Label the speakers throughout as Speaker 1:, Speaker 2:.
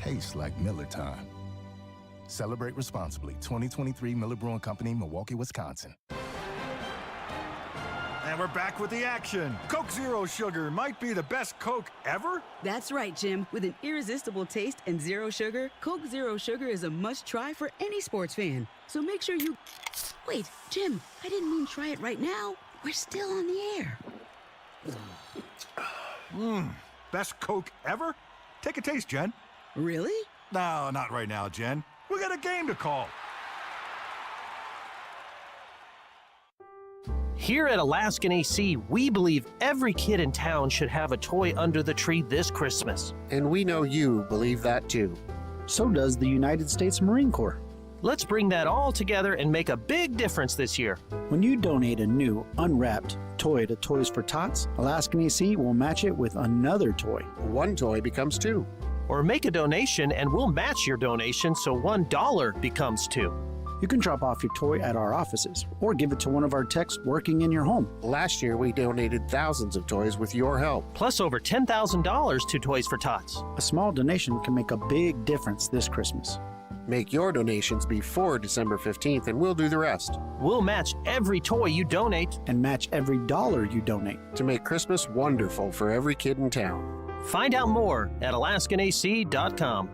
Speaker 1: taste like Miller time. Celebrate responsibly. 2023 Miller Brewing Company, Milwaukee, Wisconsin.
Speaker 2: And we're back with the action. Coke Zero Sugar might be the best Coke ever.
Speaker 3: That's right, Jim. With an irresistible taste and zero sugar, Coke Zero Sugar is a must-try for any sports fan. So make sure you... Wait, Jim, I didn't mean try it right now. We're still on the air.
Speaker 2: Best Coke ever? Take a taste, Jen.
Speaker 3: Really?
Speaker 2: No, not right now, Jen. We got a game to call.
Speaker 4: Here at Alaskan AC, we believe every kid in town should have a toy under the tree this Christmas.
Speaker 5: And we know you believe that too.
Speaker 6: So does the United States Marine Corps.
Speaker 4: Let's bring that all together and make a big difference this year.
Speaker 6: When you donate a new, unwrapped toy to Toys for Tots, Alaskan AC will match it with another toy.
Speaker 5: One toy becomes two.
Speaker 4: Or make a donation and we'll match your donation so $1 becomes $2.
Speaker 6: You can drop off your toy at our offices or give it to one of our techs working in your home.
Speaker 5: Last year, we donated thousands of toys with your help.
Speaker 4: Plus over $10,000 to Toys for Tots.
Speaker 6: A small donation can make a big difference this Christmas.
Speaker 5: Make your donations before December 15th and we'll do the rest.
Speaker 4: We'll match every toy you donate.
Speaker 6: And match every dollar you donate.
Speaker 5: To make Christmas wonderful for every kid in town.
Speaker 4: Find out more at AlaskanAC.com.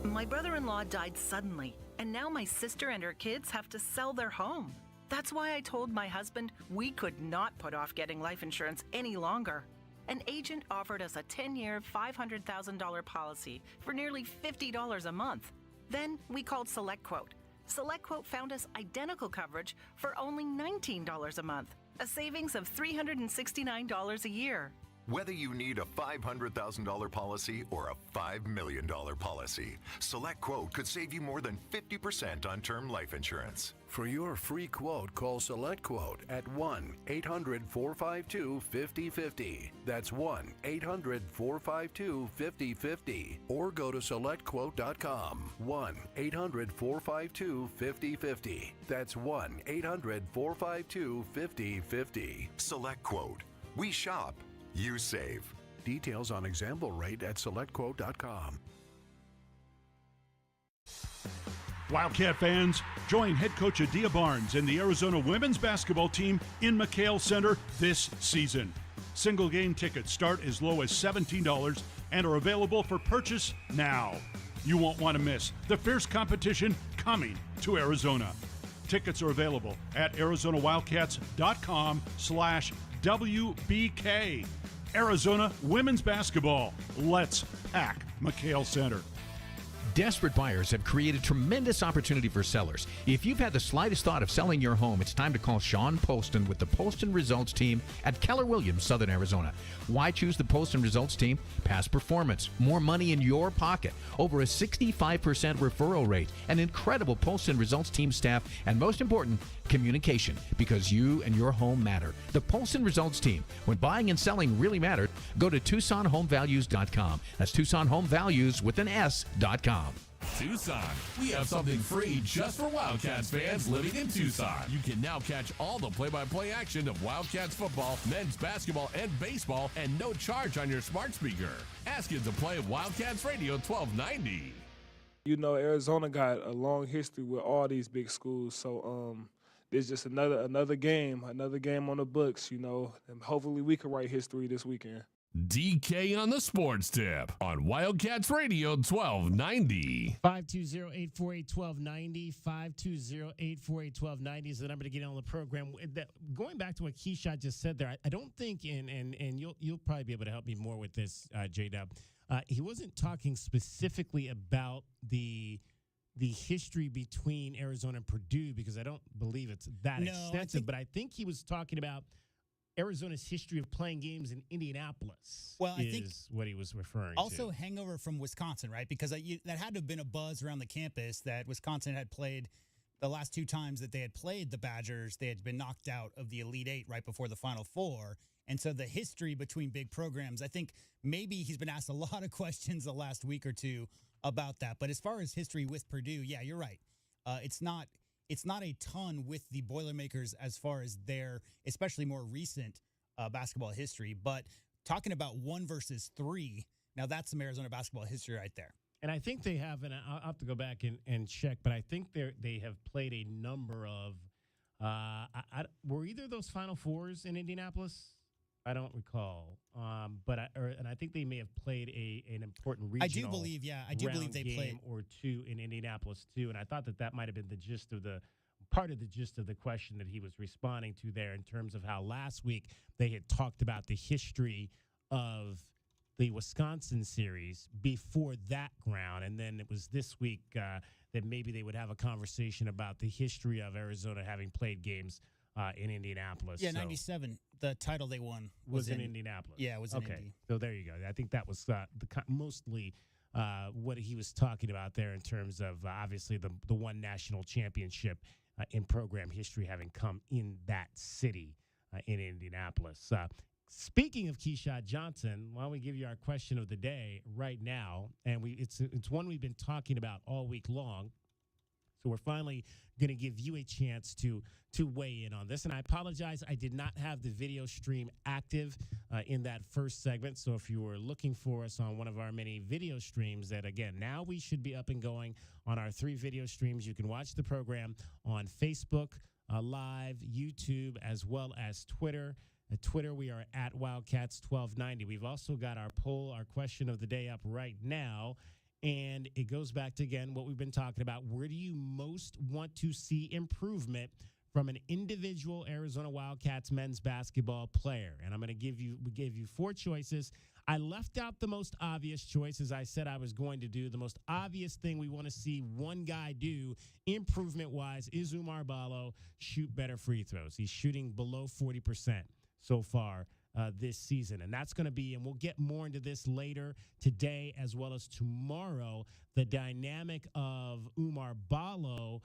Speaker 7: My brother-in-law died suddenly, and now my sister and her kids have to sell their home. That's why I told my husband we could not put off getting life insurance any longer. An agent offered us a 10-year, $500,000 policy for nearly $50 a month. Then we called SelectQuote. SelectQuote found us identical coverage for only $19 a month, a savings of $369 a year.
Speaker 8: Whether you need a $500,000 policy or a $5 million policy, SelectQuote could save you more than 50% on term life insurance.
Speaker 9: For your free quote, call SelectQuote at 1-800-452-5050. That's 1-800-452-5050. Or go to SelectQuote.com. 1-800-452-5050. That's 1-800-452-5050.
Speaker 8: SelectQuote. We shop. You save.
Speaker 9: Details on example rate at SelectQuote.com.
Speaker 10: Wildcat fans, join head coach Adia Barnes and the Arizona women's basketball team in McHale Center this season. Single game tickets start as low as $17 and are available for purchase now. You won't want to miss the fierce competition coming to Arizona. Tickets are available at ArizonaWildcats.com/WBK. Arizona women's basketball. Let's pack McHale Center.
Speaker 11: Desperate buyers have created tremendous opportunity for sellers. If you've had the slightest thought of selling your home, it's time to call Sean Poston with the Poston Results Team at Keller Williams, Southern Arizona. Why choose the Poston Results Team? Past performance, more money in your pocket, over a 65% referral rate, an incredible Poston Results Team staff, and most important, communication, because you and your home matter. The Poston Results Team. When buying and selling really matter, go to TucsonHomeValues.com. That's TucsonHomeValues with an S.com.
Speaker 12: Tucson, we have something free just for Wildcats fans living in Tucson. You can now catch all the play-by-play action of Wildcats football, men's basketball, and baseball, and no charge on your smart speaker. Ask it to play Wildcats Radio 1290.
Speaker 13: You know, Arizona got a long history with all these big schools, so there's just another game on the books, you know, and hopefully we can write history this weekend.
Speaker 12: DK on the Sports Tip on Wildcats Radio 1290.
Speaker 14: 520-848-1290. 520-848-1290 is the number to get on the program. Going back to what Keyshawn just said there, I don't think, and you'll probably be able to help me more with this, J-Dub. He wasn't talking specifically about the history between Arizona and Purdue, because I don't believe it's that extensive, but I think he was talking about Arizona's history of playing games in Indianapolis.
Speaker 15: Well, I think
Speaker 14: what he was referring to.
Speaker 15: Also hangover from Wisconsin, right? Because that had to have been a buzz around the campus that Wisconsin had played the last two times that they had played the Badgers. They had been knocked out of the Elite Eight right before the Final Four. And so the history between big programs, I think maybe he's been asked a lot of questions the last week or two about that. But as far as history with Purdue, yeah, you're right. It's not a ton with the Boilermakers as far as their, especially more recent basketball history. But talking about 1 versus 3, Now that's some Arizona basketball history right there.
Speaker 14: And I think they have, and I'll have to go back and check, but I think they have played a number of. Were either of those Final Fours in Indianapolis? I don't recall, but I think they may have played an important regional.
Speaker 15: I do believe they
Speaker 14: game
Speaker 15: played
Speaker 14: or two in Indianapolis too, and I thought that might have been part of the gist of the question that he was responding to there, in terms of how last week they had talked about the history of the Wisconsin series before that ground, and then it was this week that maybe they would have a conversation about the history of Arizona having played games in Indianapolis.
Speaker 15: Yeah,
Speaker 14: so
Speaker 15: 97. The title they won
Speaker 14: was in Indianapolis.
Speaker 15: Yeah, it was in Indy.
Speaker 14: So there you go. I think that was mostly what he was talking about there, in terms of obviously the one national championship in program history having come in that city in Indianapolis. Speaking of Keshad Johnson, why don't we give you our question of the day right now? And it's one we've been talking about all week long. So we're finally going to give you a chance to weigh in on this. And I apologize, I did not have the video stream active in that first segment. So if you were looking for us on one of our many video streams, that again, now we should be up and going on our 3 video streams. You can watch the program on Facebook Live, YouTube, as well as Twitter. At Twitter, we are at Wildcats1290. We've also got our poll, our question of the day up right now. And it goes back to, again, what we've been talking about. Where do you most want to see improvement from an individual Arizona Wildcats men's basketball player? And I'm going to give you 4 choices. I left out the most obvious choice, as I said I was going to do. The most obvious thing we want to see one guy do improvement-wise is Oumar Ballo shoot better free throws. He's shooting below 40% so far this season. And that's going to be, and we'll get more into this later today as well as tomorrow, the dynamic of Oumar Ballo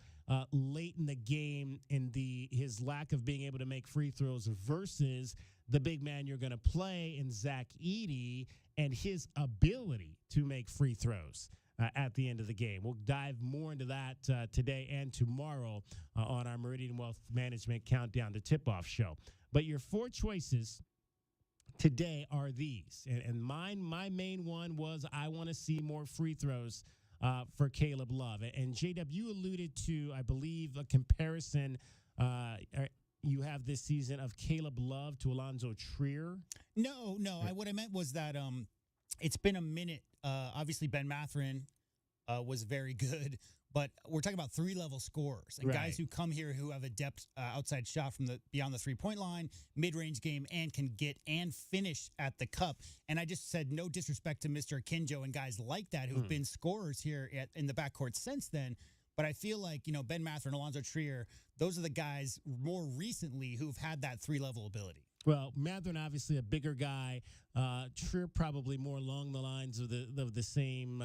Speaker 14: late in the game and his lack of being able to make free throws versus the big man you're going to play in Zach Edey and his ability to make free throws at the end of the game. We'll dive more into that today and tomorrow on our Meridian Wealth Management Countdown to Tip-Off show. But your 4 choices today are these. And my main one was I want to see more free throws for Caleb Love. And JW, you alluded to, I believe, a comparison you have this season of Caleb Love to Alonzo Trier.
Speaker 15: No. What I meant was that it's been a minute. Obviously, Ben Mathurin was very good. But we're talking about 3-level scorers and guys who come here who have a depth outside shot from beyond the 3-point line, mid-range game, and can get and finish at the cup. And I just said no disrespect to Mr. Akinjo and guys like that who have been scorers here in the backcourt since then. But I feel like, Ben Mathurin, Alonzo Trier, those are the guys more recently who've had that 3-level ability.
Speaker 14: Well, Mathurin obviously a bigger guy. Trier probably more along the lines of the same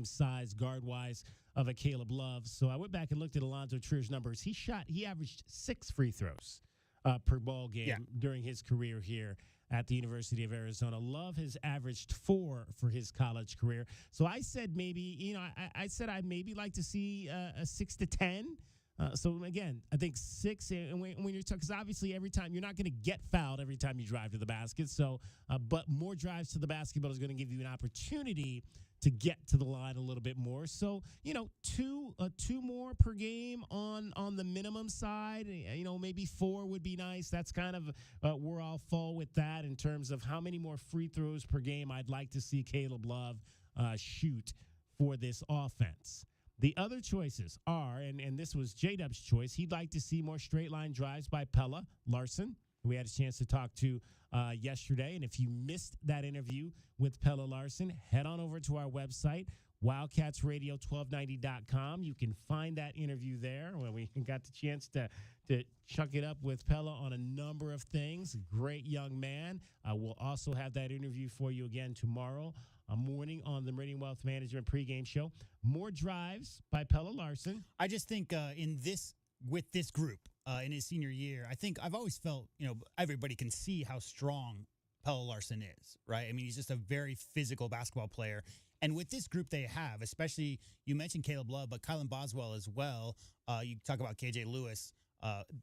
Speaker 14: size guard wise of a Caleb Love. So I went back and looked at Alonzo Trier's numbers. He averaged 6 free throws per ball game during his career here at the University of Arizona. Love has averaged 4 for his college career. So I said maybe, I said I'd maybe like to see a 6 to 10. So again, I think 6, and when you're talking, because obviously every time you're not going to get fouled every time you drive to the basket. So, but more drives to the basketball is going to give you an opportunity to get to the line a little bit more. So, 2 more per game on the minimum side. Maybe 4 would be nice. That's kind of where I'll fall with that in terms of how many more free throws per game I'd like to see Caleb Love shoot for this offense. The other choices are, and this was J-Dub's choice, he'd like to see more straight-line drives by Pelle Larsson, who we had a chance to talk to yesterday. And if you missed that interview with Pelle Larsson, head on over to our website, WildcatsRadio1290.com. You can find that interview there where we got the chance to chuck it up with Pelle on a number of things. Great young man. We'll also have that interview for you again tomorrow morning on the Meridian Wealth Management pregame show. More drives by Pelle Larsson.
Speaker 15: I just think with this group in his senior year, I think I've always felt, everybody can see how strong Pelle Larsson is, right? I mean, he's just a very physical basketball player. And with this group they have, especially, you mentioned Caleb Love, but Kylan Boswell as well. You talk about KJ Lewis,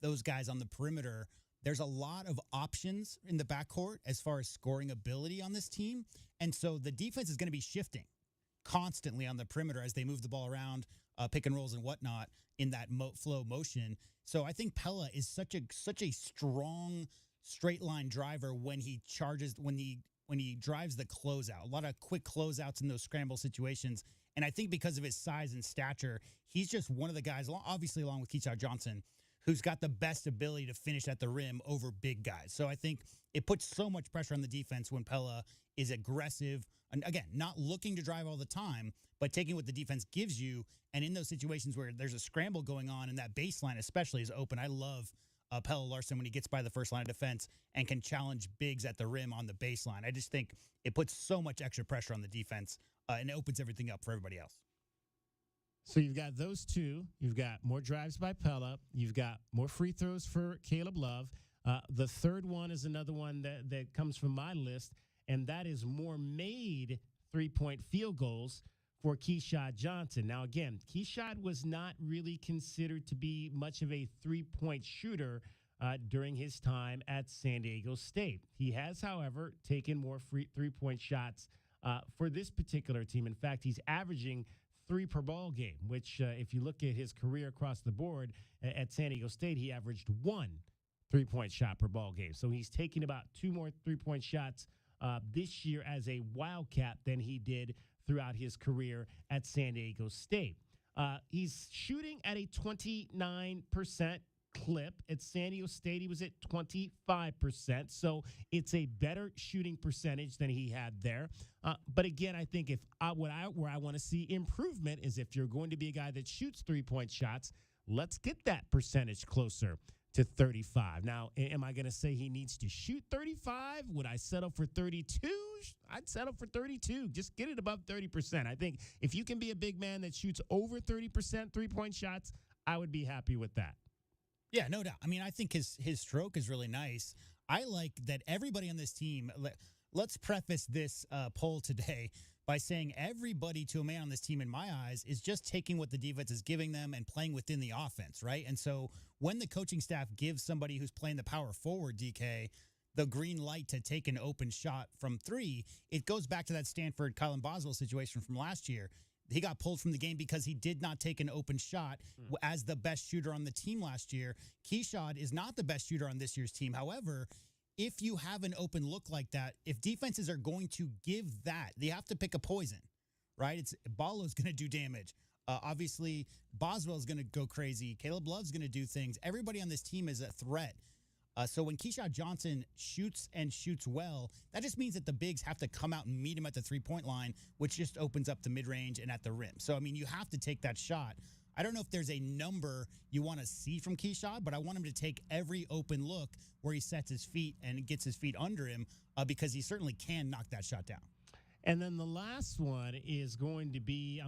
Speaker 15: those guys on the perimeter. There's a lot of options in the backcourt as far as scoring ability on this team. And so the defense is going to be shifting constantly on the perimeter as they move the ball around, pick and rolls and whatnot in that flow motion. So I think Pella is such a strong straight line driver when he charges, when he drives the closeout. A lot of quick closeouts in those scramble situations. And I think because of his size and stature, he's just one of the guys, obviously along with Keyshawn Johnson, who's got the best ability to finish at the rim over big guys. So I think it puts so much pressure on the defense when Pella is aggressive. And again, not looking to drive all the time, but taking what the defense gives you. And in those situations where there's a scramble going on and that baseline especially is open, I love Pella Larson when he gets by the first line of defense and can challenge bigs at the rim on the baseline. I just think it puts so much extra pressure on the defense and it opens everything up for everybody else.
Speaker 14: So you've got those two. You've got more drives by Pella. You've got more free throws for Caleb Love. The third one is another one that comes from my list, and that is more made three-point field goals for Keyshawn Johnson. Now, again, Keyshawn was not really considered to be much of a three-point shooter during his time at San Diego State. He has, however, taken more three-point shots for this particular team. In fact, he's averaging 3 per ball game, which if you look at his career across the board at San Diego State, he averaged 1 3-point shot per ball game. So he's taking about 2 more 3-point shots this year as a Wildcat than he did throughout his career at San Diego State. He's shooting at a 29% clip. At San Diego State, he was at 25%. So it's a better shooting percentage than he had there. But again, I think where I want to see improvement is if you're going to be a guy that shoots 3-point shots, let's get that percentage closer to 35. Now, am I going to say he needs to shoot 35? Would I settle for 32? I'd settle for 32. Just get it above 30%. I think if you can be a big man that shoots over 30% 3-point shots, I would be happy with that.
Speaker 15: Yeah, no doubt. I mean, I think his stroke is really nice. I like that everybody on this team, let's preface this poll today by saying everybody to a man on this team, in my eyes, is just taking what the defense is giving them and playing within the offense, right? And so when the coaching staff gives somebody who's playing the power forward, DK, the green light to take an open shot from 3, it goes back to that Stanford Colin Boswell situation from last year. He got pulled from the game because he did not take an open shot as the best shooter on the team last year. Keyshawn is not the best shooter on this year's team. However, if you have an open look like that, if defenses are going to give that, they have to pick a poison, right? It's Ballo's going to do damage. Obviously, Boswell's going to go crazy. Caleb Love's going to do things. Everybody on this team is a threat. So when Keyshawn Johnson shoots and shoots well, that just means that the bigs have to come out and meet him at the 3-point line, which just opens up the mid-range and at the rim. So, I mean, you have to take that shot. I don't know if there's a number you want to see from Keyshawn, but I want him to take every open look where he sets his feet and gets his feet under him because he certainly can knock that shot down.
Speaker 14: And then the last one is going to be,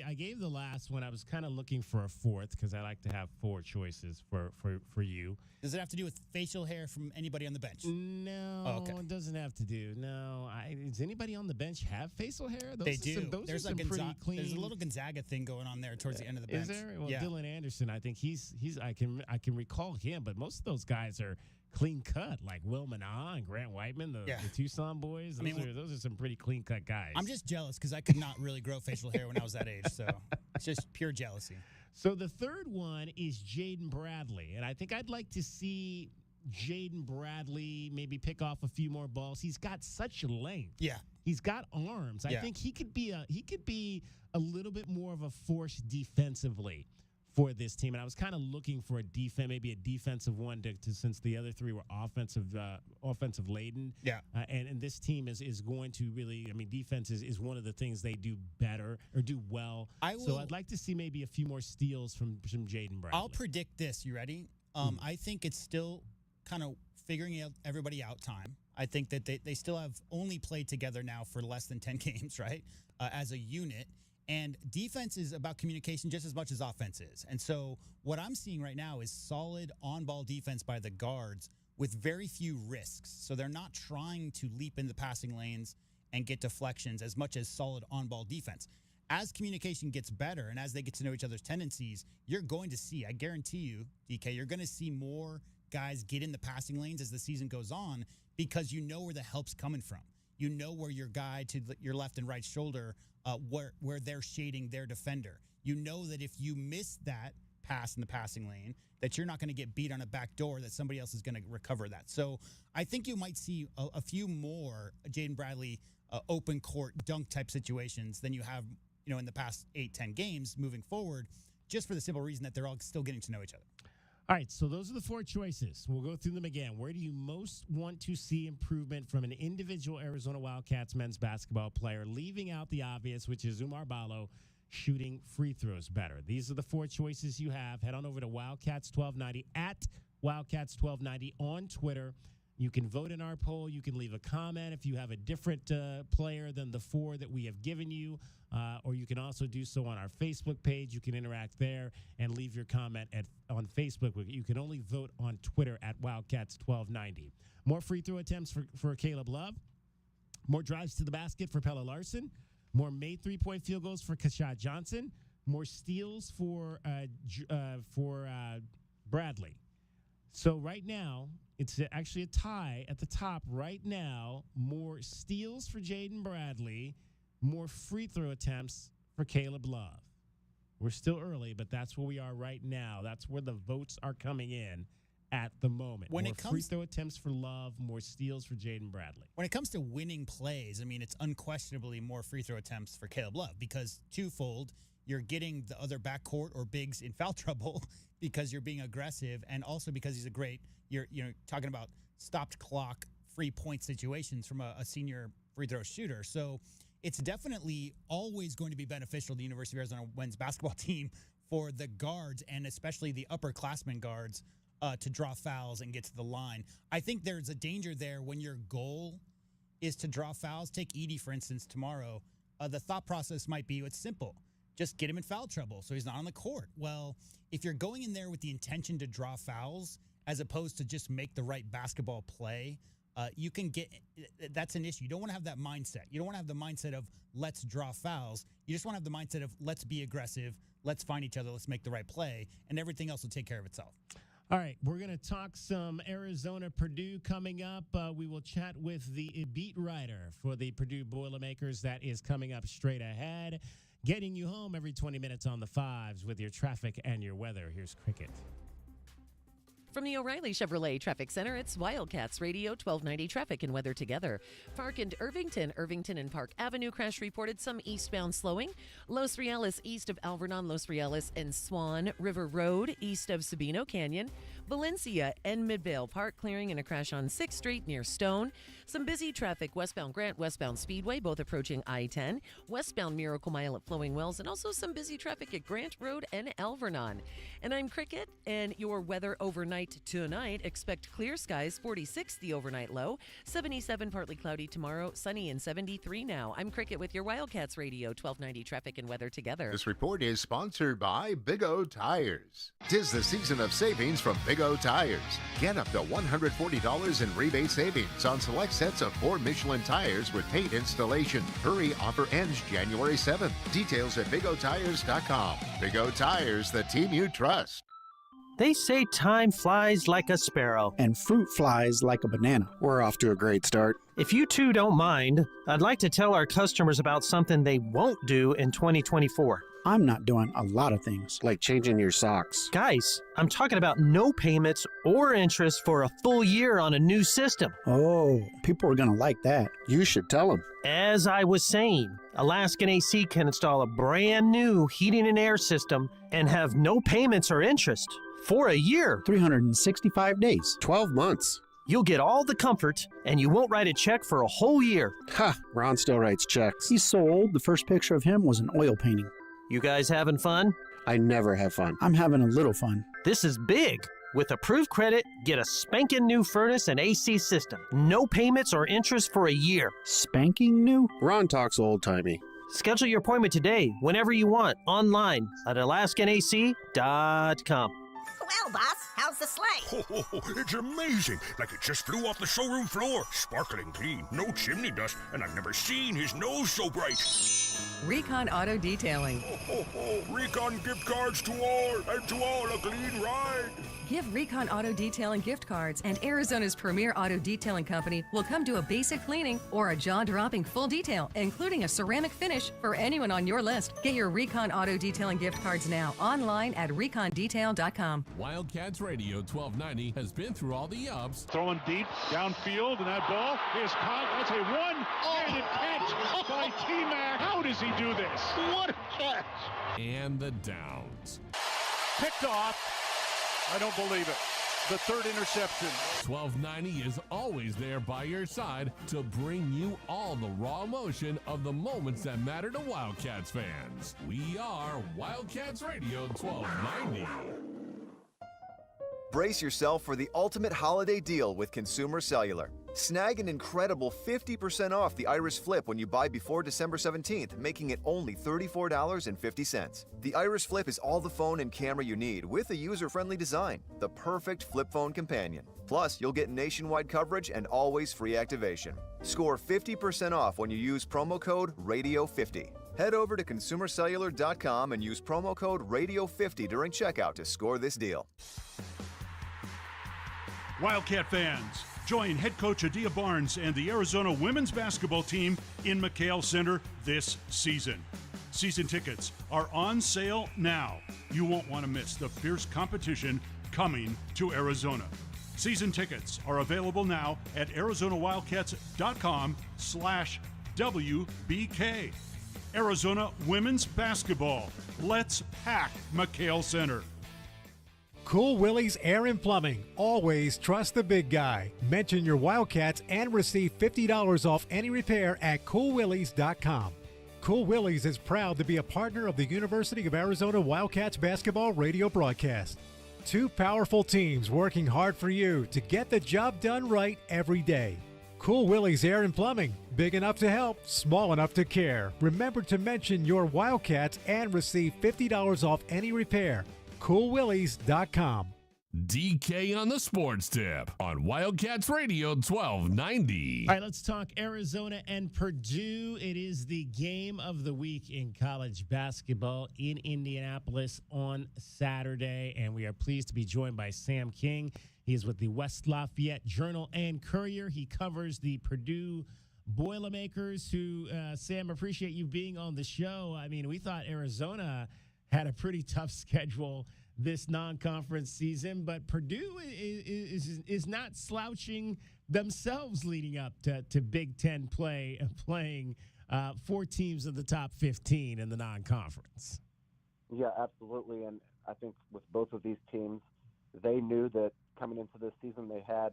Speaker 14: I gave the last one. I was kind of looking for a fourth because I like to have 4 choices for you.
Speaker 15: Does it have to do with facial hair from anybody on the bench?
Speaker 14: No, It doesn't have to do. No. Does anybody on the bench have facial hair?
Speaker 15: They do.
Speaker 14: There's like pretty clean.
Speaker 15: There's a little Gonzaga thing going on there towards the end of the bench.
Speaker 14: Is there? Well,
Speaker 15: yeah.
Speaker 14: Dylan Anderson, I think he's I can recall him, but most of those guys are clean cut, like Will Manah and Grant Whiteman, the Tucson boys. Those are some pretty clean cut guys.
Speaker 15: I'm just jealous because I could not really grow facial hair when I was that age, so it's just pure jealousy.
Speaker 14: So the third one is Jaden Bradley, and I think I'd like to see Jaden Bradley maybe pick off a few more balls. He's got such length.
Speaker 15: Yeah.
Speaker 14: He's got arms. I think he could be a little bit more of a force defensively for this team. And I was kind of looking for maybe a defensive one since the other 3 were offensive laden.
Speaker 15: Yeah.
Speaker 14: And this team is going to really, defense is one of the things they do better or do well. So I'd like to see maybe a few more steals from Jaden Bradley.
Speaker 15: I'll predict this. You ready? I think it's still kind of figuring everybody out time. I think that they still have only played together now for less than 10 games, right? As a unit. And defense is about communication just as much as offense is. And so what I'm seeing right now is solid on-ball defense by the guards with very few risks. So they're not trying to leap in the passing lanes and get deflections as much as solid on-ball defense. As communication gets better and as they get to know each other's tendencies, you're going to see, I guarantee you, DK, you're going to see more guys get in the passing lanes as the season goes on because you know where the help's coming from. You know where your guy to your left and right shoulder, where they're shading their defender. You know that if you miss that pass in the passing lane, that you're not going to get beat on a back door, that somebody else is going to recover that. So I think you might see a few more Jaden Bradley open court dunk type situations than you have, in the past 8-10 games moving forward, just for the simple reason that they're all still getting to know each other.
Speaker 14: All right, so those are the 4 choices. We'll go through them again. Where do you most want to see improvement from an individual Arizona Wildcats men's basketball player, leaving out the obvious, which is Oumar Ballo shooting free throws better? These are the 4 choices you have. Head on over to Wildcats1290, at Wildcats1290 on Twitter. You can vote in our poll. You can leave a comment if you have a different player than the 4 that we have given you, or you can also do so on our Facebook page. You can interact there and leave your comment on Facebook. You can only vote on Twitter at Wildcats1290. More free throw attempts for Caleb Love. More drives to the basket for Pelle Larsson. More made three-point field goals for Keshad Johnson. More steals for Bradley. So right now, it's actually a tie at the top right now. More steals for Jaden Bradley, more free throw attempts for Caleb Love. We're still early, but that's where we are right now. That's where the votes are coming in at the moment. More free throw attempts for Love, more steals for Jaden Bradley.
Speaker 15: When it comes to winning plays, it's unquestionably more free throw attempts for Caleb Love, because twofold, you're getting the other backcourt or bigs in foul trouble because you're being aggressive, and also because he's a great, you're talking about stopped clock, free point situations from a senior free throw shooter. So it's definitely always going to be beneficial to the University of Arizona men's basketball team for the guards, and especially the upperclassmen guards, to draw fouls and get to the line. I think there's a danger there when your goal is to draw fouls. Take Edey, for instance, tomorrow. The thought process might be, it's simple. Just get him in foul trouble so he's not on the court. Well, if you're going in there with the intention to draw fouls as opposed to just make the right basketball play, you can get – that's an issue. You don't want to have that mindset. You don't want to have the mindset of let's draw fouls. You just want to have the mindset of let's be aggressive, let's find each other, let's make the right play, and everything else will take care of itself.
Speaker 14: All right, we're going to talk some Arizona-Purdue coming up. We will chat with the beat writer for the Purdue Boilermakers. That is coming up straight ahead. Getting you home every 20 minutes on the fives with your traffic and your weather. Here's Cricket.
Speaker 16: From the O'Reilly Chevrolet Traffic Center, it's Wildcats Radio 1290 Traffic and Weather Together. Park and Irvington and Park Avenue crash reported, some eastbound slowing. Los Reales east of Alvernon, Los Reales and Swan River Road east of Sabino Canyon. Valencia and Midvale Park clearing in a crash on 6th Street near Stone. Some busy traffic westbound Grant, westbound Speedway, both approaching I-10. Westbound Miracle Mile at Flowing Wells, and also some busy traffic at Grant Road and Alvernon. And I'm Cricket, and your weather overnight tonight. Expect clear skies, 46 the overnight low, 77 partly cloudy tomorrow, sunny and 73 now. I'm Cricket with your Wildcats Radio 1290 Traffic and Weather Together.
Speaker 17: This report is sponsored by Big O Tires. 'Tis the season of savings from Big O Tires. Get up to $140 in rebate savings on select sets of 4 Michelin tires with paint installation. Hurry, offer ends January 7th. Details at BigOTires.com. Big O Tires, the team you trust.
Speaker 4: They say time flies like a sparrow.
Speaker 6: And fruit flies like a banana.
Speaker 5: We're off to a great start.
Speaker 4: If you two don't mind, I'd like to tell our customers about something they won't do in 2024.
Speaker 6: I'm not doing a lot of things.
Speaker 5: Like changing your socks.
Speaker 4: Guys, I'm talking about no payments or interest for a full year on a new system.
Speaker 6: Oh, people are going to like that.
Speaker 5: You should tell them.
Speaker 4: As I was saying, Alaskan AC can install a brand new heating and air system and have no payments or interest for a year.
Speaker 6: 365 days.
Speaker 5: 12 months.
Speaker 4: You'll get all the comfort, and you won't write a check for a whole year.
Speaker 5: Ha! Ron still writes checks.
Speaker 6: He's so old, the first picture of him was an oil painting.
Speaker 4: You guys having fun?
Speaker 5: I never have fun.
Speaker 6: I'm having a little fun.
Speaker 4: This is big. With approved credit, get a spanking new furnace and AC system. No payments or interest for a year.
Speaker 6: Spanking new?
Speaker 5: Ron talks old-timey.
Speaker 4: Schedule your appointment today, whenever you want, online at AlaskanAC.com.
Speaker 18: Well, boss, how's the sleigh?
Speaker 9: Oh, it's amazing. Like it just flew off the showroom floor. Sparkling clean, no chimney dust, and I've never seen his nose so bright.
Speaker 19: Recon Auto Detailing.
Speaker 2: Recon gift cards to all, and to all a clean ride.
Speaker 19: Give Recon Auto Detailing gift cards, and Arizona's premier auto detailing company will come do a basic cleaning or a jaw-dropping full detail, including a ceramic finish for anyone on your list. Get your Recon Auto Detailing gift cards now online at recondetail.com.
Speaker 12: Wildcats Radio 1290 has been through all the ups.
Speaker 10: Throwing deep downfield, and that ball is caught. That's a one-handed catch by T-Mac. How does he do this? What a catch!
Speaker 12: And the downs.
Speaker 10: Picked off. I don't believe it. The third interception.
Speaker 12: 1290 is always there by your side to bring you all the raw emotion of the moments that matter to Wildcats fans. We are Wildcats Radio 1290.
Speaker 20: Brace yourself for the ultimate holiday deal with Consumer Cellular. Snag an incredible 50% off the Iris Flip when you buy before December 17th, making it only $34.50. The Iris Flip is all the phone and camera you need with a user-friendly design, the perfect flip phone companion. Plus, you'll get nationwide coverage and always free activation. Score 50% off when you use promo code RADIO50. Head over to consumercellular.com and use promo code RADIO50 during checkout to score this deal.
Speaker 10: Wildcat fans, join head coach Adia Barnes and the Arizona women's basketball team in McKale Center this season. Season tickets are on sale now. You won't want to miss the fierce competition coming to Arizona. Season tickets are available now at ArizonaWildcats.com/WBK. Arizona women's basketball. Let's pack McKale Center.
Speaker 21: Cool Willie's Air and Plumbing. Always trust the big guy. Mention your Wildcats and receive $50 off any repair at coolwillies.com. Cool Willie's is proud to be a partner of the University of Arizona Wildcats basketball radio broadcast. Two powerful teams working hard for you to get the job done right every day. Cool Willie's Air and Plumbing. Big enough to help, small enough to care. Remember to mention your Wildcats and receive $50 off any repair. coolwillies.com.
Speaker 12: DK on the Sports Tip on Wildcats Radio 1290.
Speaker 14: All right, let's talk Arizona and Purdue. It is the game of the week in college basketball in Indianapolis on Saturday, and we are pleased to be joined by Sam King. He is with the West Lafayette Journal and Courier. He covers the Purdue Boilermakers, who, Sam, appreciate you being on the show. I mean, we thought Arizona had a pretty tough schedule this non-conference season, but Purdue is not slouching themselves leading up to Big Ten play, playing 4 teams in the top 15 in the non-conference.
Speaker 22: Yeah, absolutely. And I think with both of these teams, they knew that coming into this season they had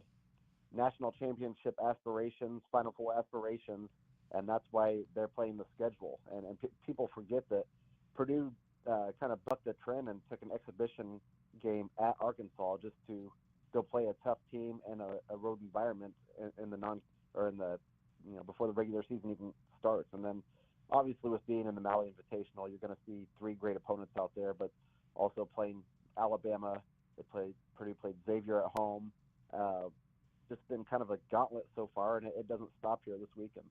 Speaker 22: national championship aspirations, Final Four aspirations, and that's why they're playing the schedule. And people forget that Purdue kind of bucked the trend and took an exhibition game at Arkansas just to go play a tough team in a road environment before the regular season even starts. And then obviously with being in the Maui Invitational, you're going to see 3 great opponents out there, but also playing Alabama. Purdue played Xavier at home. Just been kind of a gauntlet so far, and it doesn't stop here this weekend.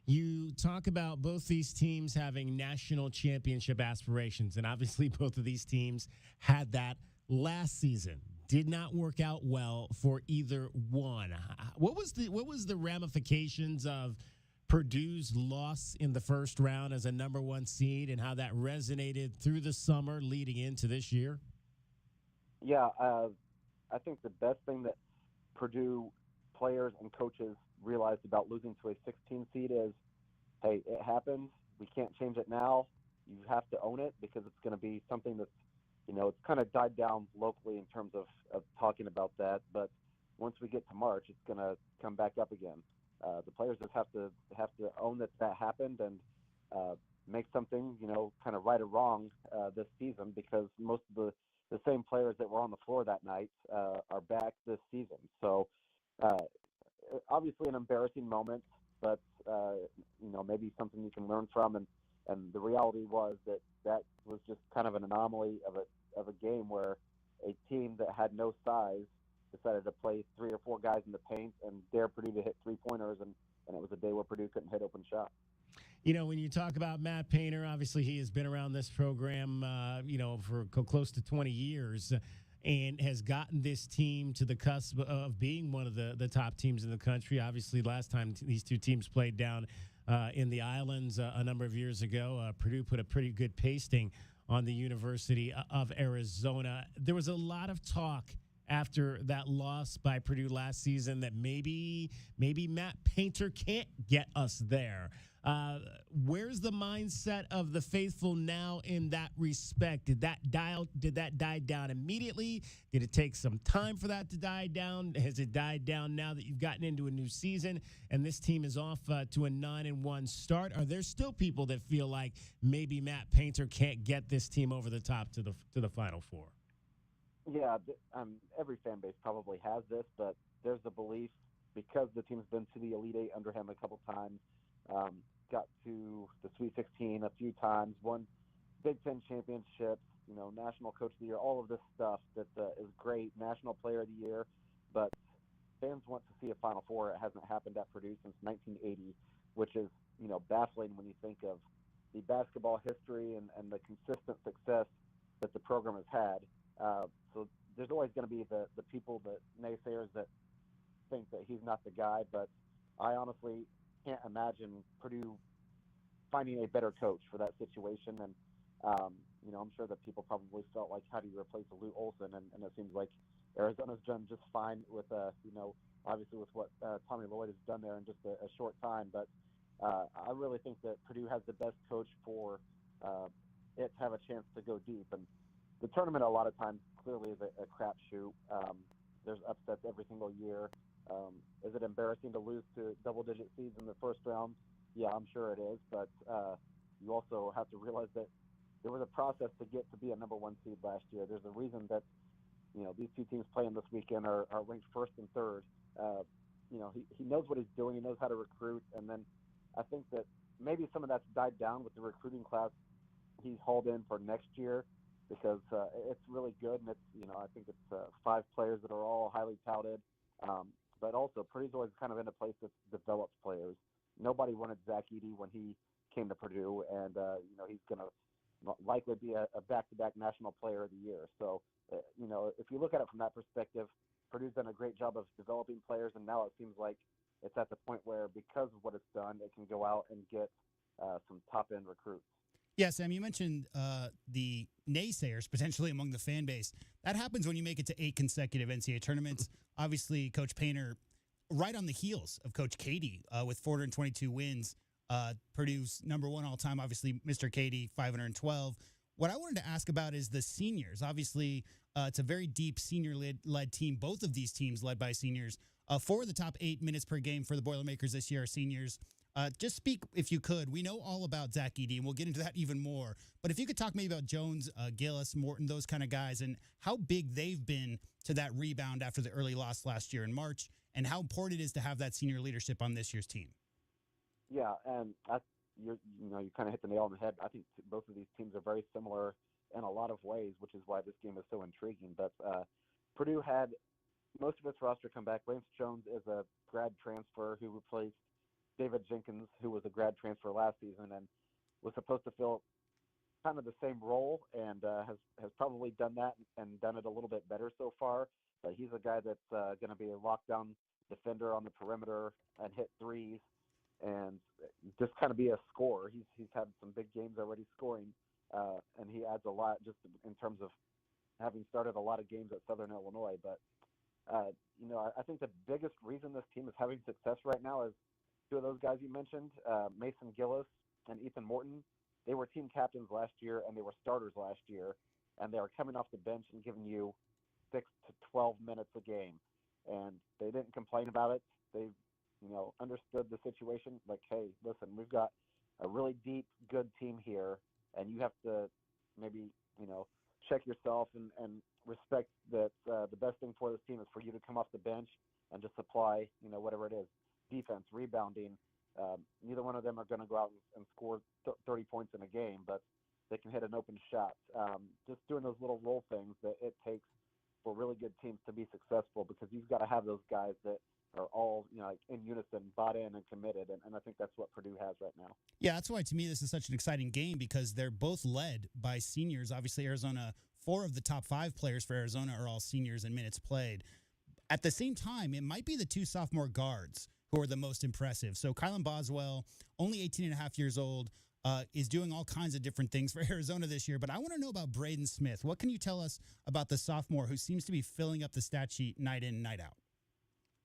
Speaker 14: You talk about both these teams having national championship aspirations, and obviously both of these teams had that last season. Did not work out well for either one. What was the ramifications of Purdue's loss in the first round as a number 1 seed, and how that resonated through the summer leading into this year?
Speaker 22: Yeah, I think the best thing that Purdue players and coaches realized about losing to a 16 seed is, hey, it happens. We can't change it now. You have to own it, because it's going to be something that's, it's kind of died down locally in terms of talking about that. But once we get to March, it's going to come back up again. The players just have to own that happened and make something, kind of right or wrong this season, because most of the same players that were on the floor that night are back this season. So obviously an embarrassing moment, but maybe something you can learn from. And the reality was that was just kind of an anomaly of a game where a team that had no size decided to play 3 or 4 guys in the paint and dare Purdue to hit 3-pointers, and it was a day where Purdue couldn't hit open shots.
Speaker 14: when you talk about Matt Painter, obviously he has been around this program, for close to 20 years and has gotten this team to the cusp of being one of the top teams in the country. Obviously, last time these two teams played down in the Islands a number of years ago, Purdue put a pretty good pasting on the University of Arizona. There was a lot of talk after that loss by Purdue last season that maybe Matt Painter can't get us there. Where's the mindset of the faithful now in that respect? Did that die down immediately? Did it take some time for that to die down? Has it died down now that you've gotten into a new season and this team is off to a 9-1 start? Are there still people that feel like maybe Matt Painter can't get this team over the top to the Final Four?
Speaker 22: Yeah, every fan base probably has this, but there's a belief because the team's been to the Elite Eight under him a couple times, got to the Sweet 16 a few times, won Big Ten championships, National Coach of the Year, all of this stuff that is great, National Player of the Year, but fans want to see a Final Four. It hasn't happened at Purdue since 1980, which is, baffling when you think of the basketball history and the consistent success that the program has had. So there's always going to be the people, the naysayers that think that he's not the guy, but I honestly can't imagine Purdue finding a better coach for that situation. And, I'm sure that people probably felt like, how do you replace Lou Olson? And it seems like Arizona's done just fine with, obviously with what Tommy Lloyd has done there in just a short time. But I really think that Purdue has the best coach for it to have a chance to go deep. And the tournament a lot of times clearly is a crapshoot. There's upsets every single year. Is it embarrassing to lose to double-digit seeds in the first round? Yeah, I'm sure it is. But you also have to realize that there was a process to get to be a number one seed last year. There's a reason that, these two teams playing this weekend are ranked first and third. He knows what he's doing. He knows how to recruit. And then I think that maybe some of that's died down with the recruiting class he's hauled in for next year, because it's really good, and it's I think it's 5 players that are all highly touted, but also Purdue's always kind of in a place that develops players. Nobody wanted Zach Edey when he came to Purdue, and he's going to likely be a back-to-back National Player of the Year. So if you look at it from that perspective, Purdue's done a great job of developing players, and now it seems like it's at the point where, because of what it's done, it can go out and get some top-end recruits.
Speaker 15: Yeah, Sam, you mentioned the naysayers potentially among the fan base. That happens when you make it to 8 consecutive NCAA tournaments. Obviously, Coach Painter, right on the heels of Coach Cady with 422 wins. Purdue's number one all-time, obviously, Mr. Cady, 512. What I wanted to ask about is the seniors. Obviously, it's a very deep senior-led team. Both of these teams led by seniors. 4 of the top 8 minutes per game for the Boilermakers this year are seniors. Just speak, if you could. We know all about Zach Edey, and we'll get into that even more. But if you could talk maybe about Jones, Gillis, Morton, those kind of guys, and how big they've been to that rebound after the early loss last year in March, and how important it is to have that senior leadership on this year's team.
Speaker 22: Yeah, and you kind of hit the nail on the head. I think both of these teams are very similar in a lot of ways, which is why this game is so intriguing. But Purdue had most of its roster come back. Lance Jones is a grad transfer who replaced David Jenkins, who was a grad transfer last season and was supposed to fill kind of the same role, and has probably done that and done it a little bit better so far. But he's a guy that's going to be a lockdown defender on the perimeter and hit threes and just kind of be a scorer. He's had some big games already scoring, and he adds a lot just in terms of having started a lot of games at Southern Illinois. But, I think the biggest reason this team is having success right now is 2 of those guys you mentioned, Mason Gillis and Ethan Morton. They were team captains last year, and they were starters last year, and they are coming off the bench and giving you 6 to 12 minutes a game. And they didn't complain about it. They, understood the situation. Like, hey, listen, we've got a really deep, good team here, and you have to maybe, check yourself and respect that the best thing for this team is for you to come off the bench and just supply, whatever it is. Defense, rebounding. Neither one of them are going to go out and score 30 points in a game, but they can hit an open shot. Just doing those little role things that it takes for really good teams to be successful, because you've got to have those guys that are all, like in unison, bought in and committed, and I think that's what Purdue has right now.
Speaker 15: Yeah, that's why to me this is such an exciting game because they're both led by seniors. Obviously, Arizona, 4 of the top 5 players for Arizona are all seniors in minutes played. At the same time, it might be the 2 sophomore guards who are the most impressive. So Kylan Boswell, only 18 and a half years old, is doing all kinds of different things for Arizona this year. But I want to know about Braden Smith. What can you tell us about the sophomore who seems to be filling up the stat sheet night in, night out?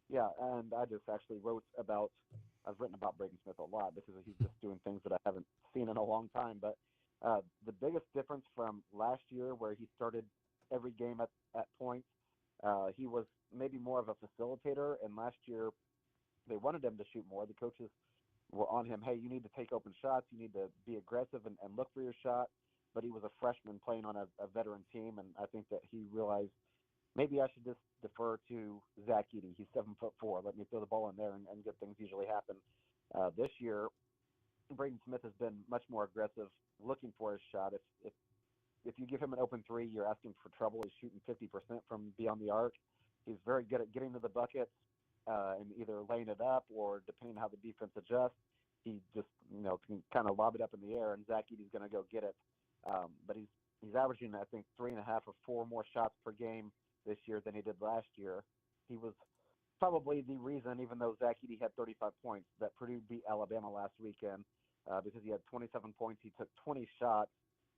Speaker 22: Yeah, and I just actually I've written about Braden Smith a lot because he's just doing things that I haven't seen in a long time. But the biggest difference from last year, where he started every game at points, he was maybe more of a facilitator. And last year, they wanted him to shoot more. The coaches were on him. Hey, you need to take open shots. You need to be aggressive and look for your shot. But he was a freshman playing on a veteran team, and I think that he realized maybe I should just defer to Zach Edey. He's 7'4". Let me throw the ball in there, and good things usually happen. This year, Braden Smith has been much more aggressive, looking for his shot. If you give him an open three, you're asking for trouble. He's shooting 50% from beyond the arc. He's very good at getting to the bucket and either laying it up or, depending how the defense adjusts, he just can kind of lob it up in the air, and Zach Edey's going to go get it. But he's averaging, I think, 3.5 or 4 more shots per game this year than he did last year. He was probably the reason, even though Zach Edey had 35 points, that Purdue beat Alabama last weekend because he had 27 points. He took 20 shots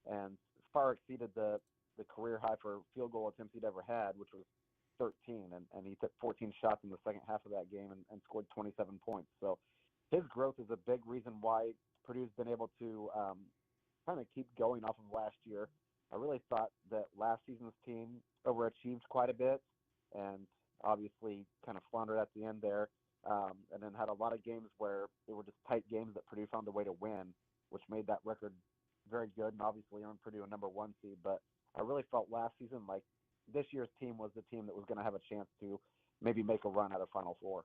Speaker 22: and far exceeded the career high for field goal attempts he'd ever had, which was 13. And he took 14 shots in the second half of that game and scored 27 points. So his growth is a big reason why Purdue's been able to kind of keep going off of last year. I really thought that last season's team overachieved quite a bit and obviously kind of floundered at the end there, and then had a lot of games where they were just tight games that Purdue found a way to win, which made that record very good and obviously earned Purdue a number 1 seed. But I really felt last season like this year's team was the team that was going to have a chance to maybe make a run at a Final Four.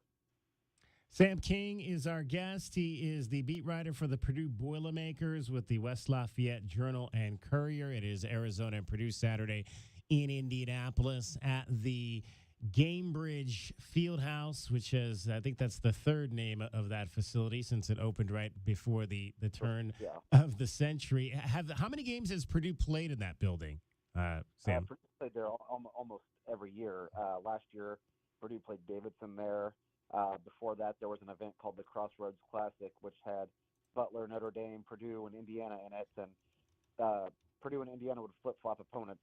Speaker 14: Sam King is our guest. He is the beat writer for the Purdue Boilermakers with the West Lafayette Journal and Courier. It is Arizona and Purdue Saturday in Indianapolis at the Gamebridge Fieldhouse, which is, I think that's the 3rd name of that facility since it opened right before the turn of the century. How many games has Purdue played in that building, Sam?
Speaker 22: Purdue played there almost every year. Last year, Purdue played Davidson there. Before that, there was an event called the Crossroads Classic, which had Butler, Notre Dame, Purdue, and Indiana in it. And Purdue and Indiana would flip-flop opponents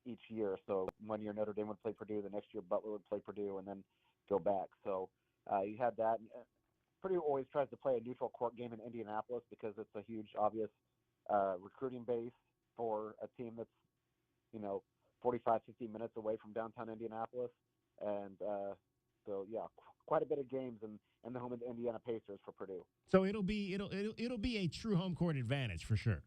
Speaker 22: each year. So one year Notre Dame would play Purdue, the next year Butler would play Purdue, and then go back. So you had that. And Purdue always tries to play a neutral court game in Indianapolis because it's a huge, obvious recruiting base for a team that's, 45, 50 minutes away from downtown Indianapolis. And so, yeah, quite a bit of games in the home of the Indiana Pacers for Purdue.
Speaker 14: So it'll be a true home court advantage for sure.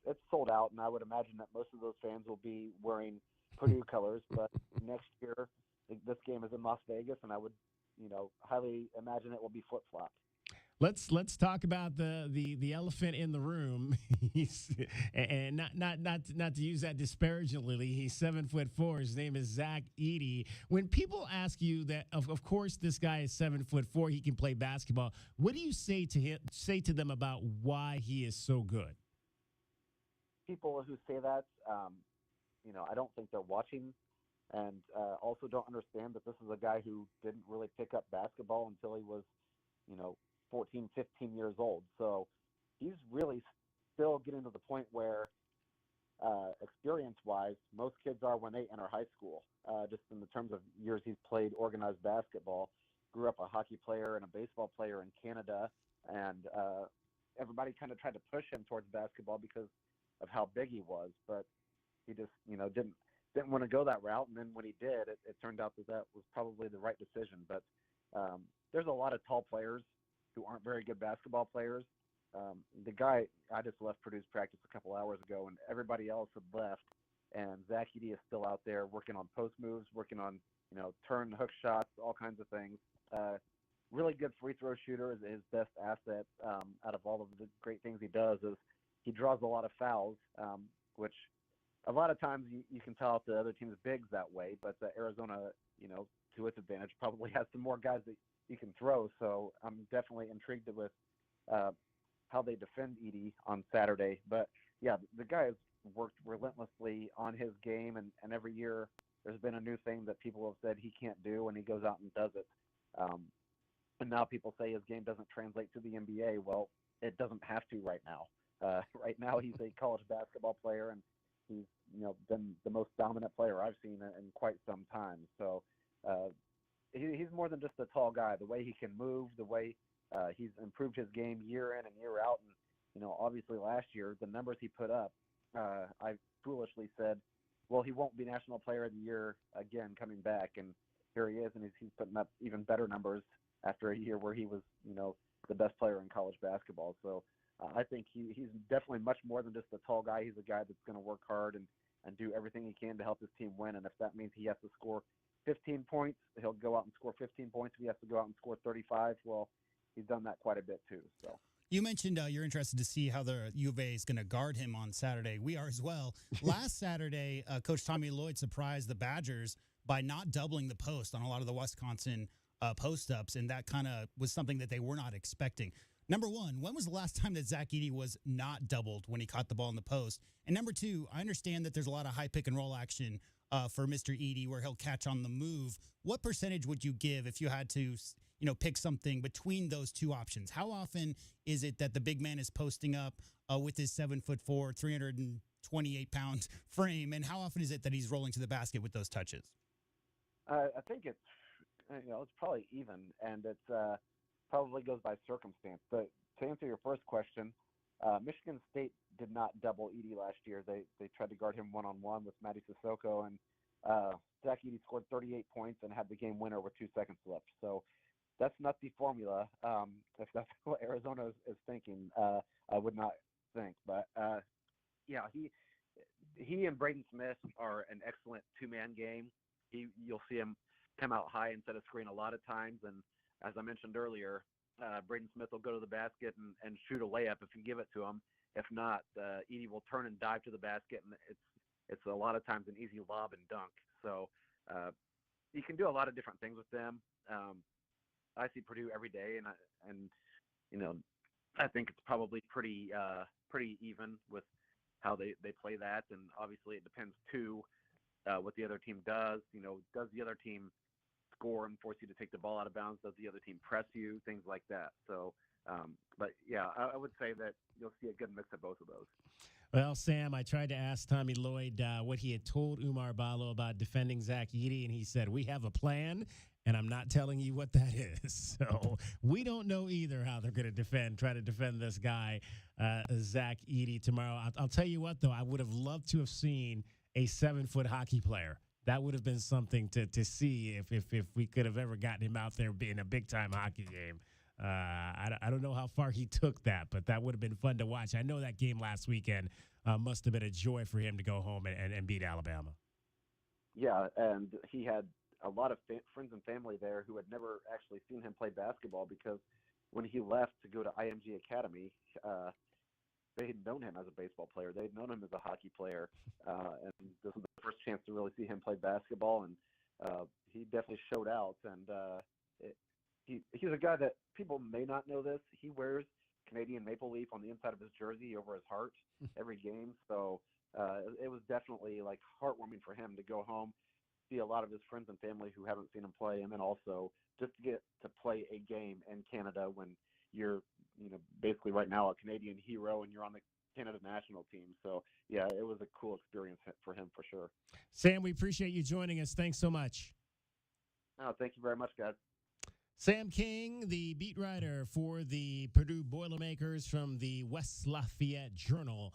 Speaker 22: It's sold out, and I would imagine that most of those fans will be wearing Purdue colors. But next year, this game is in Las Vegas, and I would, highly imagine it will be flip-flopped.
Speaker 14: Let's talk about the elephant in the room. And not to use that disparagingly. He's 7'4". His name is Zach Edey. When people ask you that, of course, this guy is 7'4", he can play basketball. What do you say to them about why he is so good?
Speaker 22: People who say that, I don't think they're watching, and also don't understand that this is a guy who didn't really pick up basketball until he was, 14, 15 years old. So he's really still getting to the point where, experience-wise, most kids are when they enter high school, just in the terms of years he's played organized basketball. Grew up a hockey player and a baseball player in Canada, and everybody kind of tried to push him towards basketball because of how big he was, but he just, didn't want to go that route. And then when he did, it turned out that was probably the right decision. But there's a lot of tall players who aren't very good basketball players. The guy, I just left Purdue's practice a couple hours ago, and everybody else had left. And Zach Edey is still out there working on post moves, working on, turn, hook shots, all kinds of things. Really good free throw shooter. Is his best asset out of all of the great things he does is he draws a lot of fouls, which a lot of times you can tell if the other team's bigs that way. But Arizona, to its advantage, probably has some more guys that he can throw. So I'm definitely intrigued with how they defend Edey on Saturday. But yeah, the guy has worked relentlessly on his game, and every year there's been a new thing that people have said he can't do, and he goes out and does it. And now people say his game doesn't translate to the NBA. Well, it doesn't have to right now. Right now he's a college basketball player, and he's been the most dominant player I've seen in quite some time. So he's more than just a tall guy. The way he can move, the way he's improved his game year in and year out, and obviously last year the numbers he put up, I foolishly said, well, he won't be National Player of the Year again coming back, and here he is, and he's putting up even better numbers after a year where he was the best player in college basketball. So I think he's definitely much more than just a tall guy. He's a guy that's going to work hard and do everything he can to help his team win. And if that means he has to score 15 points, he'll go out and score 15 points. If he has to go out and score 35, well, he's done that quite a bit too. So
Speaker 15: you mentioned you're interested to see how the U of A is going to guard him on Saturday. We are as well. Last Saturday, Coach Tommy Lloyd surprised the Badgers by not doubling the post on a lot of the Wisconsin post-ups, and that kind of was something that they were not expecting. Number one, when was the last time that Zach Edey was not doubled when he caught the ball in the post? And number two, I understand that there's a lot of high pick-and-roll action for Mr. Edey where he'll catch on the move. What percentage would you give if you had to pick something between those two options? How often is it that the big man is posting up with his 7'4", 328-pound frame, and how often is it that he's rolling to the basket with those touches?
Speaker 22: I think it's probably even, and it's probably goes by circumstance. But to answer your first question, Michigan State did not double Edey last year. They tried to guard him one-on-one with Matty Sissoko, and Zach Edey scored 38 points and had the game winner with 2 seconds left. So that's not the formula. If that's what Arizona is thinking, I would not think. But yeah, he and Braden Smith are an excellent two-man game. You'll see him come out high instead of screen a lot of times, and as I mentioned earlier, Braden Smith will go to the basket and shoot a layup if you give it to him. If not, Edey will turn and dive to the basket, and it's a lot of times an easy lob and dunk. So you can do a lot of different things with them. I see Purdue every day, and I think it's probably pretty even with how they play that, and obviously it depends too what the other team does. Does the other team score and force you to take the ball out of bounds? Does the other team press you? Things like that. So, but yeah, I would say that you'll see a good mix of both of those.
Speaker 14: Well, Sam, I tried to ask Tommy Lloyd what he had told Oumar Ballo about defending Zach Edey, and he said, we have a plan, and I'm not telling you what that is. So we don't know either how they're going to try to defend this guy, Zach Edey, tomorrow. I'll tell you what, though, I would have loved to have seen a 7-foot hockey player. That would have been something to see if we could have ever gotten him out there being a big-time hockey game. I don't know how far he took that, but that would have been fun to watch. I know that game last weekend must have been a joy for him to go home and beat Alabama.
Speaker 22: Yeah, and he had a lot of friends and family there who had never actually seen him play basketball, because when he left to go to IMG Academy, they had known him as a baseball player. They had known him as a hockey player, and this was the first chance to really see him play basketball, and he definitely showed out. And he's a guy that people may not know this. He wears Canadian maple leaf on the inside of his jersey over his heart every game. So it was definitely like heartwarming for him to go home, see a lot of his friends and family who haven't seen him play, and then also just to get to play a game in Canada when you're basically right now a Canadian hero and you're on the Canada national team. So yeah, it was a cool experience for him for sure.
Speaker 14: Sam, we appreciate you joining us. Thanks so much.
Speaker 22: Oh, thank you very much, guys.
Speaker 14: Sam King, the beat writer for the Purdue Boilermakers from the West Lafayette Journal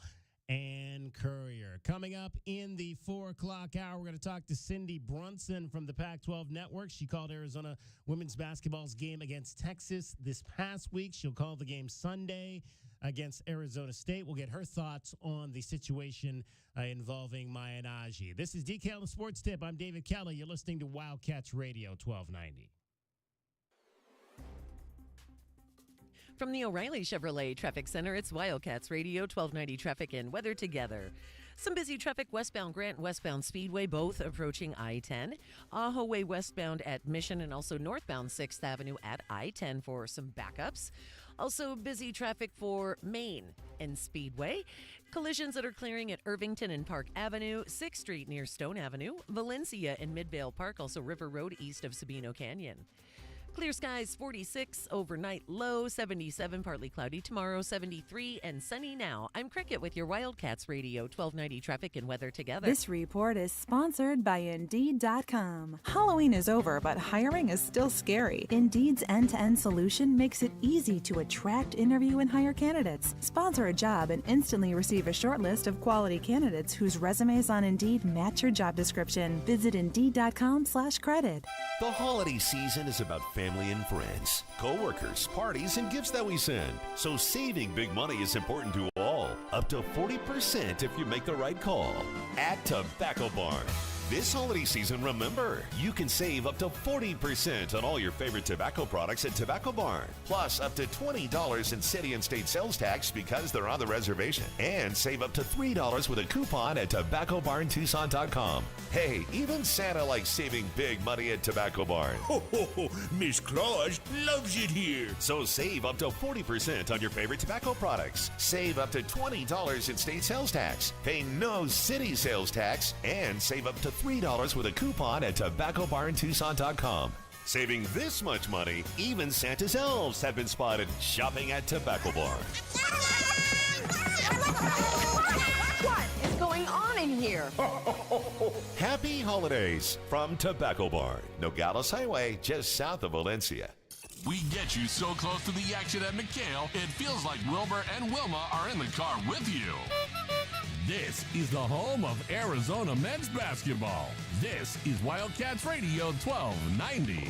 Speaker 14: and Courier. Coming up in the 4 o'clock hour, we're going to talk to Cindy Brunson from the Pac-12 Network. She called Arizona women's basketball's game against Texas this past week. She'll call the game Sunday against Arizona State. We'll get her thoughts on the situation involving Maya Nnaji. This is DK on the Sports Tip. I'm David Kelly. You're listening to Wildcats Radio 1290.
Speaker 16: From the O'Reilly Chevrolet Traffic Center, it's Wildcats Radio 1290 Traffic and Weather together. Some busy traffic westbound Grant, westbound Speedway, both approaching I-10. Ajo Way westbound at Mission and also northbound 6th Avenue at I-10 for some backups. Also busy traffic for Main and Speedway. Collisions that are clearing at Irvington and Park Avenue, 6th Street near Stone Avenue, Valencia and Midvale Park, also River Road east of Sabino Canyon. Clear skies, 46, overnight low, 77, partly cloudy tomorrow, 73, and sunny now. I'm Cricket with your Wildcats Radio, 1290 traffic and weather together.
Speaker 1: This report is sponsored by Indeed.com. Halloween is over, but hiring is still scary. Indeed's end-to-end solution makes it easy to attract, interview, and hire candidates. Sponsor a job and instantly receive a short list of quality candidates whose resumes on Indeed match your job description. Visit Indeed.com/credit.
Speaker 3: The holiday season is about family and friends, co-workers, parties, and gifts that we send. So saving big money is important to all. Up to 40% if you make the right call at Tobacco Barn. This holiday season, remember, you can save up to 40% on all your favorite tobacco products at Tobacco Barn. Plus, up to $20 in city and state sales tax because they're on the reservation. And save up to $3 with a coupon at TobaccoBarnTucson.com. Hey, even Santa likes saving big money at Tobacco Barn.
Speaker 23: Ho, ho, ho. Miss Claus loves it here.
Speaker 3: So save up to 40% on your favorite tobacco products. Save up to $20 in state sales tax. Pay no city sales tax. And save up to $3 with a coupon at TobaccoBarnTucson.com. Saving this much money, even Santa's elves have been spotted shopping at Tobacco Barn.
Speaker 24: What is going on in here?
Speaker 3: Happy holidays from Tobacco Barn, Nogales Highway, just south of Valencia.
Speaker 12: We get you so close to the action at McHale, it feels like Wilbur and Wilma are in the car with you. This is the home of Arizona men's basketball. This is Wildcats Radio 1290.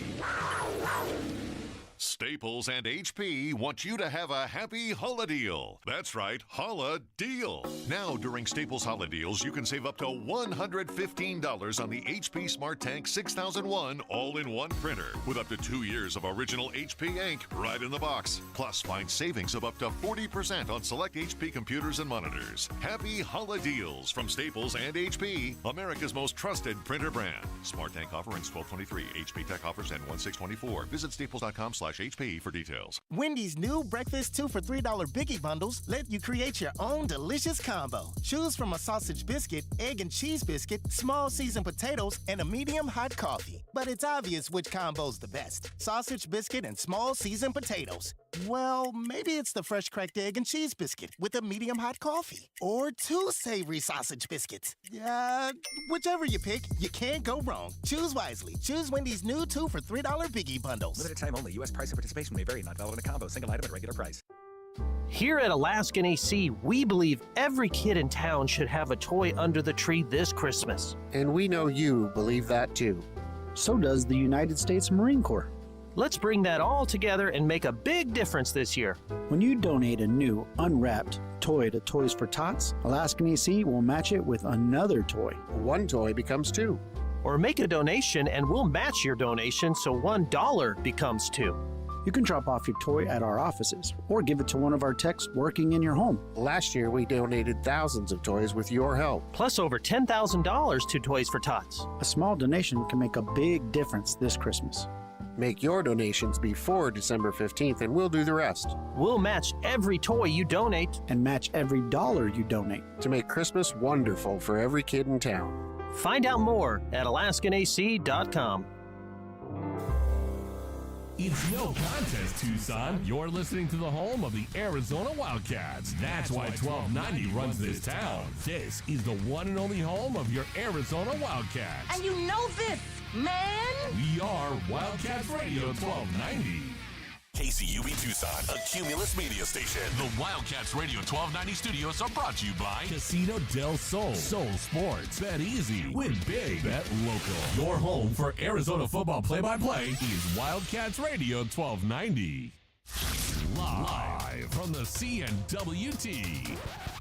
Speaker 8: Staples and HP want you to have a happy Holla deal. That's right, Holla deal. Now, during Staples Holla deals, you can save up to $115 on the HP Smart Tank 6001 all-in-one printer with up to 2 years of original HP ink right in the box. Plus, find savings of up to 40% on select HP computers and monitors. Happy Holla deals from Staples and HP, America's most trusted printer brand. Smart Tank offer ends 12/23. HP Tech offers end 1/6/24. Visit staples.com/HP for details.
Speaker 25: Wendy's new breakfast 2 for $3 Biggie Bundles let you create your own delicious combo. Choose from a sausage biscuit, egg and cheese biscuit, small seasoned potatoes, and a medium hot coffee. But it's obvious which combo's the best. Sausage biscuit and small seasoned potatoes. Well, maybe it's the fresh cracked egg and cheese biscuit with a medium hot coffee. Or 2 savory sausage biscuits. Whichever you pick, you can't go wrong. Choose wisely. Choose Wendy's new 2 for $3 Biggie Bundles.
Speaker 26: Limited time only. U.S. price and participation may vary. Not valid in a combo. Single item at regular price.
Speaker 4: Here at Alaskan AC, we believe every kid in town should have a toy under the tree this Christmas.
Speaker 5: And we know you believe that too.
Speaker 6: So does the United States Marine Corps.
Speaker 4: Let's bring that all together and make a big difference this year.
Speaker 6: When you donate a new, unwrapped toy to Toys for Tots, Alaskan AC will match it with another toy.
Speaker 5: 1 toy becomes 2.
Speaker 4: Or make a donation and we'll match your donation so $1 becomes 2.
Speaker 6: You can drop off your toy at our offices or give it to one of our techs working in your home.
Speaker 5: Last year, we donated thousands of toys with your help.
Speaker 4: Plus over $10,000 to Toys for Tots.
Speaker 6: A small donation can make a big difference this Christmas.
Speaker 5: Make your donations before December 15th and we'll do the rest.
Speaker 4: We'll match every toy you donate.
Speaker 6: And match every dollar you donate.
Speaker 5: To make Christmas wonderful for every kid in town.
Speaker 4: Find out more at AlaskanAC.com.
Speaker 12: It's no contest, Tucson. You're listening to the home of the Arizona Wildcats. That's why 1290 runs this town. This is the one and only home of your Arizona Wildcats.
Speaker 18: And you know this, man!
Speaker 12: We are Wildcats Radio 1290.
Speaker 27: KCUB Tucson, a Cumulus media station.
Speaker 12: The Wildcats Radio 1290 studios are brought to you by Casino del Sol, Soul Sports, Bet Easy, Win Big, Bet Local. Your home for Arizona football play-by-play is Wildcats Radio 1290. Live from the CNWT.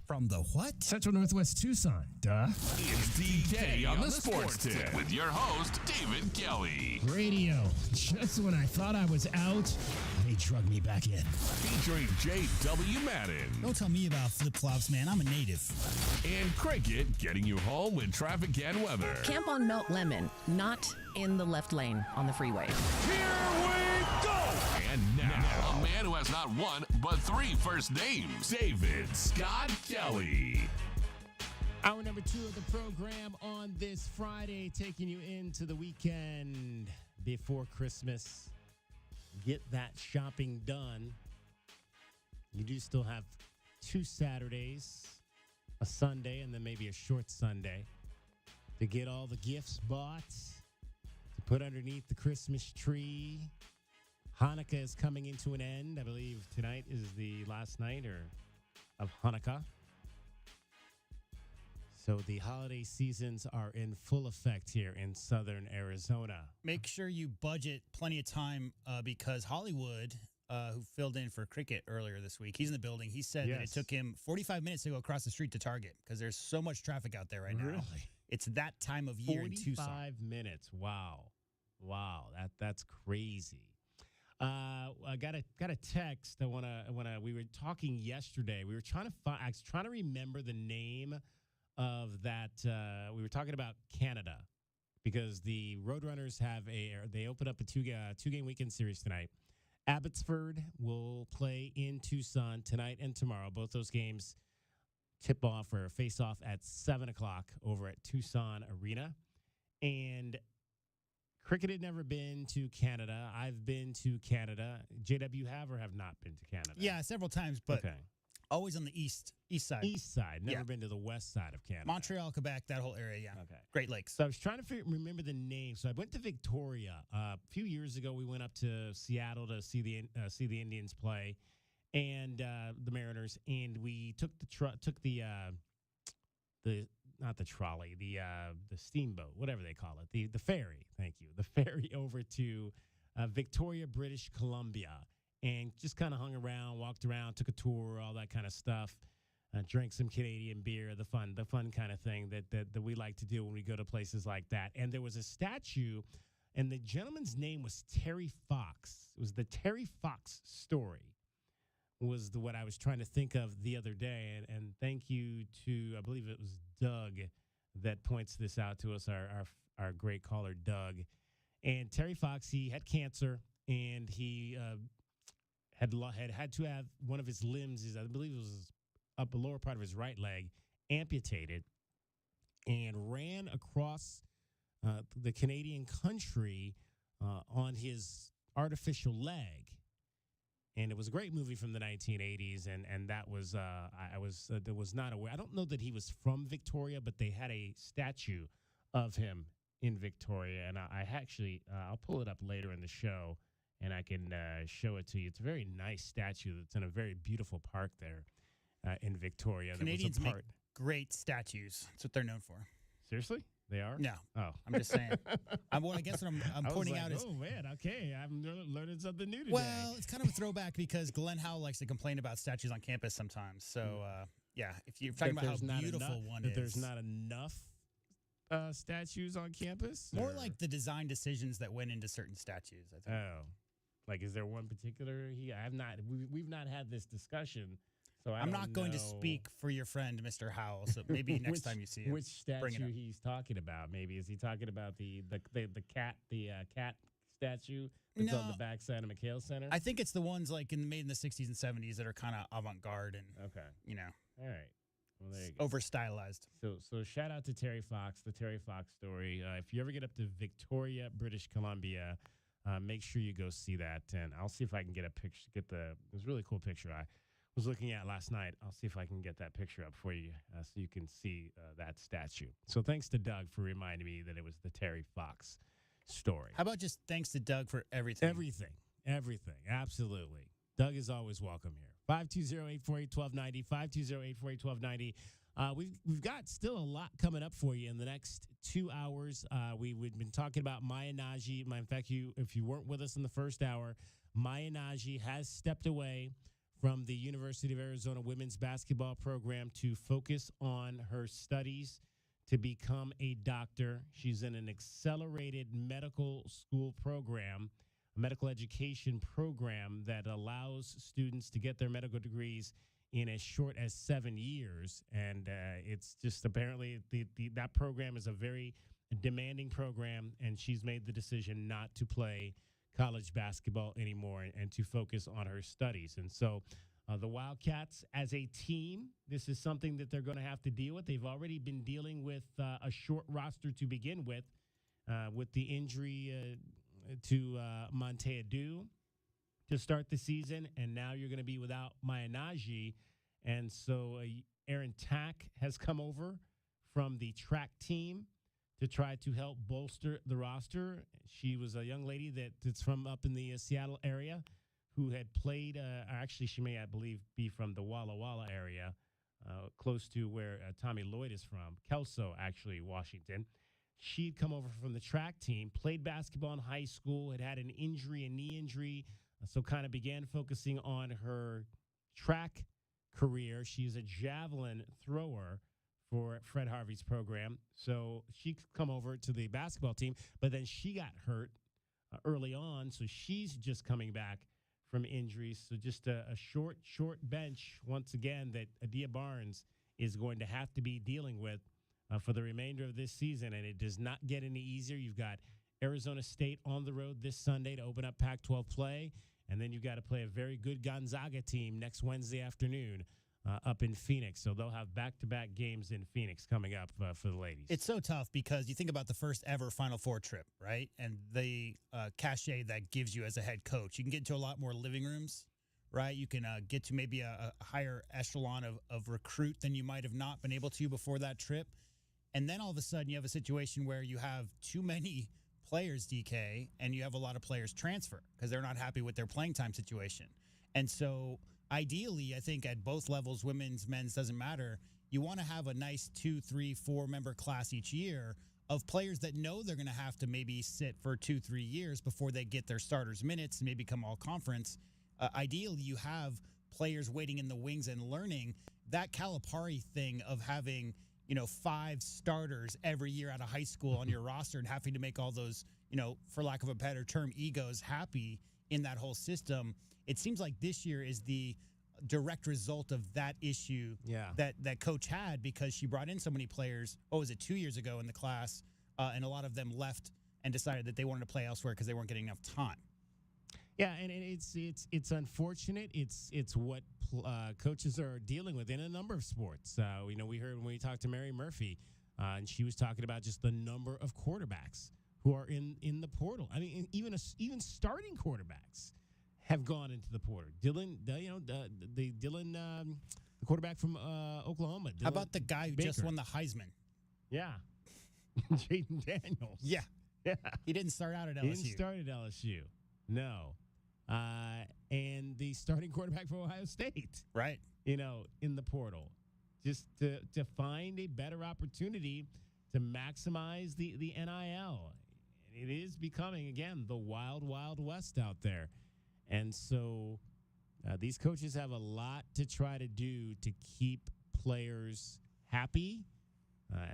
Speaker 14: From the what? Central Northwest Tucson, duh.
Speaker 12: It's DK on the Sports Tip with your host, David Kelly.
Speaker 14: Radio. Just when I thought I was out,
Speaker 15: They drug me back in.
Speaker 12: Featuring J.W. Madden.
Speaker 15: Don't tell me about flip-flops, man. I'm a native.
Speaker 12: And Cricket getting you home with traffic and weather.
Speaker 16: Camp on Melt Lemon, not in the left lane on the freeway.
Speaker 12: Here we go! And now, a man who has not one, but 3 first names. David Scott Kelly.
Speaker 14: Hour number 2 of the program on this Friday, taking you into the weekend before Christmas. Get that shopping done. You do still have 2 Saturdays, a Sunday, and then maybe a short Sunday to get all the gifts bought, to put underneath the Christmas tree. Hanukkah is coming into an end. I believe tonight is the last night of Hanukkah. So the holiday seasons are in full effect here in southern Arizona.
Speaker 15: Make sure you budget plenty of time because Hollywood, who filled in for Cricket earlier this week, he's in the building. He said that it took him 45 minutes to go across the street to Target because there's so much traffic out there right now.
Speaker 14: Really?
Speaker 15: It's that time of year in Tucson.
Speaker 14: 45 minutes. Wow. That's crazy. I got a text. We were talking yesterday. We were I was trying to remember the name of that. We were talking about Canada because the Roadrunners they open up a two-game weekend series tonight. Abbotsford will play in Tucson tonight and tomorrow. Both those games tip off or face off at 7 o'clock over at Tucson Arena. And Cricket had never been to Canada. I've been to Canada. JW have or have not been to Canada?
Speaker 15: Yeah, several times, but always on the east side.
Speaker 14: East side. Never been to the west side of Canada.
Speaker 15: Montreal, Quebec, that whole area, yeah.
Speaker 14: Okay.
Speaker 15: Great Lakes.
Speaker 14: So I was trying to remember the name. So I went to Victoria. A few years ago, we went up to Seattle to see the Indians play and the Mariners, and we took not the trolley, the steamboat, whatever they call it, the ferry. Thank you, the ferry over to Victoria, British Columbia, and just kind of hung around, walked around, took a tour, all that kind of stuff. Drank some Canadian beer, the fun kind of thing that we like to do when we go to places like that. And there was a statue, and the gentleman's name was Terry Fox. It was the Terry Fox story. Was what I was trying to think of the other day, and thank you to, I believe it was Doug that points this out to us, our great caller Doug. And Terry Fox, he had cancer, and he had to have one of his limbs, I believe it was up the lower part of his right leg, amputated, and ran across the Canadian country on his artificial leg. And it was a great movie from the 1980s, and that was I was not aware. I don't know that he was from Victoria, but they had a statue of him in Victoria, and I actually I'll pull it up later in the show, and I can show it to you. It's a very nice statue that's in a very beautiful park there in Victoria.
Speaker 15: Canadians make great statues. That's what they're known for.
Speaker 14: Seriously? They are?
Speaker 15: No.
Speaker 14: Oh.
Speaker 15: I'm just saying. I guess what I'm pointing out is...
Speaker 14: Oh, man, okay. I'm learning something new today.
Speaker 15: Well, it's kind of a throwback because Glenn Howell likes to complain about statues on campus sometimes. So, yeah, if you're talking about how beautiful one is...
Speaker 14: There's not enough statues on campus?
Speaker 15: More like the design decisions that went into certain statues, I think.
Speaker 14: Oh. Like, is there one particular... We've not had this discussion... So
Speaker 15: I'm not going to speak for your friend, Mr. Howell. So maybe next time you see him,
Speaker 14: which statue he's talking about? Maybe is he talking about the cat statue that's on the backside of McHale Center?
Speaker 15: I think it's the ones like made in the 60s and 70s that are kind of avant-garde and
Speaker 14: all right. Well, there you go.
Speaker 15: Over stylized.
Speaker 14: So shout out to Terry Fox, the Terry Fox story. If you ever get up to Victoria, British Columbia, make sure you go see that, and I'll see if I can get a picture. It was a really cool picture I was looking at last night. I'll see if I can get that picture up for you so you can see that statue. So thanks to Doug for reminding me that it was the Terry Fox story.
Speaker 15: How about just thanks to Doug for everything?
Speaker 14: Everything. Absolutely. Doug is always welcome here. 520-848-1290, 520-848-1290. We've got still a lot coming up for you in the next 2 hours. We've been talking about Maya Naji. In fact, if you weren't with us in the first hour, Maya Naji has stepped away from the University of Arizona women's basketball program to focus on her studies to become a doctor. She's in an accelerated medical school program medical education program that allows students to get their medical degrees in as short as 7 years. And it's just apparently that program is a very demanding program, and she's made the decision not to play college basketball anymore and to focus on her studies. And so the Wildcats as a team, this is something that they're going to have to deal with. They've already been dealing with a short roster to begin with the injury to Montea Dew to start the season, and now you're going to be without Maya Naji. And so Erin Tack has come over from the track team to try to help bolster the roster. She was a young lady that's from up in the Seattle area who had played, actually she may, I believe, be from the Walla Walla area, close to where Tommy Lloyd is from, Kelso, actually, Washington. She'd come over from the track team, played basketball in high school, had an injury, a knee injury, so kind of began focusing on her track career. She's a javelin thrower for Fred Harvey's program. So she come over to the basketball team, but then she got hurt early on, so she's just coming back from injuries. So just a short bench, once again, that Adia Barnes is going to have to be dealing with for the remainder of this season, and it does not get any easier. You've got Arizona State on the road this Sunday to open up Pac-12 play, and then you've got to play a very good Gonzaga team next Wednesday afternoon up in Phoenix. So they'll have back-to-back games in Phoenix coming up for the ladies.
Speaker 15: It's so tough because you think about the first ever Final Four trip, right? And the cachet that gives you as a head coach. You can get into a lot more living rooms, right? You can get to maybe a higher echelon of recruit than you might have not been able to before that trip. And then all of a sudden you have a situation where you have too many players, DK, and you have a lot of players transfer because they're not happy with their playing time situation. And so ideally, I think at both levels, women's, men's, doesn't matter, you want to have a nice 2, 3, 4 member class each year of players that know they're going to have to maybe sit for 2, 3 years before they get their starters minutes and maybe become all conference. Ideally, you have players waiting in the wings and learning. That Calipari thing of having 5 starters every year out of high school on your roster and having to make all those, for lack of a better term, egos happy in that whole system. It seems like this year is the direct result of that issue that coach had because she brought in so many players. Was it 2 years ago in the class? And a lot of them left and decided that they wanted to play elsewhere because they weren't getting enough time.
Speaker 14: Yeah, and it's unfortunate. It's what coaches are dealing with in a number of sports. We heard when we talked to Mary Murphy, and she was talking about just the number of quarterbacks who are in the portal. I mean, even starting quarterbacks have gone into the portal. Dylan, the quarterback from Oklahoma.
Speaker 15: How about the guy who just won the Heisman?
Speaker 14: Yeah, Jaden Daniels.
Speaker 15: Yeah, he didn't start out at LSU.
Speaker 14: He didn't start at LSU. No. And the starting quarterback for Ohio State.
Speaker 15: Right.
Speaker 14: In the portal. Just to find a better opportunity to maximize the NIL. It is becoming, again, the wild, wild west out there. And so these coaches have a lot to try to do to keep players happy,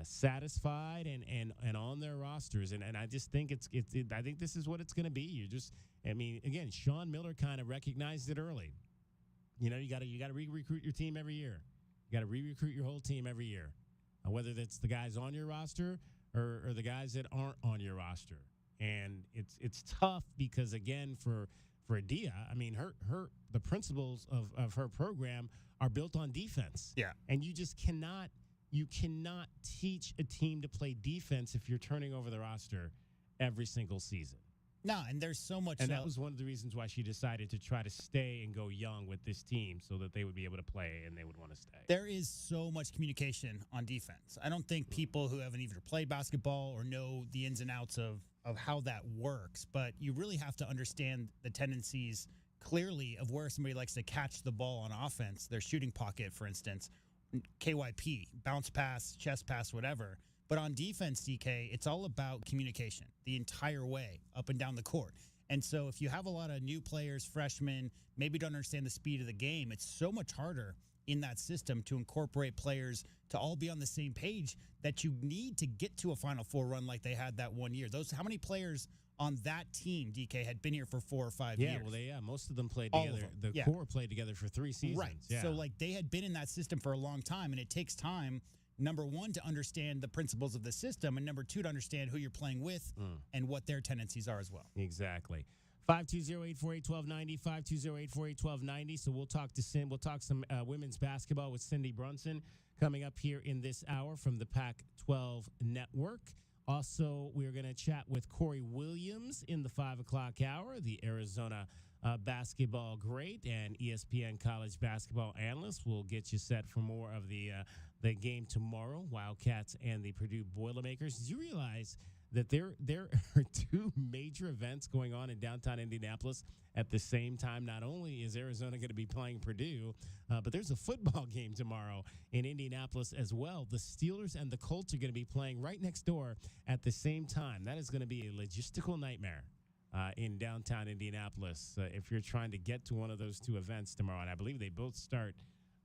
Speaker 14: satisfied, and on their rosters. And I just think I think this is what it's going to be. Again, Sean Miller kind of recognized it early. You got to re-recruit your team every year. You got to re-recruit your whole team every year, whether that's the guys on your roster or the guys that aren't on your roster. And it's tough because, again, for Adia, the principles of her program are built on defense.
Speaker 15: Yeah.
Speaker 14: And you just cannot teach a team to play defense if you're turning over the roster every single season.
Speaker 15: No, and there's so much.
Speaker 14: And that was one of the reasons why she decided to try to stay and go young with this team so that they would be able to play and they would want to stay.
Speaker 15: There is so much communication on defense. I don't think people who haven't either played basketball or know the ins and outs of how that works, but you really have to understand the tendencies clearly of where somebody likes to catch the ball on offense, their shooting pocket, for instance, KYP, bounce pass, chest pass, whatever. But on defense, DK, it's all about communication the entire way up and down the court. And so if you have a lot of new players, freshmen, maybe don't understand the speed of the game, it's so much harder in that system to incorporate players to all be on the same page that you need to get to a Final Four run like they had that one year. How many players on that team, DK, had been here for 4 or 5
Speaker 14: Yeah,
Speaker 15: years.
Speaker 14: well, most of them played
Speaker 15: All
Speaker 14: together.
Speaker 15: of them.
Speaker 14: The core played together for 3 seasons.
Speaker 15: Right.
Speaker 14: Yeah.
Speaker 15: So, they had been in that system for a long time, and it takes time, number one, to understand the principles of the system, and number two, to understand who you're playing with and what their tendencies are as well.
Speaker 14: Exactly. 520-848-1290, 520-848-1290. So we'll talk to We'll talk some women's basketball with Cindy Brunson coming up here in this hour from the Pac-12 Network. Also, we're going to chat with Corey Williams in the 5 o'clock hour, the Arizona basketball great and ESPN college basketball analyst. We'll get you set for more of the game tomorrow, Wildcats and the Purdue Boilermakers. Did you realize that there are 2 major events going on in downtown Indianapolis at the same time? Not only is Arizona going to be playing Purdue, but there's a football game tomorrow in Indianapolis as well. The Steelers and the Colts are going to be playing right next door at the same time. That is going to be a logistical nightmare in downtown Indianapolis if you're trying to get to one of those 2 events tomorrow. And I believe they both start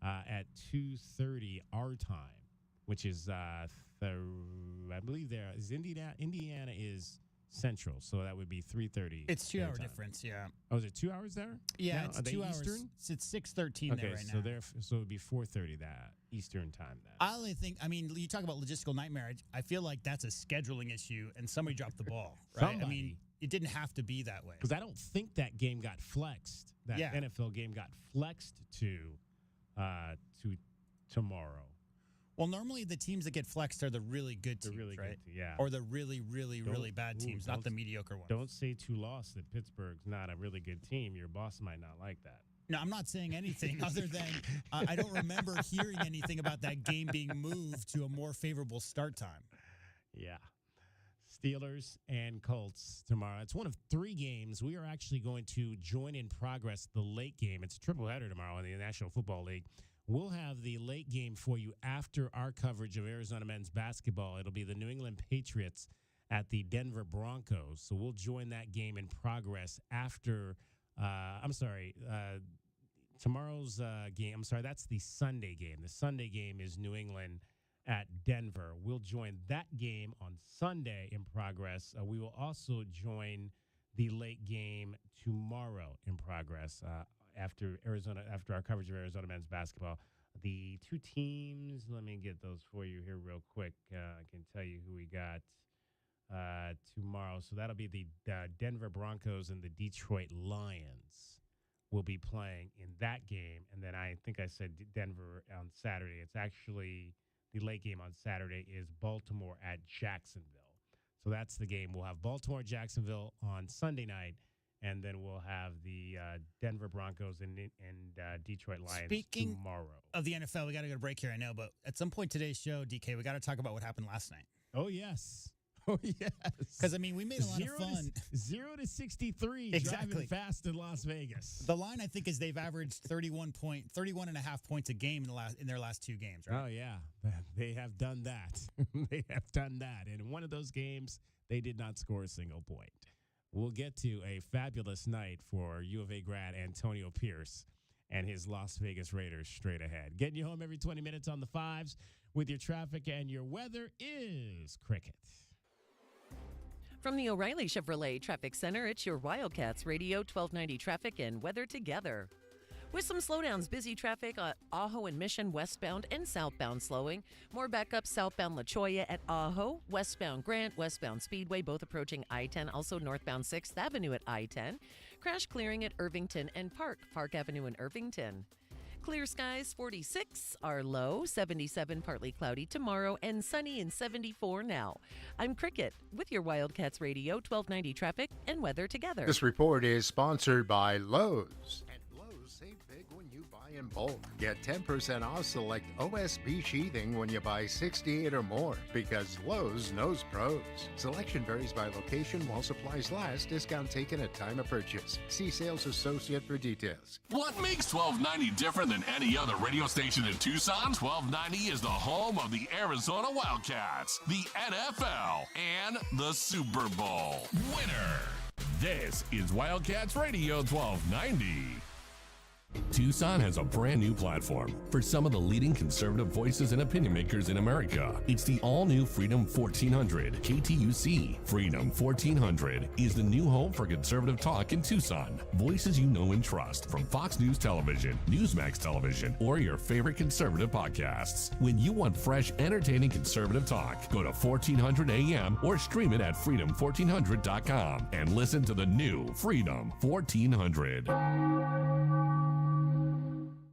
Speaker 14: at 2:30 our time, which is I believe there is Indiana is Central, so that would be 3:30.
Speaker 15: It's 2 hour difference, yeah.
Speaker 14: Oh, is it 2 hours there?
Speaker 15: Yeah,
Speaker 14: now?
Speaker 15: it's
Speaker 14: Are they
Speaker 15: 2 hours.
Speaker 14: Eastern?
Speaker 15: It's 6:13 there right now.
Speaker 14: So it would be 4:30 that Eastern time then.
Speaker 15: I only think, you talk about logistical nightmare. I feel like that's a scheduling issue, and somebody dropped the ball, right? It didn't have to be that way.
Speaker 14: Because I don't think that game got flexed. That NFL game got flexed to tomorrow.
Speaker 15: Well, normally the teams that get flexed are the really good teams, right?
Speaker 14: Yeah.
Speaker 15: Or the really, really, really bad teams, not the mediocre ones.
Speaker 14: Don't say 2 loss that Pittsburgh's not a really good team. Your boss might not like that.
Speaker 15: No, I'm not saying anything other than I don't remember hearing anything about that game being moved to a more favorable start time.
Speaker 14: Yeah. Steelers and Colts tomorrow. It's one of 3 games. We are actually going to join in progress the late game. It's a tripleheader tomorrow in the National Football League. We'll have the late game for you after our coverage of Arizona men's basketball. It'll be the New England Patriots at the Denver Broncos. So we'll join that game in progress after, tomorrow's game. I'm sorry, that's the Sunday game. The Sunday game is New England at Denver. We'll join that game on Sunday in progress. We will also join the late game tomorrow in progress. After our coverage of Arizona men's basketball. The 2 teams, let me get those for you here real quick. I can tell you who we got tomorrow. So that'll be the Denver Broncos and the Detroit Lions will be playing in that game. And then I think I said Denver on Saturday. It's actually the late game on Saturday is Baltimore at Jacksonville. So that's the game. We'll have Baltimore-Jacksonville on Sunday night. And then we'll have the Denver Broncos and Detroit Lions tomorrow.
Speaker 15: Of the NFL, we got to go to break here, I know. But at some point today's show, DK, we got to talk about what happened last night.
Speaker 14: Oh, yes. Oh, yes.
Speaker 15: Because, we made a lot of fun.
Speaker 14: 0-63 driving fast in Las Vegas.
Speaker 15: The line, I think, is they've averaged 31.5 points a game in their last 2 games, right?
Speaker 14: Oh, yeah. They have done that. They have done that. And in one of those games, they did not score a single point. We'll get to a fabulous night for U of A grad Antonio Pierce and his Las Vegas Raiders straight ahead. Getting you home every 20 minutes on the 5s with your traffic and your weather is Cricket.
Speaker 16: From the O'Reilly Chevrolet Traffic Center, it's your Wildcats Radio 1290 traffic and weather together. With some slowdowns, busy traffic at Ajo and Mission westbound and southbound slowing. More backup southbound La Cholla at Ajo, westbound Grant, westbound Speedway, both approaching I-10, also northbound 6th Avenue at I-10. Crash clearing at Irvington and Park Avenue in Irvington. Clear skies, 46 are low, 77 partly cloudy tomorrow, and sunny and 74 now. I'm Cricket with your Wildcats Radio 1290 traffic and weather together.
Speaker 5: This report is sponsored by Lowe's. At Lowe's, save big when you buy in bulk. Get 10% off select OSB sheathing when you buy 68 or more, because Lowe's knows pros. Selection varies by location while supplies last. Discount taken at time of purchase. See sales associate for details.
Speaker 27: What makes 1290 different than any other radio station in Tucson? 1290 is the home of the Arizona Wildcats, the NFL, and the Super Bowl. Winner! This is Wildcats Radio 1290. Tucson has a brand new platform for some of the leading conservative voices and opinion makers in America. It's the all-new Freedom 1400 KTUC. Freedom 1400 is the new home for conservative talk in Tucson. Voices you know and trust from Fox News Television, Newsmax Television, or your favorite conservative podcasts. When you want fresh, entertaining conservative talk, go to 1400 AM or stream it at freedom1400.com and listen to the new Freedom 1400.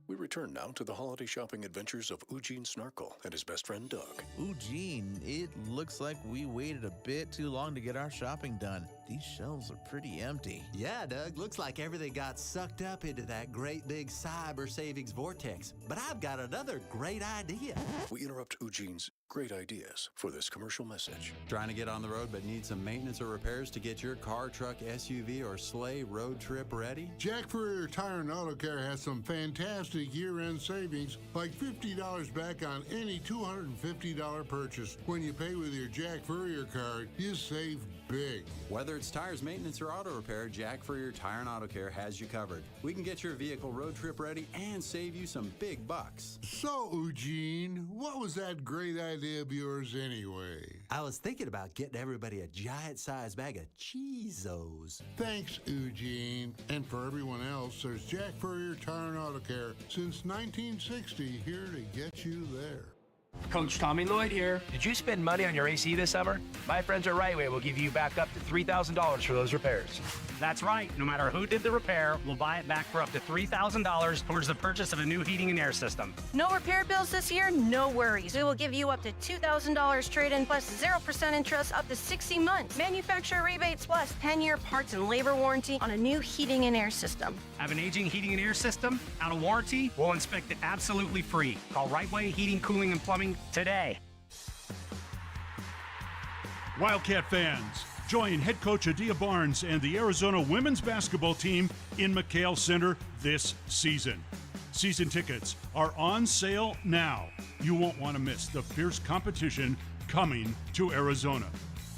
Speaker 2: We return now to the holiday shopping adventures of Eugene Snarkle and his best friend Doug.
Speaker 7: Eugene, it looks like we waited a bit too long to get our shopping done. These shelves are pretty empty.
Speaker 9: Yeah, Doug, looks like everything got sucked up into that great big cyber savings vortex. But I've got another great idea.
Speaker 2: We interrupt Eugene's great ideas for this commercial message.
Speaker 11: Trying to get on the road but need some maintenance or repairs to get your car, truck, SUV, or sleigh road trip ready?
Speaker 13: Jack Furrier Tire and Auto Care has some fantastic year-end savings, like $50 back on any $250 purchase. When you pay with your Jack Furrier card, you save big.
Speaker 11: Whether it's tires, maintenance, or auto repair, Jack Furrier Tire and Auto Care has you covered. We can get your vehicle road trip ready and save you some big bucks.
Speaker 13: So, Eugene, what was that great idea of yours anyway?
Speaker 9: I was thinking about getting everybody a giant-sized bag of Cheezos.
Speaker 13: Thanks, Eugene. And for everyone else, there's Jack Furrier Tire and Auto Care since 1960 here to get you there.
Speaker 17: Coach Tommy Lloyd here. Did you spend money on your AC this summer? My friends at Right Way will give you back up to $3,000 for those repairs.
Speaker 19: That's right. No matter who did the repair, we'll buy it back for up to $3,000 towards the purchase of a new heating and air system.
Speaker 24: No repair bills this year? No worries. We will give you up to $2,000 trade-in plus 0% interest up to 60 months. Manufacturer rebates plus 10-year parts and labor warranty on a new heating and air system.
Speaker 19: Have an aging heating and air system? Out of warranty? We'll inspect it absolutely free. Call Right Way Heating, Cooling, and Plumbing today.
Speaker 10: Wildcat fans, join head coach Adia Barnes and the Arizona women's basketball team in McKale Center this season. Season tickets are on sale now. You won't want to miss the fierce competition coming to Arizona.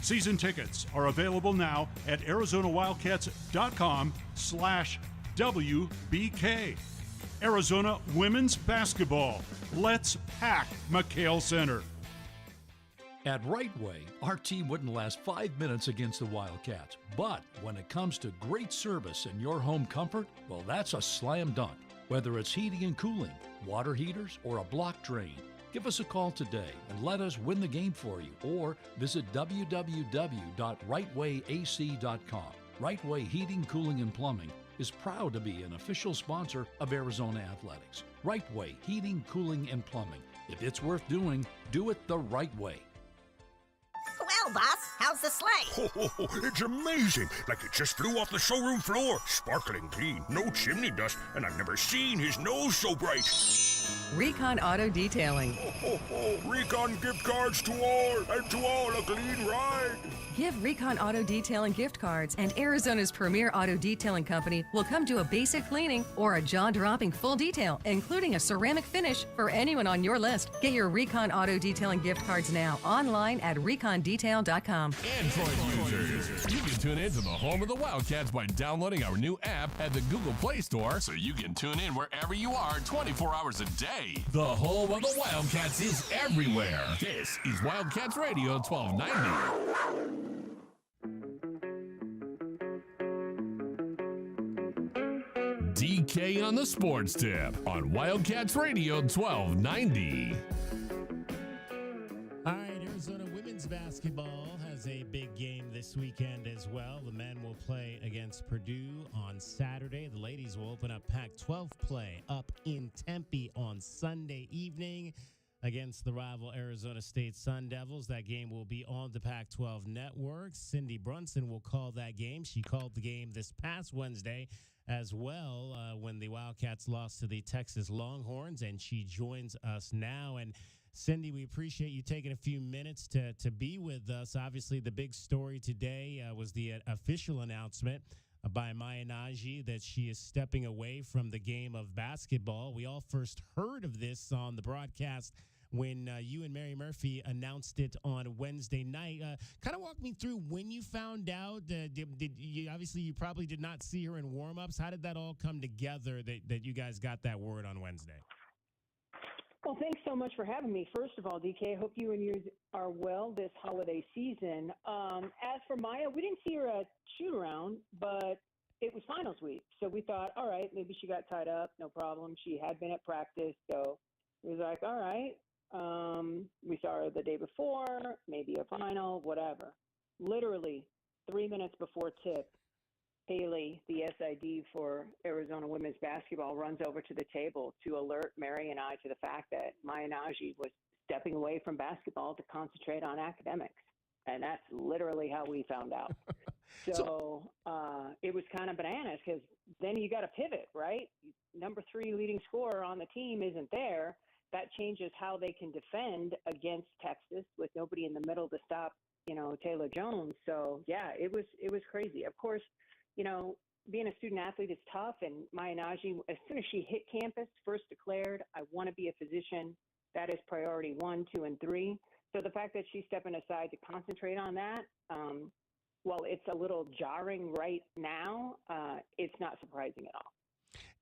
Speaker 10: Season tickets are available now at ArizonaWildcats.com/WBK. Arizona women's basketball. Let's pack McKale Center.
Speaker 28: At Right Way, our team wouldn't last 5 minutes against the Wildcats. But when it comes to great service and your home comfort, well, that's a slam dunk. Whether it's heating and cooling, water heaters, or a block drain, give us a call today and let us win the game for you. Or visit www.rightwayac.com. Right Way Heating, Cooling, and Plumbing is proud to be an official sponsor of Arizona Athletics. Right Way Heating, Cooling, and Plumbing. If it's worth doing, do it the right way.
Speaker 18: Well, boss, how's the sleigh?
Speaker 23: Oh, it's amazing. Like it just flew off the showroom floor. Sparkling clean, no chimney dust, and I've never seen his nose so bright.
Speaker 16: Recon Auto Detailing.
Speaker 23: Recon gift cards to all, and to all a clean ride.
Speaker 16: Give Recon Auto Detailing gift cards, and Arizona's premier auto detailing company will come do a basic cleaning or a jaw-dropping full detail, including a ceramic finish for anyone on your list. Get your Recon Auto Detailing gift cards now online at recondetail.com.
Speaker 27: Android users, you can tune in to the home of the Wildcats by downloading our new app at the Google Play Store so you can tune in wherever you are 24 hours a day. The home of the Wildcats is everywhere. This is Wildcats Radio 1290. DK on the Sports Tip on Wildcats Radio 1290.
Speaker 14: All right, Arizona women's basketball has a big game this weekend as well. The men will play against Purdue on Saturday. The ladies will open up Pac-12 play up in Tempe on Sunday evening against the rival Arizona State Sun Devils. That game will be on the Pac-12 network. Cindy Brunson will call that game. She called the game this past Wednesday as well when the Wildcats lost to the Texas Longhorns, and she joins us now. And Cindy, we appreciate you taking a few minutes to be with us. Obviously, the big story today was the official announcement by Maya Nagy that she is stepping away from the game of basketball. We all first heard of this on the broadcast when you and Mary Murphy announced it on Wednesday night. Kind of walk me through when you found out. Did you, obviously, you probably did not see her in warmups. How did that all come together that you guys got that word on Wednesday?
Speaker 1: Well, thanks so much for having me. First of all, DK, I hope you and yours are well this holiday season. As for Maya, we didn't see her at shoot-around, but it was finals week. So we thought, all right, maybe she got tied up. No problem. She had been at practice. So it was like, all right. We saw her the day before, maybe a final, whatever. Literally 3 minutes before tip, Haley, the SID for Arizona women's basketball, runs over to the table to alert Mary and I to the fact that Maya Nagy was stepping away from basketball to concentrate on academics. And that's literally how we found out. So it was kind of bananas because then you got to pivot, right? Number 3 leading scorer on the team isn't there. That changes how they can defend against Texas with nobody in the middle to stop, Taylor Jones. So, yeah, it was crazy. Of course, being a student athlete is tough. And Maya Nagy, as soon as she hit campus, first declared, I want to be a physician. That is priority 1, 2, and 3. So the fact that she's stepping aside to concentrate on that, while it's a little jarring right now, it's not surprising at all.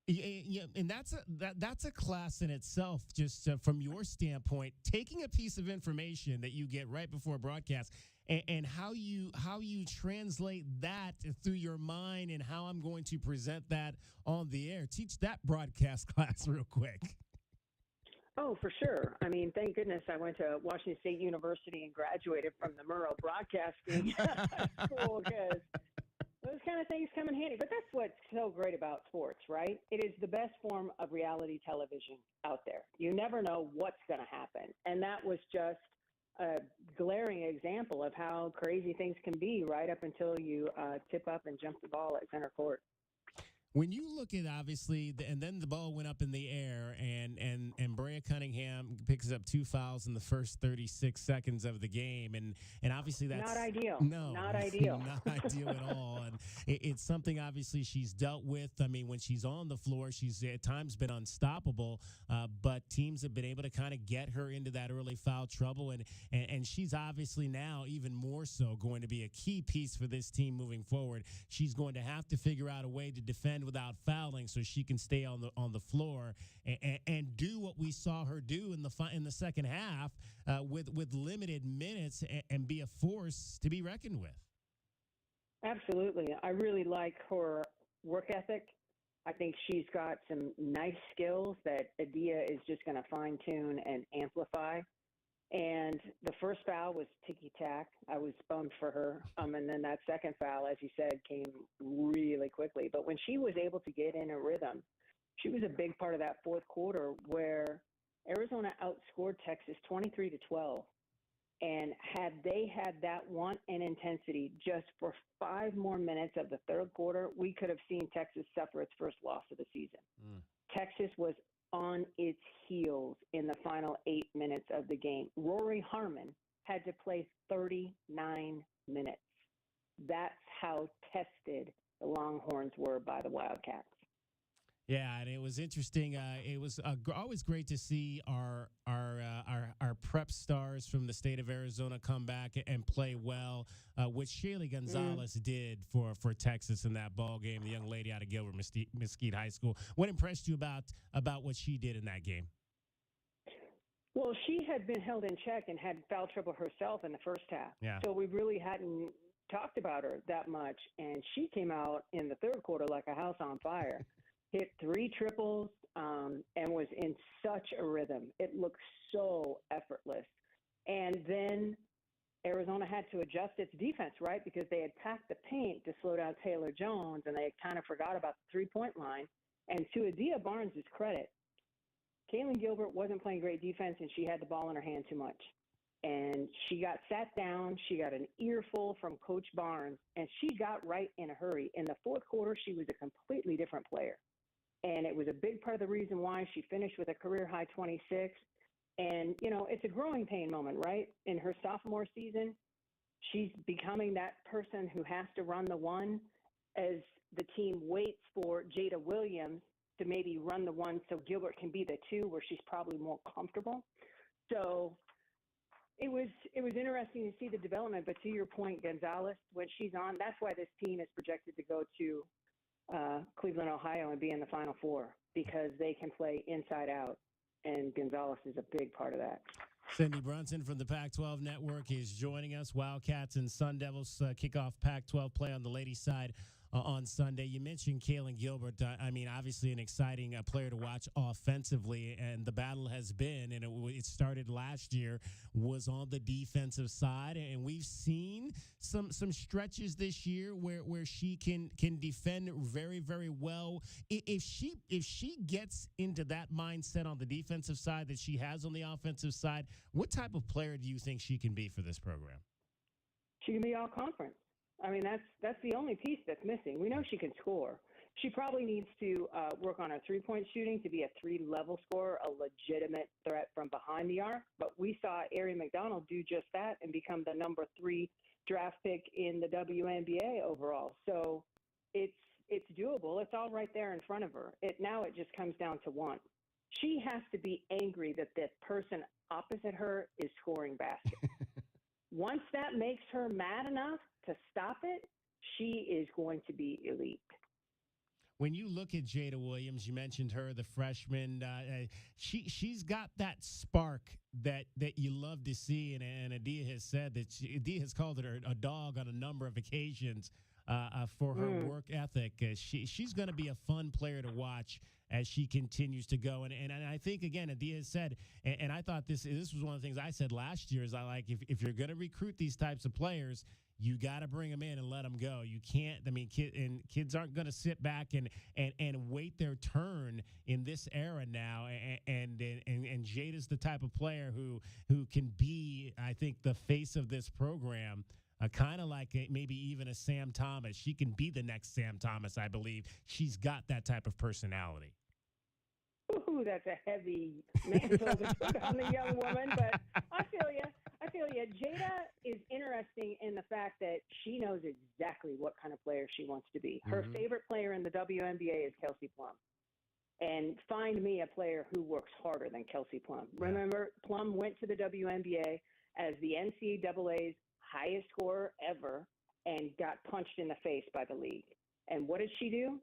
Speaker 14: Yeah, and that's a class in itself. Just from your standpoint, taking a piece of information that you get right before broadcast, and how you translate that through your mind, and how I'm going to present that on the air. Teach that broadcast class real quick.
Speaker 1: Oh, for sure. I mean, thank goodness I went to Washington State University and graduated from the Murrow Broadcasting School because those kind of things come in handy. But that's what's so great about sports, right? It is the best form of reality television out there. You never know what's going to happen. And that was just a glaring example of how crazy things can be right up until you tip up and jump the ball at center court.
Speaker 14: When you look at, obviously, and then the ball went up in the air, and Brea Cunningham picks up 2 fouls in the first 36 seconds of the game, and obviously that's
Speaker 1: not ideal.
Speaker 14: No,
Speaker 1: not ideal.
Speaker 14: Not ideal at all. And it's something obviously she's dealt with. I mean, when she's on the floor, she's at times been unstoppable, but teams have been able to kind of get her into that early foul trouble, and she's obviously now even more so going to be a key piece for this team moving forward. She's going to have to figure out a way to defend without fouling, so she can stay on the floor and do what we saw her do in the second half with limited minutes and be a force to be reckoned with.
Speaker 1: Absolutely, I really like her work ethic. I think she's got some nice skills that Adia is just going to fine tune and amplify. And the first foul was ticky-tack. I was bummed for her. And then that second foul, as you said, came really quickly. But when she was able to get in a rhythm, she was a big part of that fourth quarter where Arizona outscored Texas 23-12. And had they had that want and intensity just for 5 more minutes of the third quarter, we could have seen Texas suffer its first loss of the season. Texas was on its heels in the final 8 minutes of the game. Rory Harmon had to play 39 minutes. That's how tested the Longhorns were by the Wildcats.
Speaker 14: Yeah, and it was interesting. It was always great to see our prep stars from the state of Arizona come back and play well, which Shaylee Gonzalez did for Texas in that ball game. The young lady out of Gilbert Mesquite High School. What impressed you about what she did in that game?
Speaker 1: Well, she had been held in check and had foul trouble herself in the first half.
Speaker 14: Yeah.
Speaker 1: So we really hadn't talked about her that much, and she came out in the third quarter like a house on fire. Hit 3 triples and was in such a rhythm. It looked so effortless. And then Arizona had to adjust its defense, right, because they had packed the paint to slow down Taylor Jones, and they kind of forgot about the three-point line. And to Adia Barnes' credit, Kaylin Gilbert wasn't playing great defense, and she had the ball in her hand too much. And she got sat down. She got an earful from Coach Barnes, and she got right in a hurry. In the fourth quarter, she was a completely different player. And it was a big part of the reason why she finished with a career-high 26. And, it's a growing pain moment, right? In her sophomore season, she's becoming that person who has to run the one as the team waits for Jada Williams to maybe run the one so Gilbert can be the 2 where she's probably more comfortable. So it was interesting to see the development. But to your point, Gonzalez, when she's on, that's why this team is projected to go to Cleveland, Ohio, and be in the Final Four, because they can play inside out, and Gonzalez is a big part of that.
Speaker 14: Cindy Brunson from the Pac-12 Network is joining us. Wildcats and Sun Devils kick off Pac-12 play on the ladies' side on Sunday. You mentioned Kaylin Gilbert. I mean, obviously an exciting player to watch offensively, and the battle has been, and it started last year, was on the defensive side, and we've seen some stretches this year where she can defend very, very well. If she gets into that mindset on the defensive side that she has on the offensive side, what type of player do you think she can be for this program?
Speaker 1: She can be all conference. I mean, that's the only piece that's missing. We know she can score. She probably needs to work on her three-point shooting to be a three-level scorer, a legitimate threat from behind the arc. But we saw Aari McDonald do just that and become the number 3 draft pick in the WNBA overall. So it's doable. It's all right there in front of her. Now it just comes down to one. She has to be angry that the person opposite her is scoring baskets. Once that makes her mad enough to stop it, she is going to be elite.
Speaker 14: When you look at Jada Williams, you mentioned her, the freshman. She's got that spark that you love to see, and Adia has said that Adia has called her a dog on a number of occasions for her work ethic. She's going to be a fun player to watch as she continues to go. And I think, again, Adia has said, and I thought this was one of the things I said last year, is I like, if you're going to recruit these types of players, you got to bring them in and let them go. You can't. I mean, kids aren't going to sit back and wait their turn in this era now. And Jada's the type of player who can be, I think, the face of this program. Kind of like maybe even a Sam Thomas. She can be the next Sam Thomas, I believe. She's got that type of personality.
Speaker 1: Ooh, that's a heavy mantle to put on the young woman, but I feel you. Jada is interesting in the fact that she knows exactly what kind of player she wants to be. Her favorite player in the WNBA is Kelsey Plum. And find me a player who works harder than Kelsey Plum. Remember, Plum went to the WNBA as the NCAA's highest scorer ever and got punched in the face by the league. And what did she do?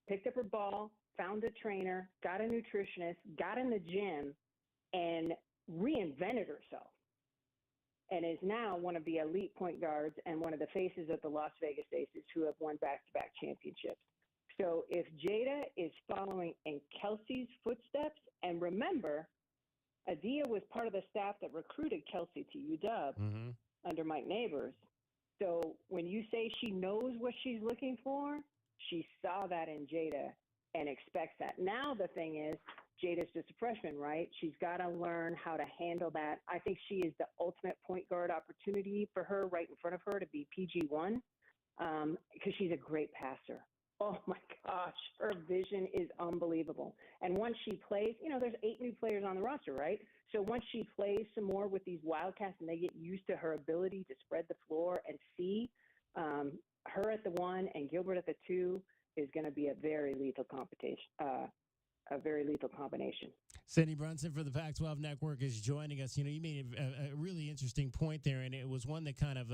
Speaker 1: Picked up her ball, found a trainer, got a nutritionist, got in the gym, and reinvented herself. And is now one of the elite point guards and one of the faces of the Las Vegas Aces who have won back-to-back championships. So if Jada is following in Kelsey's footsteps, and remember, Adia was part of the staff that recruited Kelsey to UW under Mike Neighbors. So when you say she knows what she's looking for, she saw that in Jada and expects that. Now the thing is, Jada's just a freshman, right? She's got to learn how to handle that. I think she is the ultimate point guard opportunity for her right in front of her to be PG1 because she's a great passer. Oh, my gosh. Her vision is unbelievable. And once she plays, there's 8 new players on the roster, right? So once she plays some more with these Wildcats and they get used to her ability to spread the floor and see her at the 1 and Gilbert at the 2 is going to be a very lethal combination.
Speaker 14: Cindy Brunson for the Pac-12 Network is joining us. You made a really interesting point there, and it was one that kind of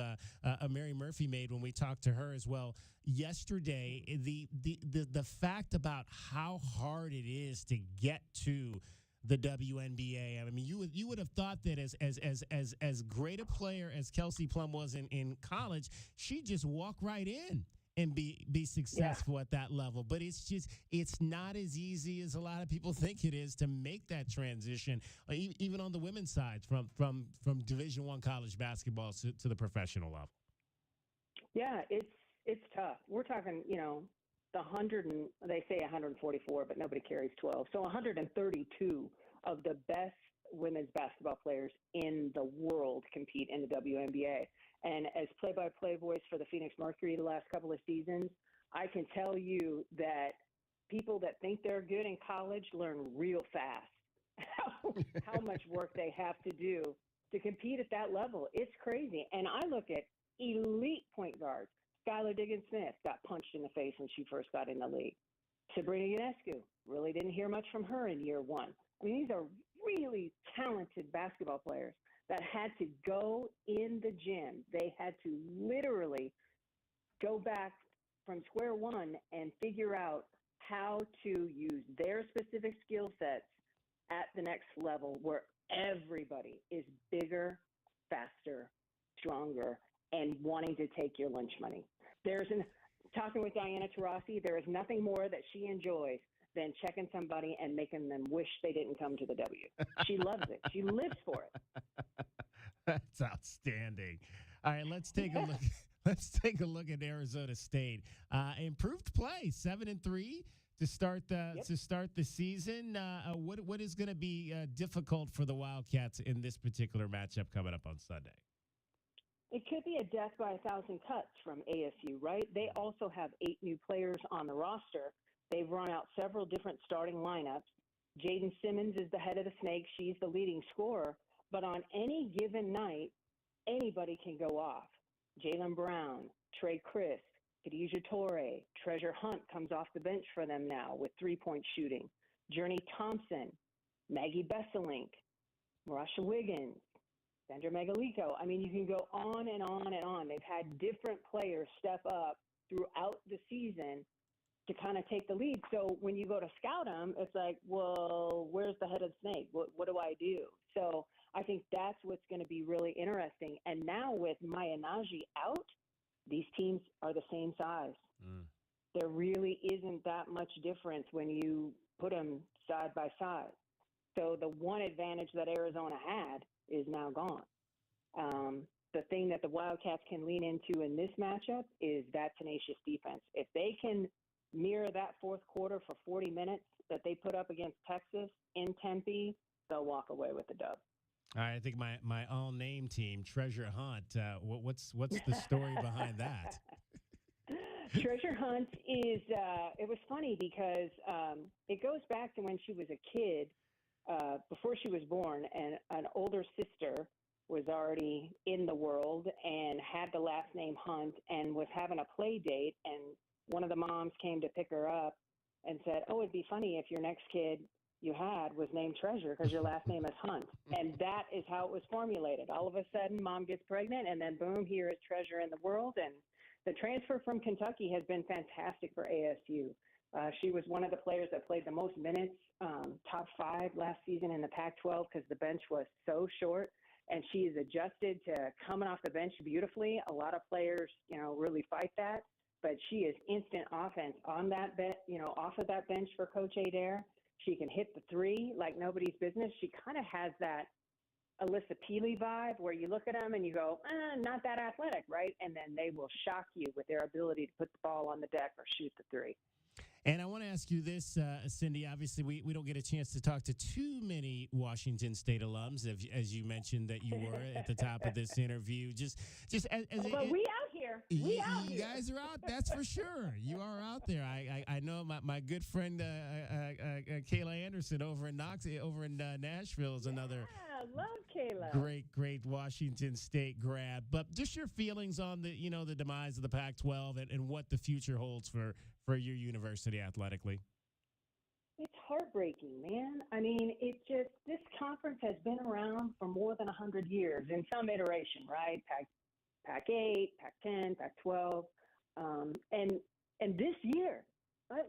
Speaker 14: Mary Murphy made when we talked to her as well yesterday. The fact about how hard it is to get to the WNBA. I mean, you would have thought that as great a player as Kelsey Plum was in college, she'd just walk right in and be successful at that level. But it's not as easy as a lot of people think it is to make that transition, even on the women's side from Division I college basketball to the professional level.
Speaker 1: Yeah, it's tough. We're talking, the 100 and they say 144, but nobody carries 12. So 132 of the best women's basketball players in the world compete in the WNBA. And as play-by-play voice for the Phoenix Mercury the last couple of seasons, I can tell you that people that think they're good in college learn real fast how much work they have to do to compete at that level. It's crazy. And I look at elite point guards. Skylar Diggins-Smith got punched in the face when she first got in the league. Sabrina Ionescu, really didn't hear much from her in year 1. I mean, these are really talented basketball players that had to go in the gym. They had to literally go back from square one and figure out how to use their specific skill sets at the next level where everybody is bigger, faster, stronger, and wanting to take your lunch money. Talking with Diana Taurasi, there is nothing more that she enjoys than checking somebody and making them wish they didn't come to the W. She loves it. She lives for it.
Speaker 14: That's outstanding. All right, let's take a look. Let's take a look at Arizona State. Improved play, 7-3 to start the season. What is going to be difficult for the Wildcats in this particular matchup coming up on Sunday?
Speaker 1: It could be a death by 1,000 cuts from ASU, right? They also have 8 new players on the roster. They've run out several different starting lineups. Jaden Simmons is the head of the Snakes. She's the leading scorer. But on any given night, anybody can go off. Jaylen Brown, Trey Chris, Khadijah Torre, Treasure Hunt comes off the bench for them now with 3-point shooting. Journey Thompson, Maggie Besselink, Marasha Wiggins, Sandra Megalico. I mean, you can go on and on and on. They've had different players step up throughout the season to kind of take the lead. So when you go to scout them, it's like, well, where's the head of the snake? What do I do? So I think that's what's going to be really interesting. And now with Maya Naji out, these teams are the same size. There really isn't that much difference when you put them side by side. So the one advantage that Arizona had is now gone. The thing that the Wildcats can lean into in this matchup is that tenacious defense. If they can mirror that fourth quarter for 40 minutes that they put up against Texas in Tempe, they'll walk away with the dub.
Speaker 14: All right, I think my all-name team, Treasure Hunt. What's the story behind that?
Speaker 1: Treasure Hunt is. It was funny because it goes back to when she was a kid, before she was born, and an older sister was already in the world and had the last name Hunt and was having a play date, and one of the moms came to pick her up and said, "Oh, it'd be funny if your next kid you had was named Treasure because your last name is Hunt." And that is how it was formulated. All of a sudden, mom gets pregnant, and then boom, here is Treasure in the world. And the transfer from Kentucky has been fantastic for ASU. She was one of the players that played the most minutes, top 5 last season in the Pac-12 because the bench was so short. And she is adjusted to coming off the bench beautifully. A lot of players, really fight that. But she is instant offense on that off of that bench for Coach Adair. She can hit the 3 like nobody's business. She kind of has that Alyssa Peely vibe where you look at them and you go, not that athletic, right? And then they will shock you with their ability to put the ball on the deck or shoot the 3.
Speaker 14: And I want to ask you this, Cindy. Obviously, we don't get a chance to talk to too many Washington State alums, as you mentioned that you were at the top of this interview.
Speaker 1: But we out here. We out
Speaker 14: here. You guys are out. That's for sure. You are out there. I know my good friend Kayla Anderson over in Nashville is another.
Speaker 1: I love Kayla.
Speaker 14: Great Washington State grad. But just your feelings on the demise of the Pac-12 and what the future holds for your university athletically.
Speaker 1: It's heartbreaking, man. I mean, this conference has been around for more than 100 years in some iteration, right? Pac-8, Pac-10, Pac-12, and this year,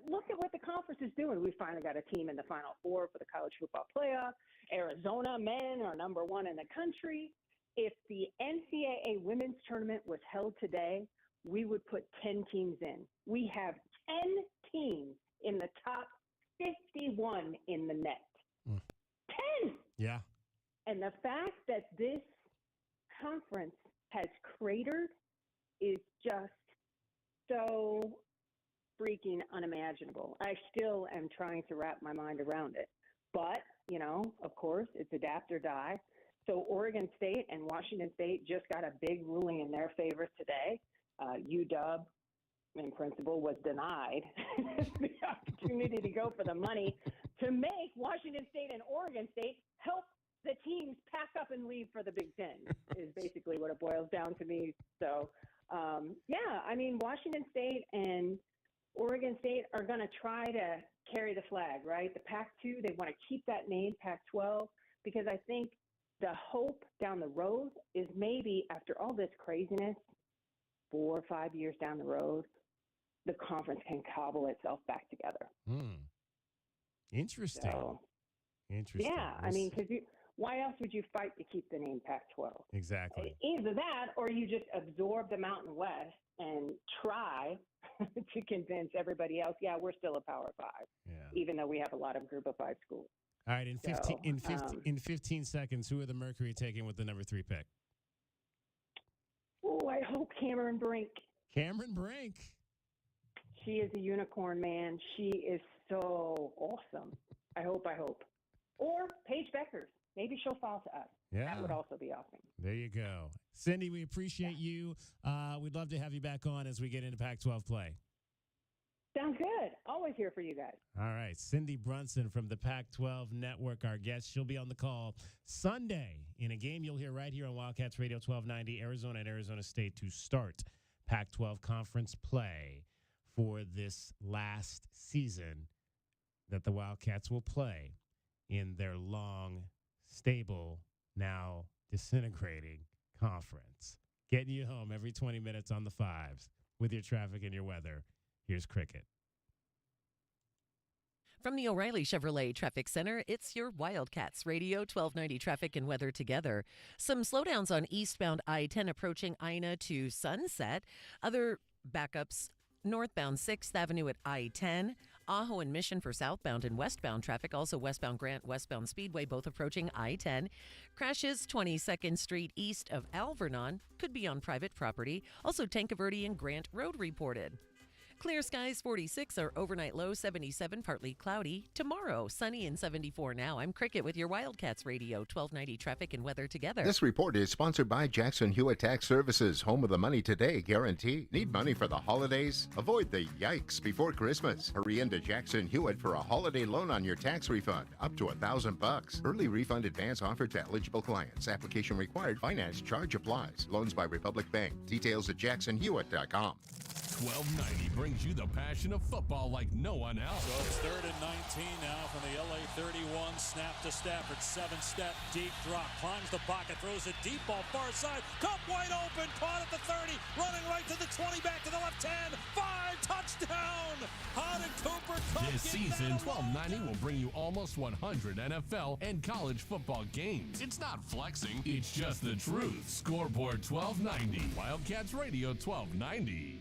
Speaker 1: look at what the conference is doing. We finally got a team in the Final Four for the college football playoff. Arizona men are number 1 in the country. If the NCAA women's tournament was held today, we would put 10 teams in. We have 10 teams in the top 51 in the net. 10!
Speaker 14: Yeah.
Speaker 1: And the fact that this conference has cratered is just so freaking unimaginable. I still am trying to wrap my mind around it. But, of course, it's adapt or die. So Oregon State and Washington State just got a big ruling in their favor today. UW, in principle, was denied the opportunity to go for the money to make Washington State and Oregon State help the teams pack up and leave for the Big Ten is basically what it boils down to me. So, Washington State and Oregon State are going to try to carry the flag, right? The Pac-2, they want to keep that name, Pac-12. because I think the hope down the road is maybe after all this craziness, 4 or 5 years down the road, the conference can cobble itself back together.
Speaker 14: Interesting.
Speaker 1: So,
Speaker 14: Interesting.
Speaker 1: yeah, I mean, because why else would you fight to keep the name Pac-12?
Speaker 14: Exactly.
Speaker 1: Either that, or you just absorb the Mountain West and try to convince everybody else, yeah, we're still a Power 5, even though we have a lot of Group of 5 schools.
Speaker 14: All right, in 15 seconds, who are the Mercury taking with the number 3 pick?
Speaker 1: Oh, I hope Cameron Brink.
Speaker 14: Cameron Brink.
Speaker 1: She is a unicorn, man. She is so awesome. I hope. Or Paige Beckers. Maybe she'll fall to us.
Speaker 14: Yeah.
Speaker 1: That would also be awesome.
Speaker 14: There you go. Cindy, we appreciate you. We'd love to have you back on as we get into Pac-12 play.
Speaker 1: Sounds good. Always here for you guys.
Speaker 14: All right. Cindy Brunson from the Pac-12 Network, our guest. She'll be on the call Sunday in a game you'll hear right here on Wildcats Radio 1290, Arizona and Arizona State to start Pac-12 conference play for this last season that the Wildcats will play in their long, stable, now disintegrating conference. Getting you home every 20 minutes on the fives with your traffic and your weather. Here's Cricket.
Speaker 16: From the O'Reilly Chevrolet Traffic Center, it's your Wildcats Radio 1290 traffic and weather together. Some slowdowns on eastbound I-10 approaching Ina to Sunset. Other backups northbound 6th Avenue at I-10. Ajo and Mission for southbound and westbound traffic. Also westbound Grant, westbound Speedway, both approaching I-10. Crashes 22nd Street east of Alvernon. Could be on private property. Also Tanqueverde and Grant Road reported. Clear skies 46, our overnight low 77, partly cloudy. Tomorrow, sunny and 74 now. I'm Cricket with your Wildcats Radio 1290 traffic and weather together.
Speaker 5: This report is sponsored by Jackson Hewitt Tax Services, home of the money today guarantee. Need money for the holidays? Avoid the yikes before Christmas. Hurry into Jackson Hewitt for a holiday loan on your tax refund, up to $1,000. Early refund advance offered to eligible clients. Application required. Finance charge applies. Loans by Republic Bank. Details at jacksonhewitt.com.
Speaker 27: 1290 brings you the passion of football like no one else.
Speaker 3: So it's 3rd and 19 now from the LA 31. Snap to Stafford. 7-step deep drop. Climbs the pocket. Throws a deep ball far side. Cup wide open. Caught at the 30. Running right to the 20. Back to the left 10. 5. Touchdown. How did Cooper Kupp
Speaker 27: This season, 1290 will bring you almost 100 NFL and college football games. It's not flexing. It's just the truth. Scoreboard 1290. Wildcats Radio 1290.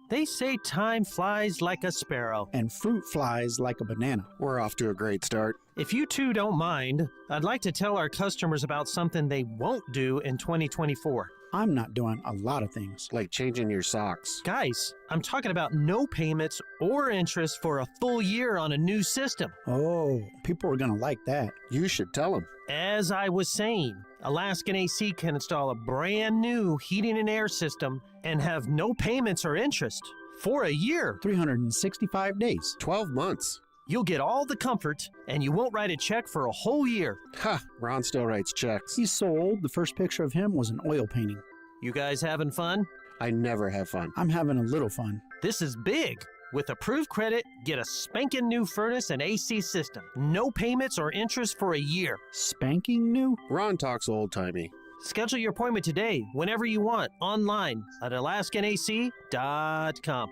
Speaker 4: They say time flies like a sparrow.
Speaker 6: And fruit flies like a banana. We're off to a great start.
Speaker 4: If you two don't mind, I'd like to tell our customers about something they won't do in 2024.
Speaker 6: I'm not doing a lot of things.
Speaker 8: Like changing your socks.
Speaker 4: Guys, I'm talking about no payments or interest for a full year on a new system.
Speaker 6: Oh, people are going to like that.
Speaker 8: You should tell them.
Speaker 4: As I was saying, Alaskan AC can install a brand new heating and air system and have no payments or interest for a year.
Speaker 6: 365 days.
Speaker 8: 12 months.
Speaker 4: You'll get all the comfort, and you won't write a check for a whole year.
Speaker 8: Ha! Ron still writes checks.
Speaker 6: He's so old, the first picture of him was an oil painting.
Speaker 4: You guys having fun?
Speaker 8: I never have fun.
Speaker 6: I'm having a little fun.
Speaker 4: This is big. With approved credit, get a spanking new furnace and AC system. No payments or interest for a year.
Speaker 6: Spanking new?
Speaker 8: Ron talks old-timey.
Speaker 4: Schedule your appointment today, whenever you want, online at alaskanac.com.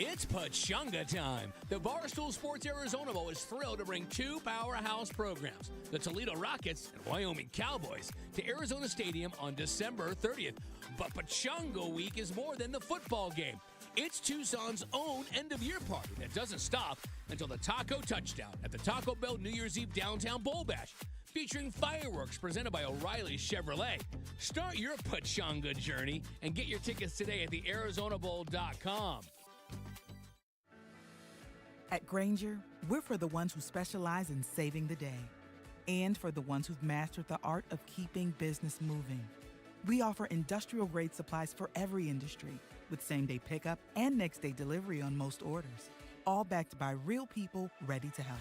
Speaker 20: It's Pachanga time. The Barstool Sports Arizona Bowl is thrilled to bring 2 powerhouse programs, the Toledo Rockets and Wyoming Cowboys, to Arizona Stadium on December 30th. But Pachanga Week is more than the football game. It's Tucson's own end-of-year party that doesn't stop until the Taco Touchdown at the Taco Bell New Year's Eve Downtown Bowl Bash, featuring fireworks presented by O'Reilly Chevrolet. Start your Pachanga journey and get your tickets today at thearizonabowl.com.
Speaker 21: At Grainger, we're for the ones who specialize in saving the day and for the ones who've mastered the art of keeping business moving. We offer industrial-grade supplies for every industry with same-day pickup and next-day delivery on most orders, all backed by real people ready to help.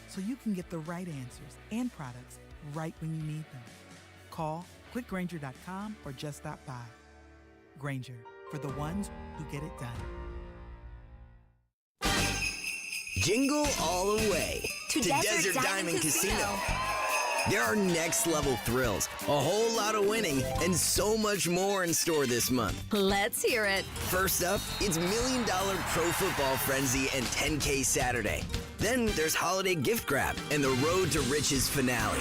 Speaker 21: So you can get the right answers and products right when you need them. Call quickgrainger.com or just stop by. Grainger, for the ones who get it done.
Speaker 22: Jingle all the way to Desert Diamond Casino.
Speaker 2: There are next-level thrills, a whole lot of winning, and so much more in store this month.
Speaker 7: Let's hear it.
Speaker 2: First up, it's $1 Million Pro Football Frenzy and 10K Saturday. Then there's Holiday Gift Grab and the Road to Riches finale.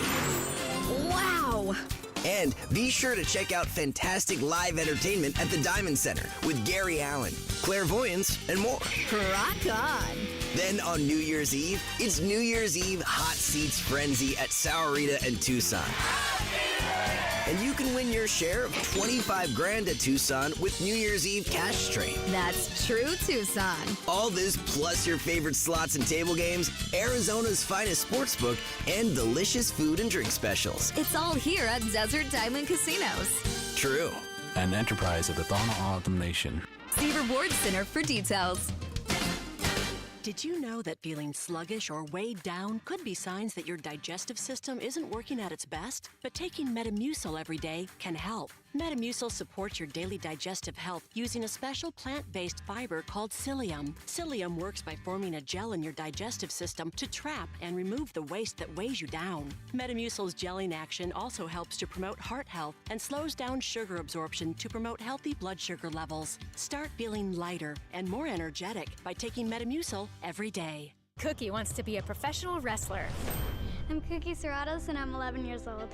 Speaker 7: Wow!
Speaker 2: And be sure to check out fantastic live entertainment at the Diamond Center with Gary Allen, clairvoyance, and more.
Speaker 7: Rock on!
Speaker 2: Then on New Year's Eve, it's New Year's Eve Hot Seats Frenzy at Sahuarita and Tucson. And you can win your share of $25,000 at Tucson with New Year's Eve Cash Train.
Speaker 7: That's true, Tucson.
Speaker 2: All this plus your favorite slots and table games, Arizona's finest sportsbook, and delicious food and drink specials.
Speaker 7: It's all here at Desert Diamond Casinos.
Speaker 2: True.
Speaker 11: An enterprise of the Tohono O'odham Nation.
Speaker 7: See Reward Center for details.
Speaker 12: Did you know that feeling sluggish or weighed down could be signs that your digestive system isn't working at its best? But taking Metamucil every day can help. Metamucil supports your daily digestive health using a special plant-based fiber called psyllium. Psyllium works by forming a gel in your digestive system to trap and remove the waste that weighs you down. Metamucil's gelling action also helps to promote heart health and slows down sugar absorption to promote healthy blood sugar levels. Start feeling lighter and more energetic by taking Metamucil every day.
Speaker 15: Cookie wants to be a professional wrestler.
Speaker 22: I'm Cookie Serratos and I'm 11 years old.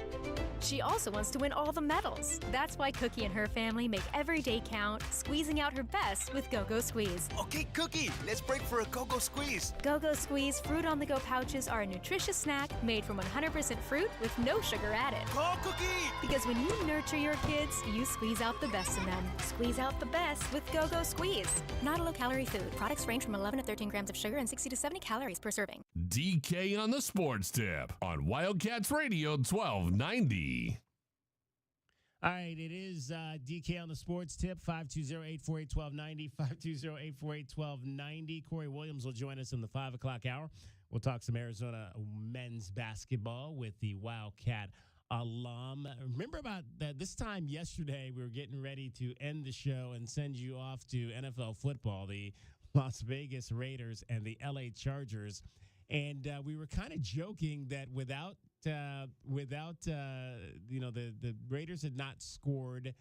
Speaker 15: She also wants to win all the medals. That's why Cookie and her family make every day count, squeezing out her best with Go-Go Squeeze.
Speaker 25: Okay, Cookie, let's break for a Go-Go Squeeze.
Speaker 15: Go-Go Squeeze Fruit on the Go pouches are a nutritious snack made from 100% fruit with no sugar added.
Speaker 25: Go, Cookie!
Speaker 15: Because when you nurture your kids, you squeeze out the best in them. Squeeze out the best with Go-Go Squeeze. Not a low-calorie food. Products range from 11 to 13 grams of sugar and 60 to 70 calories per serving.
Speaker 27: DK on the Sports Tip on Wildcats Radio 1290.
Speaker 14: All right, it is DK on the Sports Tip, 520-848-1290, 520-848-1290. Corey Williams will join us in the 5 o'clock hour. We'll talk some Arizona men's basketball with the Wildcat alum. Remember about that this time yesterday, we were getting ready to end the show and send you off to NFL football, the Las Vegas Raiders and the LA Chargers. And we were kind of joking that without the Raiders had not scored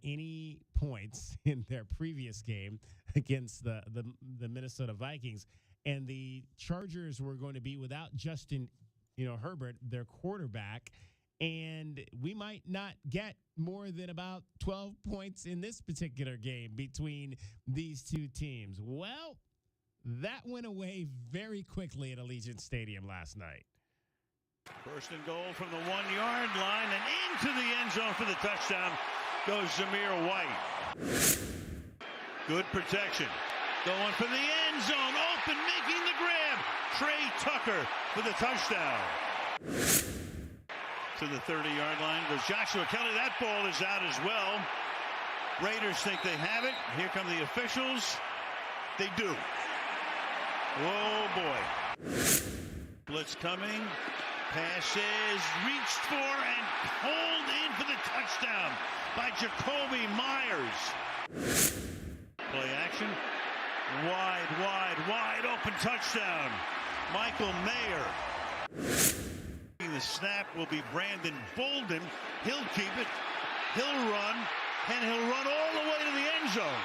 Speaker 14: any points in their previous game against the Minnesota Vikings, and the Chargers were going to be without Justin, Herbert, their quarterback, and we might not get more than about 12 points in this particular game between these two teams. Well, that went away very quickly at Allegiant Stadium last night.
Speaker 26: First and goal from the 1-yard line and into the end zone for the touchdown goes Zamir White. Good protection. Going for the end zone. Open, making the grab. Trey Tucker for the touchdown. To the 30-yard line goes Joshua Kelly. That ball is out as well. Raiders think they have it. Here come the officials. They do. Oh, boy. Blitz coming. Pass is reached for and pulled in for the touchdown by Jacoby Myers. Play action. Wide open touchdown. Michael Mayer. The snap will be Brandon Bolden. He'll keep it. He'll run. And he'll run all the way to the end zone.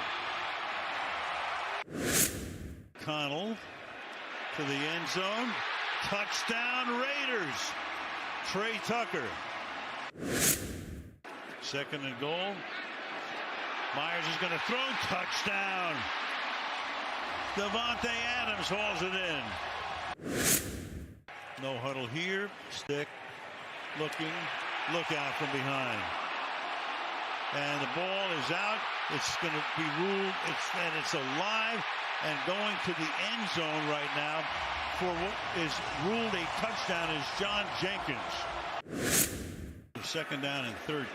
Speaker 26: Connell to the end zone. Touchdown Raiders. Trey Tucker. Second and goal. Myers is going to throw. Touchdown. Devontae Adams hauls it in. No huddle here. Stick. Looking. Look out from behind. And the ball is out. It's going to be ruled. It's alive and going to the end zone right now for what is ruled a touchdown is John Jenkins. Second down and 13.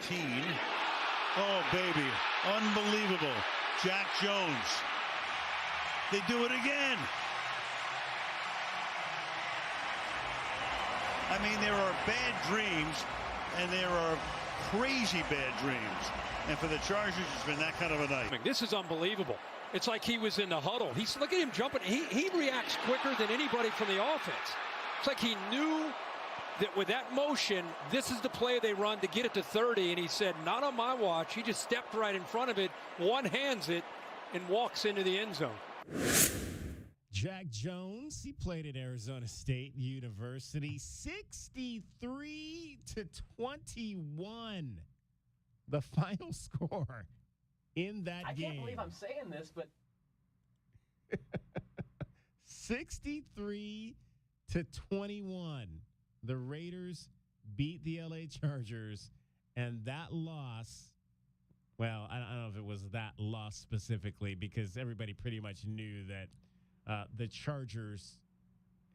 Speaker 26: Oh, baby. Unbelievable. Jack Jones. They do it again. I mean, there are bad dreams, and there are crazy bad dreams. And for the Chargers, it's been that kind of a night.
Speaker 29: This is unbelievable. It's like he was in the huddle. Look at him jumping. He reacts quicker than anybody from the offense. It's like he knew that with that motion, this is the play they run to get it to 30. And he said, not on my watch. He just stepped right in front of it, one-hands it, and walks into the end zone.
Speaker 14: Jack Jones, he played at Arizona State University, 63-21. The final score in that game.
Speaker 9: I can't believe I'm saying this, but
Speaker 14: 63-21. The Raiders beat the LA Chargers, and that loss, well, I don't know if it was that loss specifically because everybody pretty much knew that the Chargers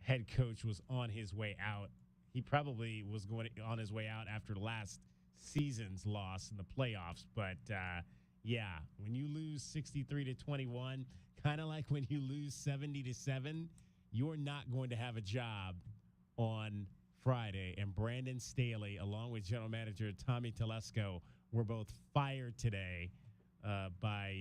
Speaker 14: head coach was on his way out. He probably was on his way out after last season's loss in the playoffs. But, yeah, when you lose 63-21, kind of like when you lose 70-7, you're not going to have a job on Friday. And Brandon Staley, along with general manager Tommy Telesco, were both fired today by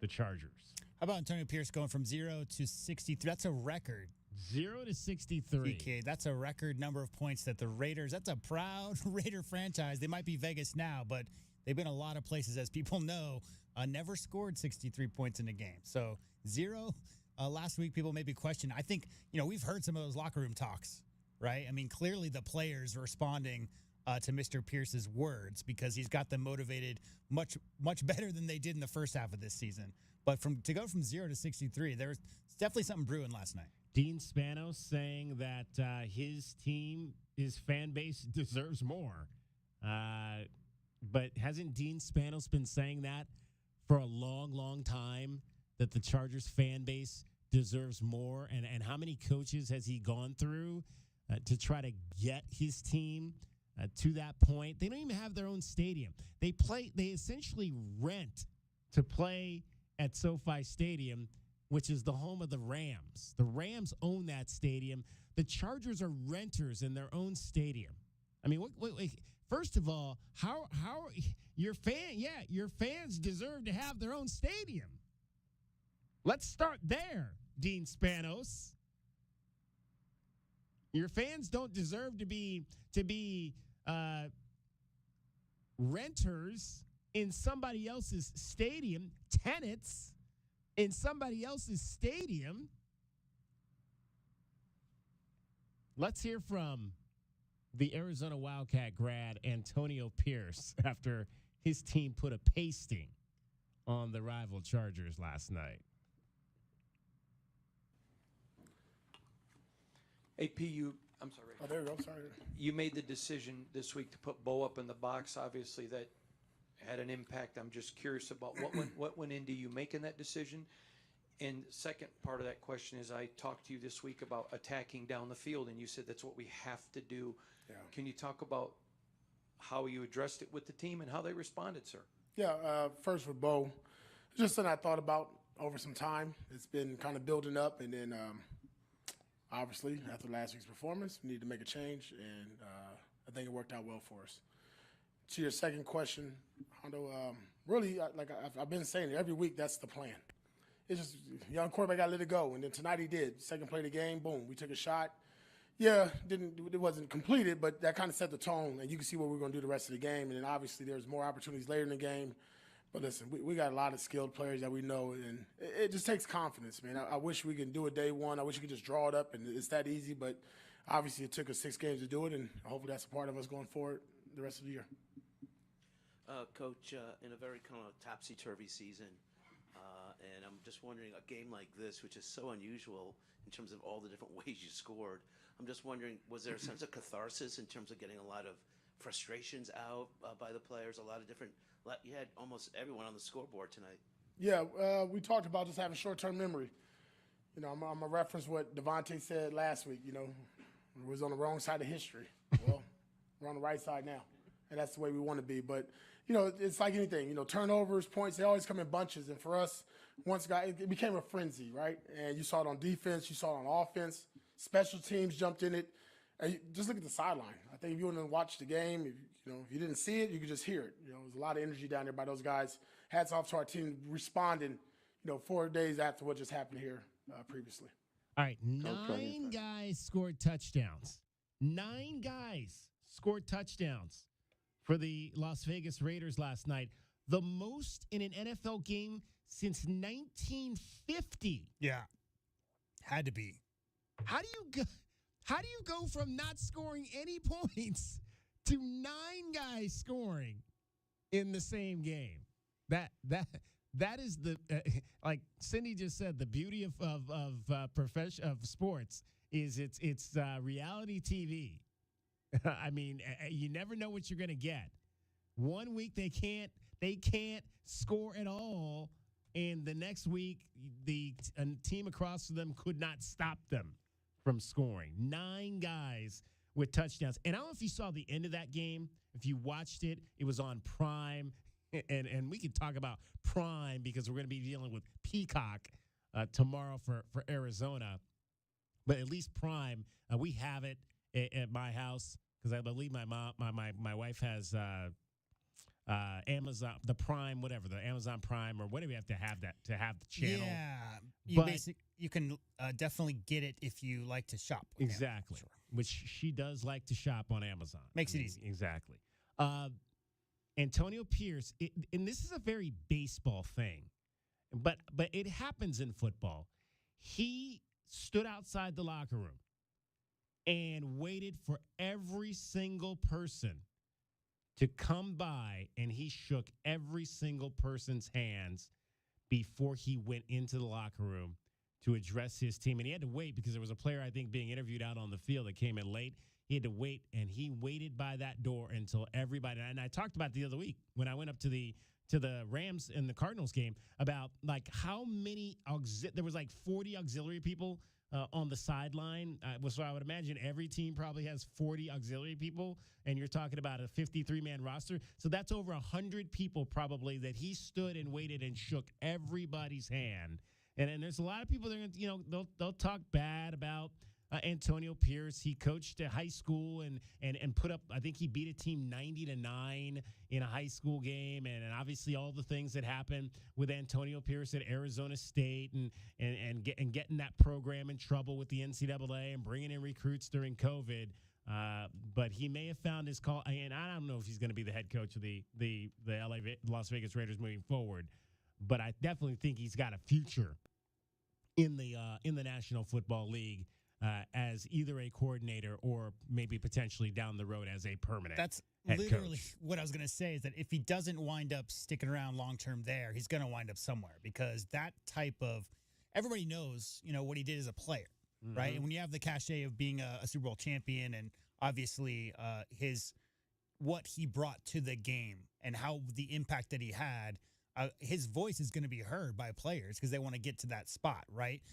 Speaker 14: the Chargers.
Speaker 10: How about Antonio Pierce going from 0 to 63? That's a record.
Speaker 14: 0 to 63.
Speaker 10: PK, that's a record number of points that the Raiders, that's a proud Raider franchise. They might be Vegas now, but they've been a lot of places, as people know, never scored 63 points in a game. So 0 last week, people maybe question. I think, we've heard some of those locker room talks, right? I mean, clearly the players are responding to Mr. Pierce's words because he's got them motivated much, much better than they did in the first half of this season. But to go from 0 to 63, there's definitely something brewing last night.
Speaker 14: Dean Spanos saying that his team, his fan base deserves more. But hasn't Dean Spanos been saying that for a long, long time, that the Chargers fan base deserves more? And how many coaches has he gone through to try to get his team to that point? They don't even have their own stadium. They essentially rent to play at SoFi Stadium, which is the home of the Rams. The Rams own that stadium. The Chargers are renters in their own stadium. I mean, first of all, how your fans deserve to have their own stadium. Let's start there, Dean Spanos. Your fans don't deserve to be renters in somebody else's stadium, tenants in somebody else's stadium. Let's hear from the Arizona Wildcat grad Antonio Pierce after his team put a pasting on the rival Chargers last night.
Speaker 29: AP, I'm sorry.
Speaker 13: Oh, there you go. I'm sorry.
Speaker 29: You made the decision this week to put Bo up in the box. Obviously, that had an impact. I'm just curious about what went into you making that decision. And second part of that question is, I talked to you this week about attacking down the field, and you said that's what we have to do.
Speaker 13: Yeah.
Speaker 29: Can you talk about how you addressed it with the team and how they responded, sir?
Speaker 13: Yeah, first with Bo, just something I thought about over some time. It's been kind of building up, and then obviously after last week's performance, we need to make a change, and I think it worked out well for us. To your second question, Hondo, really, like I've been saying, every week that's the plan. It's just young quarterback got to let it go, and then tonight he did. Second play of the game, boom, we took a shot. Yeah, it wasn't completed, but that kind of set the tone, and you can see what we're going to do the rest of the game. And then obviously there's more opportunities later in the game. But listen, we got a lot of skilled players that we know, and it just takes confidence, man. I wish we could do it day one. I wish we could just draw it up, and it's that easy. But obviously it took us 6 games to do it, and hopefully that's a part of us going forward the rest of the year.
Speaker 17: Coach, in a very kind of topsy-turvy season, and I'm just wondering, a game like this, which is so unusual in terms of all the different ways you scored, I'm just wondering, was there a sense of catharsis in terms of getting a lot of frustrations out by the players, a lot of different – you had almost everyone on the scoreboard tonight.
Speaker 13: Yeah, we talked about just having short-term memory. You know, I'm going to reference what Devontae said last week, you know, we was on the wrong side of history. Well, we're on the right side now, and that's the way we want to be. But, you know, it's like anything. You know, turnovers, points, they always come in bunches. And for us, it became a frenzy, right? And you saw it on defense. You saw it on offense. Special teams jumped in it. And just look at the sideline. I think if you went and watched the game, if you didn't see it, you could just hear it. You know, there was a lot of energy down there by those guys. Hats off to our team responding, 4 days after what just happened here previously.
Speaker 14: All right, 9 guys scored touchdowns. 9 guys scored touchdowns for the Las Vegas Raiders last night. The most in an NFL game since 1950.
Speaker 10: Yeah. Had to be.
Speaker 14: How do you go from not scoring any points to 9 guys scoring in the same game? That is the like Cindy just said. The beauty of sports is it's reality TV. I mean, you never know what you're going to get. One week they can't score at all, and the next week the team across from them could not stop them from scoring. 9 guys with touchdowns. And I don't know if you saw the end of that game. If you watched it, it was on Prime. And we can talk about Prime because we're going to be dealing with Peacock tomorrow for Arizona. But at least Prime, we have it at my house because I believe my wife has Amazon, the Prime, whatever, the Amazon Prime or whatever you have that to have the channel.
Speaker 10: Yeah, you can definitely get it if you like to shop.
Speaker 14: Exactly, sure. Which she does like to shop on Amazon.
Speaker 10: Makes it easy.
Speaker 14: Exactly. Antonio Pierce, and this is a very baseball thing, but it happens in football. He stood outside the locker room and waited for every single person to come by, and he shook every single person's hands before he went into the locker room to address his team. And he had to wait because there was a player, I think, being interviewed out on the field that came in late. He had to wait, and he waited by that door until everybody. And I talked about it the other week when I went up to the Rams and the Cardinals game about like how many there was like 40 auxiliary people on the sideline. So I would imagine every team probably has 40 auxiliary people, and you're talking about a 53-man roster. So that's over 100 people probably that he stood and waited and shook everybody's hand. And there's a lot of people that are, you know, they'll talk bad about Antonio Pierce. He coached at high school and put up, I think he beat a team 90-9 in a high school game. And obviously all the things that happened with Antonio Pierce at Arizona State and getting that program in trouble with the NCAA and bringing in recruits during COVID. But he may have found his call. And I don't know if he's going to be the head coach of the Las Vegas Raiders moving forward. But I definitely think he's got a future in the National Football League. As either a coordinator or maybe potentially down the road as a permanent.
Speaker 10: That's
Speaker 14: head
Speaker 10: literally
Speaker 14: coach.
Speaker 10: what I was going to say is that if he doesn't wind up sticking around long term there, he's going to wind up somewhere because that type of everybody knows, you know, what he did as a player, right? And when you have the cachet of being a Super Bowl champion and obviously what he brought to the game and how the impact that he had, his voice is going to be heard by players because they want to get to that spot, right?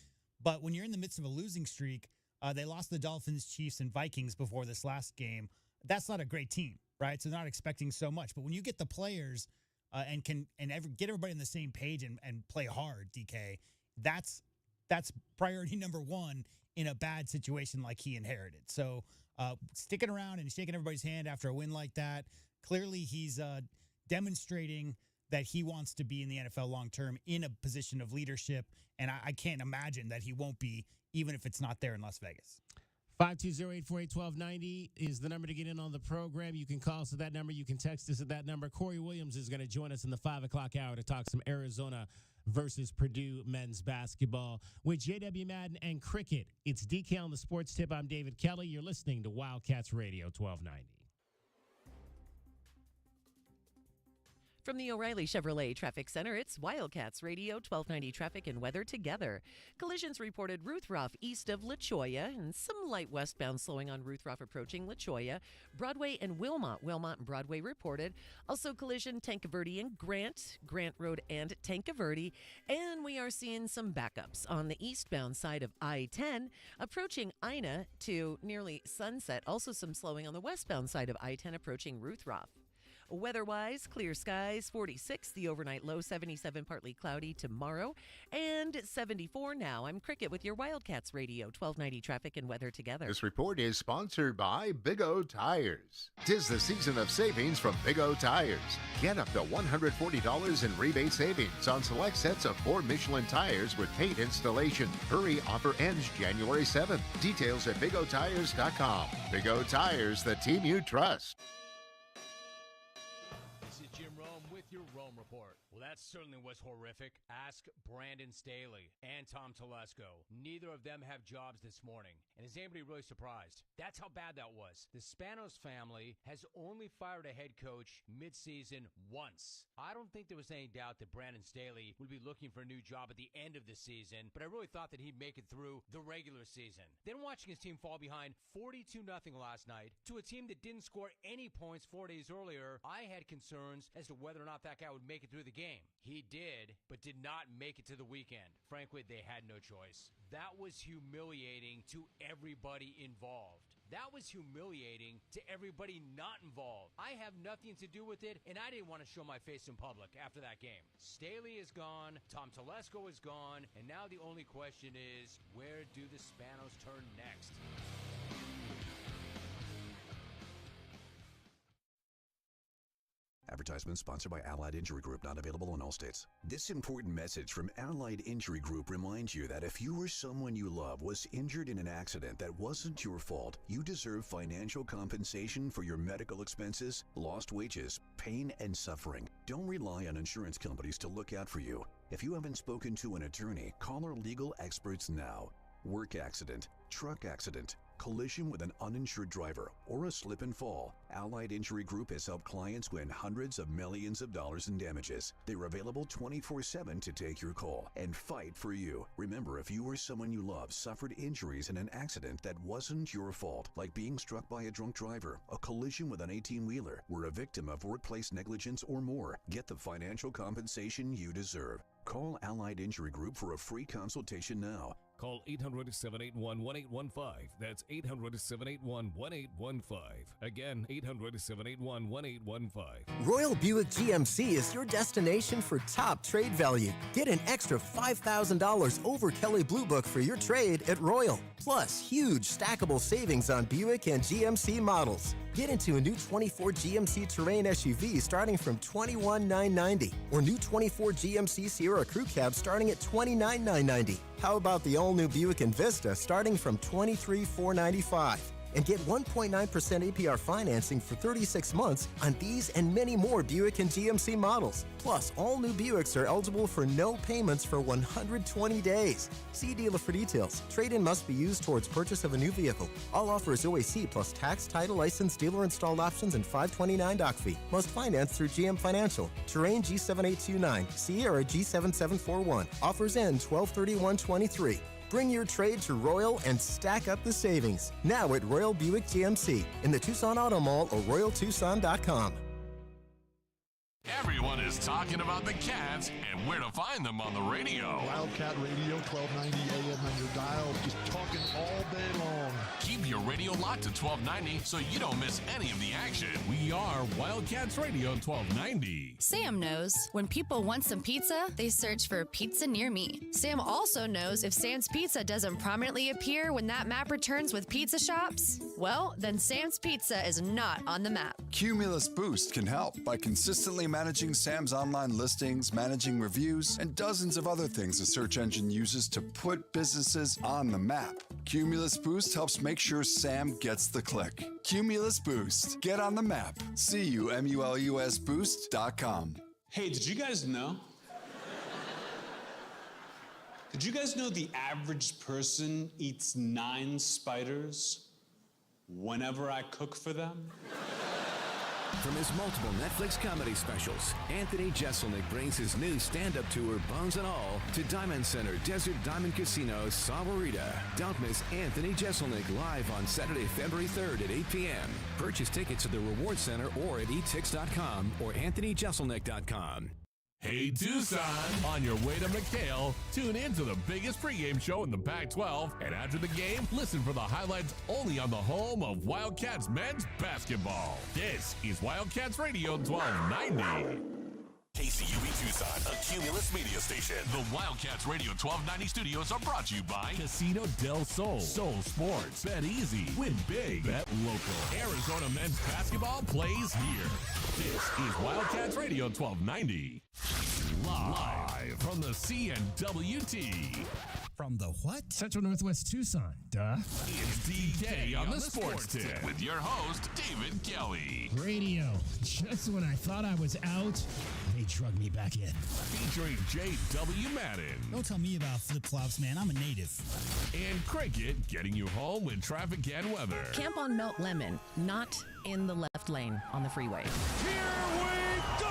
Speaker 10: But when you're in the midst of a losing streak, they lost the Dolphins, Chiefs, and Vikings before this last game. That's not a great team, right? So they're not expecting so much. But when you get the players and get everybody on the same page and play hard, DK, that's priority number one in a bad situation like he inherited. So sticking around and shaking everybody's hand after a win like that, clearly he's demonstrating that he wants to be in the NFL long term in a position of leadership. And I can't imagine that he won't be, even if it's not there in Las Vegas.
Speaker 14: 520-848-1290 is the number to get in on the program. You can call us at that number. You can text us at that number. Corey Williams is going to join us in the 5 o'clock hour to talk some Arizona versus Purdue men's basketball with JW Madden and cricket. It's DK on the Sports Tip. I'm David Kelly. You're listening to Wildcats Radio 1290.
Speaker 1: From the O'Reilly Chevrolet Traffic Center, it's Wildcats Radio 1290 traffic and weather together. Collisions reported Ruth Ruff east of La Cholla and some light westbound slowing on Ruth Ruff approaching La Cholla. Broadway and Wilmot and Broadway reported. Also collision Tancaverdi and Grant Road and Tancaverdi. And we are seeing some backups on the eastbound side of I-10 approaching Ina to nearly Sunset. Also some slowing on the westbound side of I-10 approaching Ruth Ruff. Weather-wise, clear skies, 46. The overnight low, 77, partly cloudy tomorrow, and 74 now. I'm Cricket with your Wildcats Radio, 1290 traffic and weather together.
Speaker 3: This report is sponsored by Big O Tires. 'Tis the season of savings from Big O Tires. Get up to $140 in rebate savings on select sets of 4 Michelin tires with paint installation. Hurry, offer ends January 7th. Details at BigOTires.com. Big O Tires, the team you trust.
Speaker 20: This is Jim Rome with your Rome Report. Well, that certainly was horrific. Ask Brandon Staley and Tom Telesco. Neither of them have jobs this morning. And is anybody really surprised? That's how bad that was. The Spanos family has only fired a head coach midseason once. I don't think there was any doubt that Brandon Staley would be looking for a new job at the end of the season, but I really thought that he'd make it through the regular season. Then watching his team fall behind 42-0 last night to a team that didn't score any points 4 days earlier, I had concerns as to whether or not that guy would make it through the game. He did, but did not make it to the weekend. Frankly, they had no choice. That was humiliating to everybody involved. That was humiliating to everybody not involved. I have nothing to do with it, and I didn't want to show my face in public after that game. Staley is gone, Tom Telesco is gone, and now the only question is, where do the Spanos turn next?
Speaker 5: Advertisement sponsored by Allied Injury Group, not available in all states. This important message from Allied Injury Group reminds you that if you or someone you love was injured in an accident that wasn't your fault, you deserve financial compensation for your medical expenses, lost wages, pain, and suffering. Don't rely on insurance companies to look out for you. If you haven't spoken to an attorney, call our legal experts now. Work accident, truck accident, collision with an uninsured driver, or a slip and fall. Allied Injury Group has helped clients win hundreds of millions of dollars in damages. They're available 24/7 to take your call and fight for you. Remember, if you or someone you love suffered injuries in an accident that wasn't your fault, like being struck by a drunk driver, a collision with an 18-wheeler, were a victim of workplace negligence or more, get the financial compensation you deserve. Call Allied Injury Group for a free consultation now.
Speaker 27: Call 800-781-1815. That's 800-781-1815. Again, 800-781-1815.
Speaker 9: Royal Buick GMC is your destination for top trade value. Get an extra $5,000 over Kelley Blue Book for your trade at Royal. Plus, huge stackable savings on Buick and GMC models. Get into a new 24 GMC Terrain SUV starting from $21,990, or new 24 GMC Sierra Crew Cab starting at $29,990. How about the all-new Buick Envista starting from $23,495? And get 1.9% APR financing for 36 months on these and many more Buick and GMC models. Plus, all new Buicks are eligible for no payments for 120 days. See dealer for details. Trade-in must be used towards purchase of a new vehicle. All offers OAC plus tax, title, license, dealer-installed options, and $529 doc fee. Most financed through GM Financial. Terrain G7829. Sierra G7741. Offers end 12/31/23. Bring your trade to Royal and stack up the savings. Now at Royal Buick GMC in the Tucson Auto Mall or RoyalTucson.com.
Speaker 27: Everyone is talking about the Cats and where to find them on the radio.
Speaker 16: Wildcat Radio, 1290 AM on your dial, just talking all day long.
Speaker 27: Keep your radio locked to 1290 so you don't miss any of the action. We are Wildcats Radio 1290.
Speaker 18: Sam knows when people want some pizza, they search for pizza near me. Sam also knows if Sam's Pizza doesn't prominently appear when that map returns with pizza shops, well, then Sam's Pizza is not on the map.
Speaker 19: Cumulus Boost can help by consistently managing Sam's online listings, managing reviews, and dozens of other things the search engine uses to put businesses on the map. Cumulus Boost helps make sure Sam gets the click. Cumulus Boost. Get on the map. CUMULUSBoost.com.
Speaker 23: Hey, did you guys know? Did you guys know the average person eats 9 spiders whenever I cook for them?
Speaker 24: From his multiple Netflix comedy specials, Anthony Jeselnik brings his new stand-up tour, Bones and All, to Diamond Center Desert Diamond Casino, Sahuarita. Don't miss Anthony Jeselnik live on Saturday, February 3rd at 8 p.m. Purchase tickets at the Reward Center or at etix.com or anthonyjeselnik.com.
Speaker 27: Hey Tucson! On your way to McHale, tune in to the biggest pregame show in the Pac-12, and after the game, listen for the highlights only on the home of Wildcats men's basketball. This is Wildcats Radio 1290. KCUE Tucson, a Cumulus media station. The Wildcats Radio 1290 studios are brought to you by Casino del Sol, Sol Sports, Bet Easy, Win Big, Bet Local. Arizona men's basketball plays here. This is Wildcats Radio 1290. Live from the CNWT.
Speaker 2: From the what? Central Northwest Tucson, duh.
Speaker 27: It's DK on the Sports Tip with your host, David Kelly.
Speaker 2: Radio. Just when I thought I was out, they drug me back in.
Speaker 27: Featuring J.W. Madden.
Speaker 2: Don't tell me about flip-flops, man. I'm a native.
Speaker 27: And Cricket getting you home with traffic and weather.
Speaker 1: Camp on Melt Lemon, not in the left lane on the freeway.
Speaker 27: Here we go!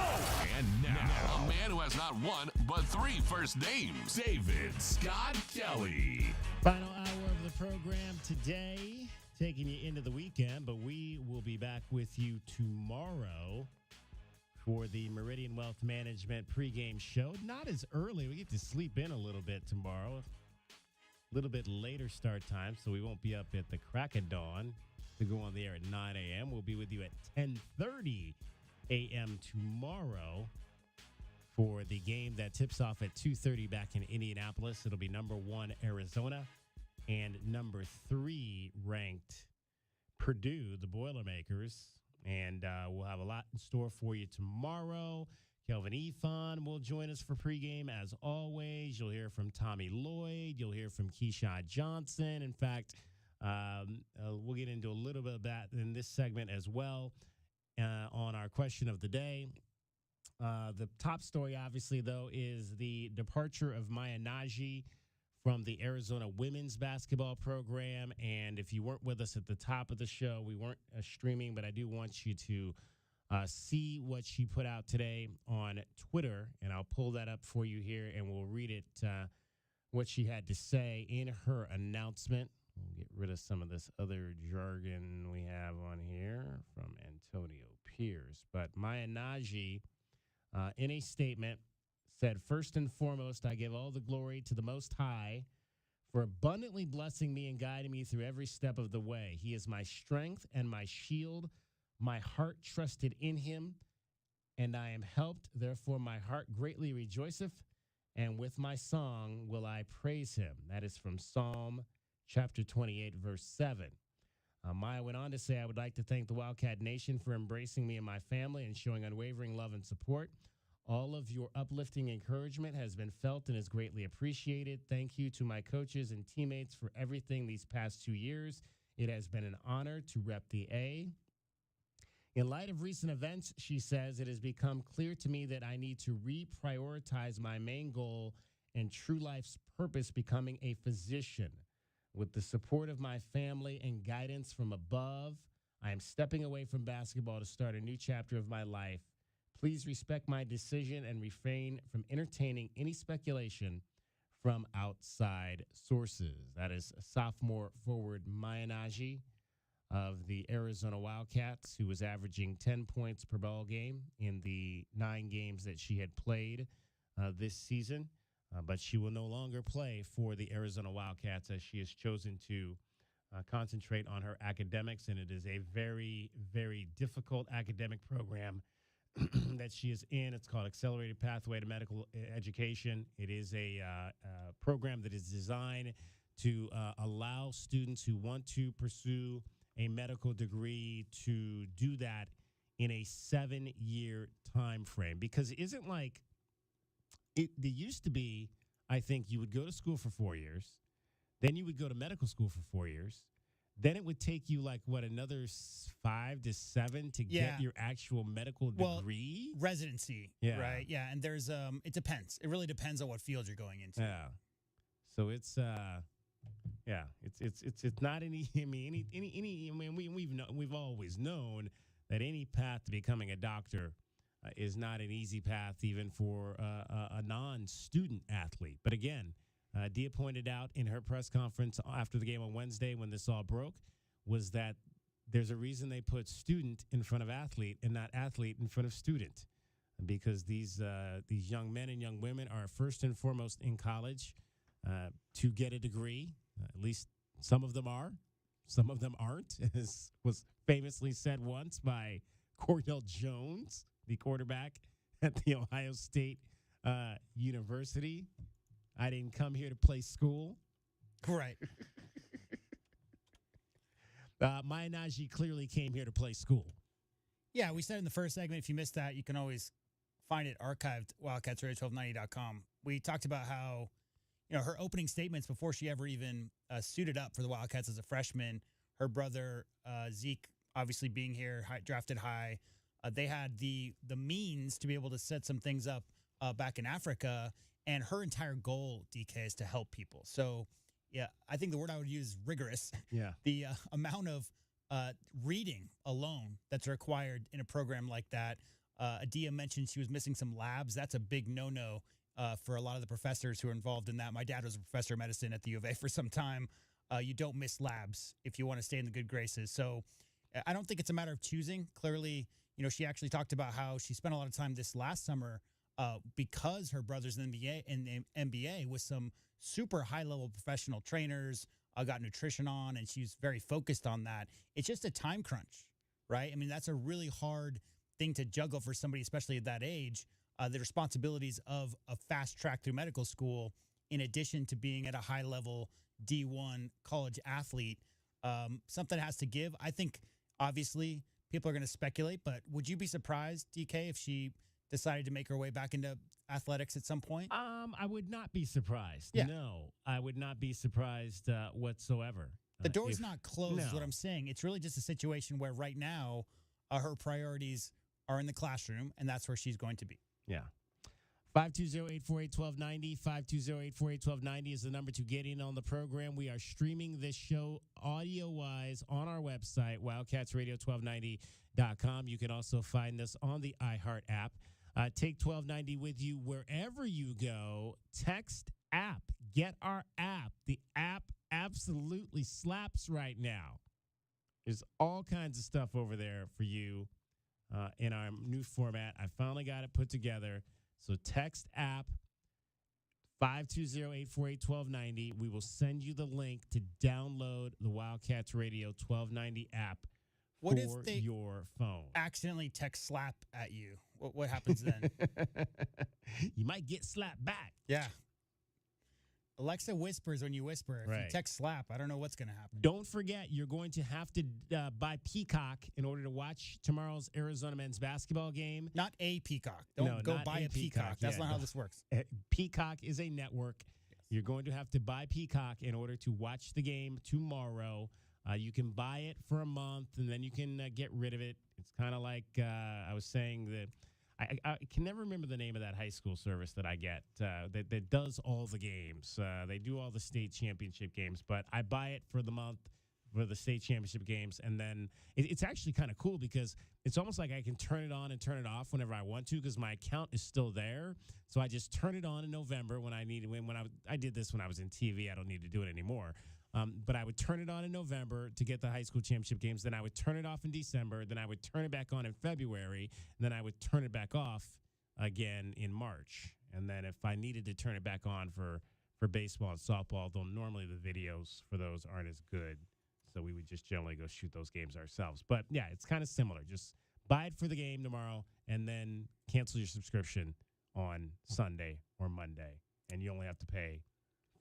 Speaker 27: And now, a man who has not one, but three first names, David Scott Kelly.
Speaker 14: Final hour of the program today, taking you into the weekend, but we will be back with you tomorrow for the Meridian Wealth Management pregame show. Not as early. We get to sleep in a little bit tomorrow. A little bit later start time, so we won't be up at the crack of dawn to go on the air at 9 a.m. We'll be with you at 10:30 a.m. tomorrow for the game that tips off at 2:30 back in Indianapolis. It'll be number 1 Arizona and number 3 ranked Purdue, the Boilermakers. And we'll have a lot in store for you tomorrow. Kelvin Efon will join us for pregame as always. You'll hear from Tommy Lloyd. You'll hear from Keyshawn Johnson. In fact, we'll get into a little bit of that in this segment as well on our question of the day. The top story, obviously, though, is the departure of Maya Naji from the Arizona women's basketball program. And if you weren't with us at the top of the show, we weren't streaming, but I do want you to see what she put out today on Twitter. And I'll pull that up for you here, and we'll read it, what she had to say in her announcement. We'll get rid of some of this other jargon we have on here from Antonio Pierce. But Maya Naji, in a statement, said, "First and foremost, I give all the glory to the Most High for abundantly blessing me and guiding me through every step of the way. He is my strength and my shield. My heart trusted in him, and I am helped. Therefore, my heart greatly rejoiceth, and with my song will I praise him." That is from Psalm chapter 28, verse 7. Maya went on to say, "I would like to thank the Wildcat Nation for embracing me and my family and showing unwavering love and support. All of your uplifting encouragement has been felt and is greatly appreciated. Thank you to my coaches and teammates for everything these past 2 years. It has been an honor to rep the A." In light of recent events, she says, "It has become clear to me that I need to reprioritize my main goal and true life's purpose, becoming a physician. With the support of my family and guidance from above, I am stepping away from basketball to start a new chapter of my life. Please respect my decision and refrain from entertaining any speculation from outside sources." That is sophomore forward Maya Naji of the Arizona Wildcats, who was averaging 10 points per ball game in the 9 games that she had played this season. But she will no longer play for the Arizona Wildcats, as she has chosen to concentrate on her academics. And it is a very, very difficult academic program that she is in. It's called Accelerated Pathway to Medical Education. It is a program that is designed to allow students who want to pursue a medical degree to do that in a 7-year time frame. Because it isn't like it used to be. I think you would go to school for 4 years, then you would go to medical school for 4 years. Then it would take you another 5 to 7 to get your actual medical degree.
Speaker 10: Residency, right? Yeah, and there's it depends. It really depends on what field you're going into.
Speaker 14: Yeah. So it's it's not any. I mean, we've always known that any path to becoming a doctor is not an easy path, even for a non-student athlete. But again, Dia pointed out in her press conference after the game on Wednesday, when this all broke, was that there's a reason they put student in front of athlete and not athlete in front of student. because these young men and young women are first and foremost in college to get a degree. At least some of them are. Some of them aren't, as was famously said once by Cordell Jones, the quarterback at the Ohio State University. I didn't come here to play school.
Speaker 10: Right.
Speaker 14: Maya Najee clearly came here to play school.
Speaker 10: Yeah, we said in the first segment, if you missed that, you can always find it archived, WildcatsRadio1290.com. We talked about how, her opening statements before she ever even suited up for the Wildcats as a freshman, her brother Zeke obviously being here, drafted high. They had the means to be able to set some things up back in Africa, and her entire goal, DK, is to help people. So, yeah, I think the word I would use is rigorous.
Speaker 14: Yeah.
Speaker 10: The amount of reading alone that's required in a program like that. Adia mentioned she was missing some labs. That's a big no-no for a lot of the professors who are involved in that. My dad was a professor of medicine at the U of A for some time. You don't miss labs if you want to stay in the good graces. So I don't think it's a matter of choosing. Clearly, she actually talked about how she spent a lot of time this last summer because her brother's in the NBA with some super high-level professional trainers, got nutrition on, and she's very focused on that. It's just a time crunch, right? I mean, that's a really hard thing to juggle for somebody, especially at that age, the responsibilities of a fast track through medical school, in addition to being at a high-level D1 college athlete. Something has to give. I think, obviously, people are going to speculate, but would you be surprised, DK, if she decided to make her way back into athletics at some point?
Speaker 14: I would not be surprised.
Speaker 10: Yeah.
Speaker 14: No, I would not be surprised whatsoever.
Speaker 10: The door's not closed, is what I'm saying. It's really just a situation where right now her priorities are in the classroom, and that's where she's going to be.
Speaker 14: Yeah. 520-848-1290, 520-848-1290 is the number to get in on the program. We are streaming this show audio-wise on our website, wildcatsradio1290.com. You can also find us on the iHeart app. Take 1290 with you wherever you go. Text app. Get our app. The app absolutely slaps right now. There's all kinds of stuff over there for you in our new format. I finally got it put together. So text app 520-848-1290. We will send you the link to download the Wildcats Radio 1290 app
Speaker 10: What
Speaker 14: for
Speaker 10: if they
Speaker 14: your phone.
Speaker 10: accidentally text slap at you? What happens then?
Speaker 14: You might get slapped back.
Speaker 10: Yeah. Alexa whispers when you whisper. If you
Speaker 14: Right.
Speaker 10: text slap, I don't know what's going to happen.
Speaker 14: Don't forget, you're going to have to buy Peacock in order to watch tomorrow's Arizona men's basketball game.
Speaker 10: Not a Peacock. Don't go
Speaker 14: not
Speaker 10: buy a Peacock. That's not how this works.
Speaker 14: Peacock is a network. You're going to have to buy Peacock in order to watch the game tomorrow. You can buy it for a month, and then you can get rid of it. It's kind of like I was saying that I can never remember the name of that high school service that I get that does all the games. They do all the state championship games, but I buy it for the month for the state championship games, and then it's actually kind of cool because it's almost like I can turn it on and turn it off whenever I want to because my account is still there. So I just turn it on in November when I need it. When I did this when I was in TV, I don't need to do it anymore. But I would turn it on in November to get the high school championship games. Then I would turn it off in December. Then I would turn it back on in February. And then I would turn it back off again in March. And then if I needed to turn it back on for baseball and softball, though normally the videos for those aren't as good. So we would just generally go shoot those games ourselves. But, yeah, it's kind of similar. Just buy it for the game tomorrow and then cancel your subscription on Sunday or Monday. And you only have to pay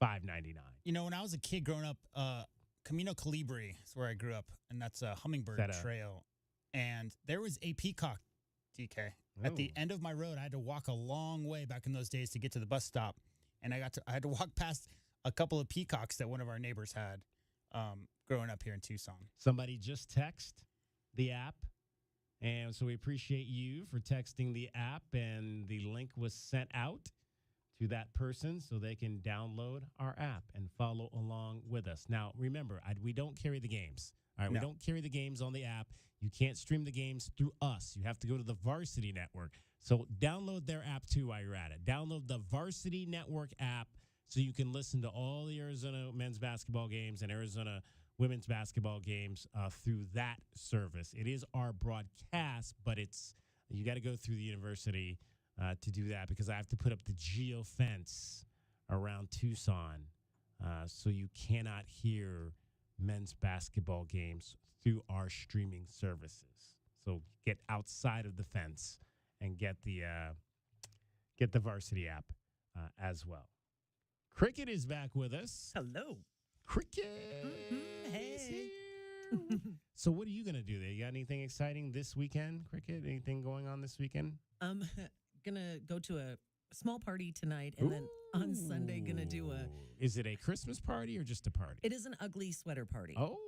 Speaker 14: $5.99.
Speaker 10: You know, when I was a kid growing up, Camino Colibri is where I grew up, and that's a Hummingbird Trail. And there was a peacock, DK. At the end of my road, I had to walk a long way back in those days to get to the bus stop. And I had to walk past a couple of peacocks that one of our neighbors had growing up here in Tucson.
Speaker 14: Somebody just text the app. And so we appreciate you for texting the app, and the link was sent out to that person so they can download our app and follow along with us. Now, remember, we don't carry the games. All right,
Speaker 10: No.
Speaker 14: we don't carry the games on the app. You can't stream the games through us. You have to go to the Varsity Network. So download their app, too, while you're at it. Download the Varsity Network app so you can listen to all the Arizona men's basketball games and Arizona women's basketball games through that service. It is our broadcast, but you got to go through the university to do that because I have to put up the geo fence around Tucson, so you cannot hear men's basketball games through our streaming services. So get outside of the fence and get the Varsity app as well. Cricket is back with us.
Speaker 1: Hello.
Speaker 14: Cricket.
Speaker 1: Hey.
Speaker 14: So what are you going to do there? You got anything exciting this weekend, Cricket? Anything going on this weekend?
Speaker 1: I'm gonna go to a small party tonight, and then on Sunday gonna do a.
Speaker 14: Is it a Christmas party or just a party?
Speaker 1: It is an ugly sweater party.
Speaker 14: Oh,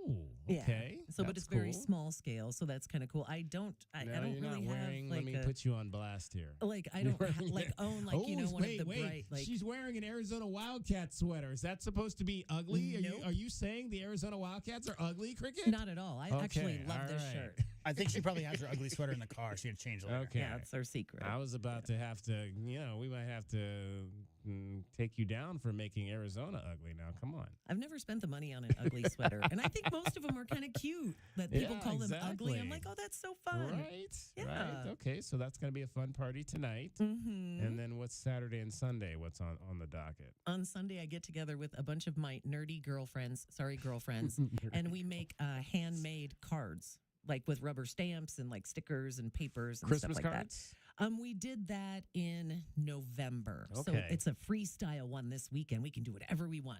Speaker 14: okay.
Speaker 1: Yeah. So, but
Speaker 14: That's
Speaker 1: it's very
Speaker 14: cool.
Speaker 1: small scale, so that's kind of cool. I don't
Speaker 14: No,
Speaker 1: really
Speaker 14: you're not wearing.
Speaker 1: have
Speaker 14: Let me put you on blast here.
Speaker 1: like I
Speaker 14: You're
Speaker 1: don't
Speaker 14: wearing
Speaker 1: own
Speaker 14: Oh,
Speaker 1: one
Speaker 14: wait,
Speaker 1: of the
Speaker 14: wait.
Speaker 1: bright like.
Speaker 14: She's wearing an Arizona Wildcat sweater. Is that supposed to be ugly?
Speaker 1: Nope.
Speaker 14: Are you saying the Arizona Wildcats are ugly, Cricket?
Speaker 1: Not at all. I actually
Speaker 14: Okay,
Speaker 1: love
Speaker 14: all
Speaker 1: this
Speaker 14: right.
Speaker 1: shirt.
Speaker 10: I think she probably has her ugly sweater in the car. She can change later.
Speaker 14: Okay.
Speaker 1: Yeah, it's our secret.
Speaker 14: I was about to have to, we might have to take you down for making Arizona ugly now. Come on.
Speaker 1: I've never spent the money on an ugly sweater, and I think most of them are kind of cute. That people
Speaker 14: Yeah,
Speaker 1: call them ugly. I'm
Speaker 14: exactly.
Speaker 1: like, oh, that's so fun.
Speaker 14: Right.
Speaker 1: Yeah.
Speaker 14: Right. Okay. So that's going to be a fun party tonight.
Speaker 1: Mm-hmm.
Speaker 14: And then what's Saturday and Sunday? What's on the docket?
Speaker 1: On Sunday, I get together with a bunch of my nerdy girlfriends, and we make handmade cards, like with rubber stamps and like stickers and papers and
Speaker 14: Christmas
Speaker 1: stuff like
Speaker 14: cards?
Speaker 1: that. We did that in November. So
Speaker 14: Okay.
Speaker 1: it's a freestyle one this weekend. We can do whatever we want.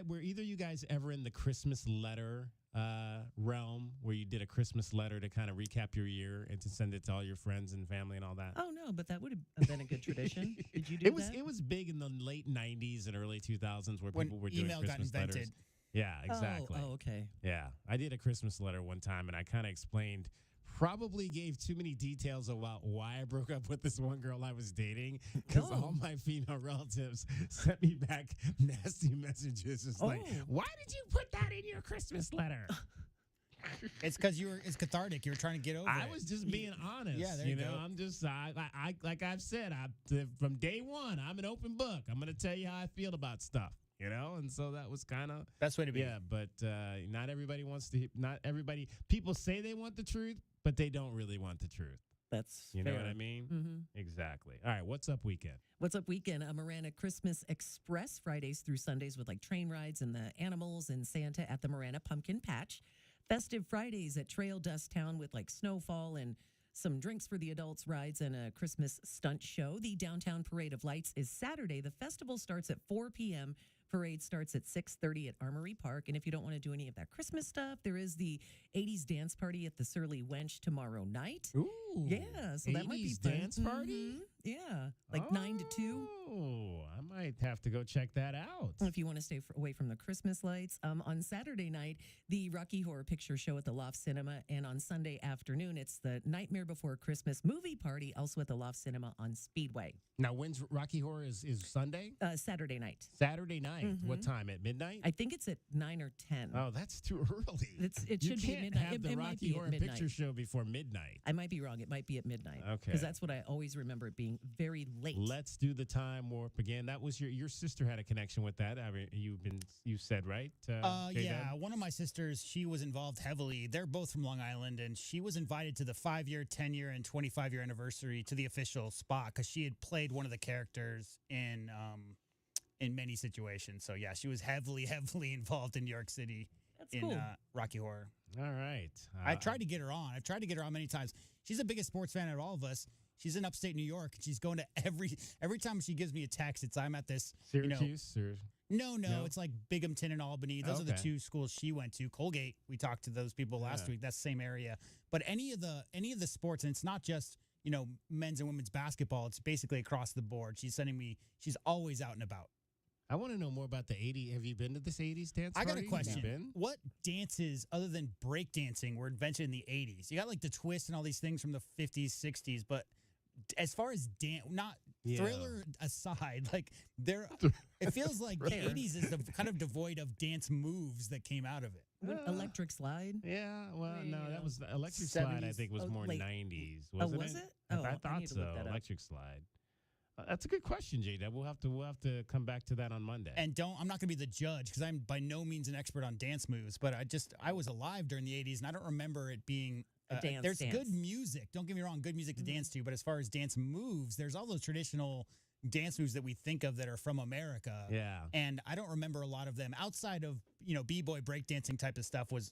Speaker 14: Were either you guys ever in the Christmas letter realm where you did a Christmas letter to kind of recap your year and to send it to all your friends and family and all that?
Speaker 1: Oh, no, but that would have been a good tradition. Did you do that?
Speaker 14: It was big in the late 90s and early 2000s where
Speaker 10: When
Speaker 14: people were doing
Speaker 10: email got
Speaker 14: Christmas letters.
Speaker 10: invented.
Speaker 14: Yeah, exactly.
Speaker 1: Oh, okay.
Speaker 14: Yeah, I did a Christmas letter one time, and I kind of explained, probably gave too many details about why I broke up with this one girl I was dating, because all my female relatives sent me back nasty messages. It's like, why did you put that in your Christmas letter?
Speaker 10: It's because it's cathartic. You were trying to get over it.
Speaker 14: I was just being honest.
Speaker 10: Yeah, there you go.
Speaker 14: I'm just, I like I've said, from day one, I'm an open book. I'm going to tell you how I feel about stuff. And so that was kind of
Speaker 10: best way to be.
Speaker 14: Yeah, but not everybody wants to. Not everybody. People say they want the truth, but they don't really want the truth.
Speaker 1: That's
Speaker 14: know
Speaker 1: fair.
Speaker 14: what I mean.
Speaker 1: Mm-hmm.
Speaker 14: Exactly. All right. What's up weekend?
Speaker 1: What's up weekend? A Marana Christmas Express Fridays through Sundays with like train rides and the animals and Santa at the Marana Pumpkin Patch. Festive Fridays at Trail Dust Town with like snowfall and some drinks for the adults, rides, and a Christmas stunt show. The Downtown Parade of Lights is Saturday. The festival starts at 4 p.m. Parade starts at 6:30 at Armory Park. And if you don't want to do any of that Christmas stuff, there is the 80s dance party at the Surly Wench tomorrow night.
Speaker 14: Ooh.
Speaker 1: Yeah, so that might be
Speaker 14: 80s
Speaker 1: fun.
Speaker 14: dance party?
Speaker 1: Mhm. Yeah, like 9 to 2.
Speaker 14: Oh, I might have to go check that out.
Speaker 1: If you want to stay away from the Christmas lights. On Saturday night, the Rocky Horror Picture Show at the Loft Cinema. And on Sunday afternoon, it's the Nightmare Before Christmas movie party, also at the Loft Cinema on Speedway.
Speaker 14: Now, when's Rocky Horror is Sunday?
Speaker 1: Saturday night.
Speaker 14: Saturday night.
Speaker 1: Mhm.
Speaker 14: What time? At midnight?
Speaker 1: I think it's at 9 or 10.
Speaker 14: Oh, that's too early.
Speaker 1: It
Speaker 14: You
Speaker 1: should be at
Speaker 14: can't
Speaker 1: midnight.
Speaker 14: have the
Speaker 1: It might
Speaker 14: Rocky
Speaker 1: be at
Speaker 14: Horror
Speaker 1: midnight.
Speaker 14: Picture Show before midnight.
Speaker 1: I might be wrong. It might be at midnight.
Speaker 14: Okay.
Speaker 1: Because that's what I always remember it being very late.
Speaker 14: Let's do the time warp again. That was your sister had a connection with that. I mean, you said right?
Speaker 10: Yeah,
Speaker 14: J-Dub?
Speaker 10: one of my sisters, she was involved heavily. They're both from Long Island, and she was invited to the 5-year, 10-year, and 25-year anniversary to the official spot because she had played one of the characters in many situations. So yeah, she was heavily involved in New York City in
Speaker 1: cool.
Speaker 10: Rocky Horror.
Speaker 14: All right.
Speaker 10: I tried to get her on. I've tried to get her on many times. She's the biggest sports fan out of all of us. She's in upstate New York. She's going to every time she gives me a text, it's I'm at this
Speaker 14: Syracuse or
Speaker 10: No,
Speaker 14: No?
Speaker 10: it's like Binghamton and Albany. Those are the
Speaker 14: Okay.
Speaker 10: two schools she went to. Colgate, we talked to those people last
Speaker 14: Yeah.
Speaker 10: week. That's the same area. But any of the sports, and it's not just, men's and women's basketball, it's basically across the board. She's always out and about.
Speaker 14: I want to know more about the 80s. Have you been to this 80s dance
Speaker 10: I got
Speaker 14: party?
Speaker 10: a question.
Speaker 14: You been?
Speaker 10: What dances other than break dancing were invented in the 80s? You got like the twist and all these things from the 50s, 60s, but as far as Thriller aside, like it feels like the 80s is kind of devoid of dance moves that came out of it.
Speaker 1: Electric Slide?
Speaker 14: Yeah, well, no, that was Electric Slide. I think was more
Speaker 1: late.
Speaker 14: 90s,
Speaker 1: Oh,
Speaker 14: wasn't
Speaker 1: was
Speaker 14: it?
Speaker 1: it? Oh,
Speaker 14: I
Speaker 1: I
Speaker 14: thought
Speaker 1: need to
Speaker 14: so.
Speaker 1: look that up.
Speaker 14: Electric Slide. That's a good question, J-Dub. We'll have to come back to that on Monday.
Speaker 10: And I'm not going to be the judge because I'm by no means an expert on dance moves, but I was alive during the 80s and I don't remember it being
Speaker 1: dance
Speaker 10: there's
Speaker 1: dance.
Speaker 10: good music. Don't get me wrong, good music to dance to. But as far as dance moves, there's all those traditional dance moves that we think of that are from America.
Speaker 14: Yeah.
Speaker 10: And I don't remember a lot of them outside of, b-boy breakdancing type of stuff was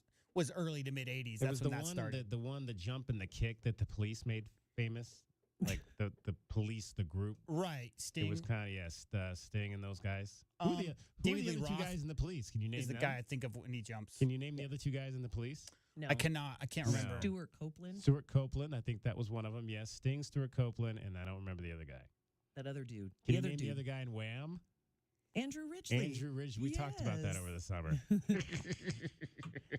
Speaker 10: early to mid 80s.
Speaker 14: There
Speaker 10: That's
Speaker 14: was
Speaker 10: when that started.
Speaker 14: the jump and the kick that the police made famous. Like the police, the group.
Speaker 10: Right. Sting.
Speaker 14: It was kind of, Sting and those guys.
Speaker 10: Um,
Speaker 14: who
Speaker 10: David
Speaker 14: are the
Speaker 10: Lee
Speaker 14: other two
Speaker 10: Roth
Speaker 14: guys in the police? Can you name
Speaker 10: is the
Speaker 14: them?
Speaker 10: guy I think of when he jumps.
Speaker 14: Can you name the other two guys in the police?
Speaker 1: No.
Speaker 10: I can't remember.
Speaker 1: Stuart Copeland.
Speaker 14: Stuart Copeland, I think that was one of them. Yes, Sting, Stuart Copeland, and I don't remember the other guy.
Speaker 1: That other dude.
Speaker 14: Can you name the other guy in Wham?
Speaker 1: Andrew Ridgeley.
Speaker 14: Andrew Ridgeley. We talked about that over the summer.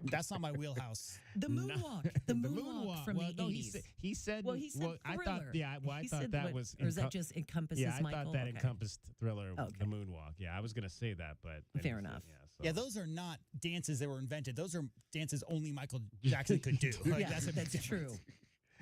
Speaker 10: That's not my wheelhouse.
Speaker 1: The moonwalk. The moonwalk from
Speaker 14: well,
Speaker 1: the
Speaker 14: no,
Speaker 1: 80s.
Speaker 14: He said.
Speaker 1: Well, he said
Speaker 14: I
Speaker 1: Thriller.
Speaker 14: thought. Yeah. Well, I
Speaker 1: He
Speaker 14: thought
Speaker 1: said
Speaker 14: that
Speaker 1: what-
Speaker 14: was.
Speaker 1: or is that just encompasses
Speaker 14: Yeah, I
Speaker 1: Michael?
Speaker 14: thought that
Speaker 1: Okay.
Speaker 14: encompassed Thriller,
Speaker 1: Okay.
Speaker 14: the moonwalk. Yeah, I was going to say that, but I
Speaker 1: Fair
Speaker 14: didn't say-
Speaker 1: enough.
Speaker 10: Yeah, those are not dances that were invented. Those are dances only Michael Jackson could do. Like,
Speaker 1: Yeah,
Speaker 10: that's a big
Speaker 1: that's
Speaker 10: difference.
Speaker 1: true.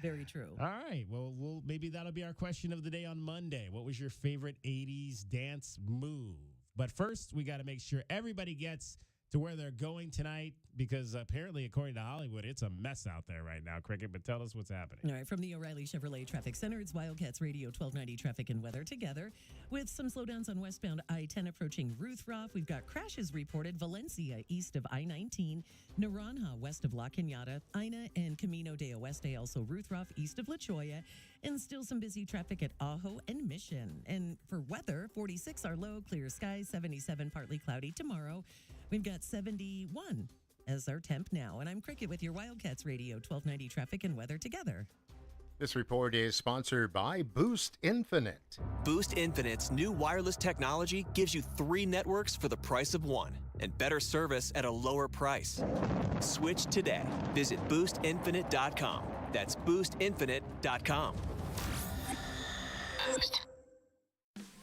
Speaker 1: Very true.
Speaker 14: All right. Well, maybe that'll be our question of the day on Monday. What was your favorite 80s dance move? But first, we got to make sure everybody gets to where they're going tonight because apparently, according to Hollywood, it's a mess out there right now, Cricket. But tell us what's happening.
Speaker 1: All right, from the O'Reilly Chevrolet Traffic Center, it's Wildcats Radio 1290 Traffic and Weather together. With some slowdowns on westbound I-10 approaching Ruthroff. We've got crashes reported Valencia east of I-19, Naranja west of La Cañada, Ina and Camino de Oeste, also Ruthroff east of La Choya, and still some busy traffic at Ajo and Mission. And for weather, 46 are low, clear skies, 77 partly cloudy tomorrow. We've got 71 as our temp now. And I'm Cricket with your Wildcats Radio 1290 Traffic and Weather together.
Speaker 3: This report is sponsored by Boost Infinite.
Speaker 4: Boost Infinite's new wireless technology gives you 3 networks for the price of 1 and better service at a lower price. Switch today. Visit boostinfinite.com. That's boostinfinite.com.
Speaker 24: Boost.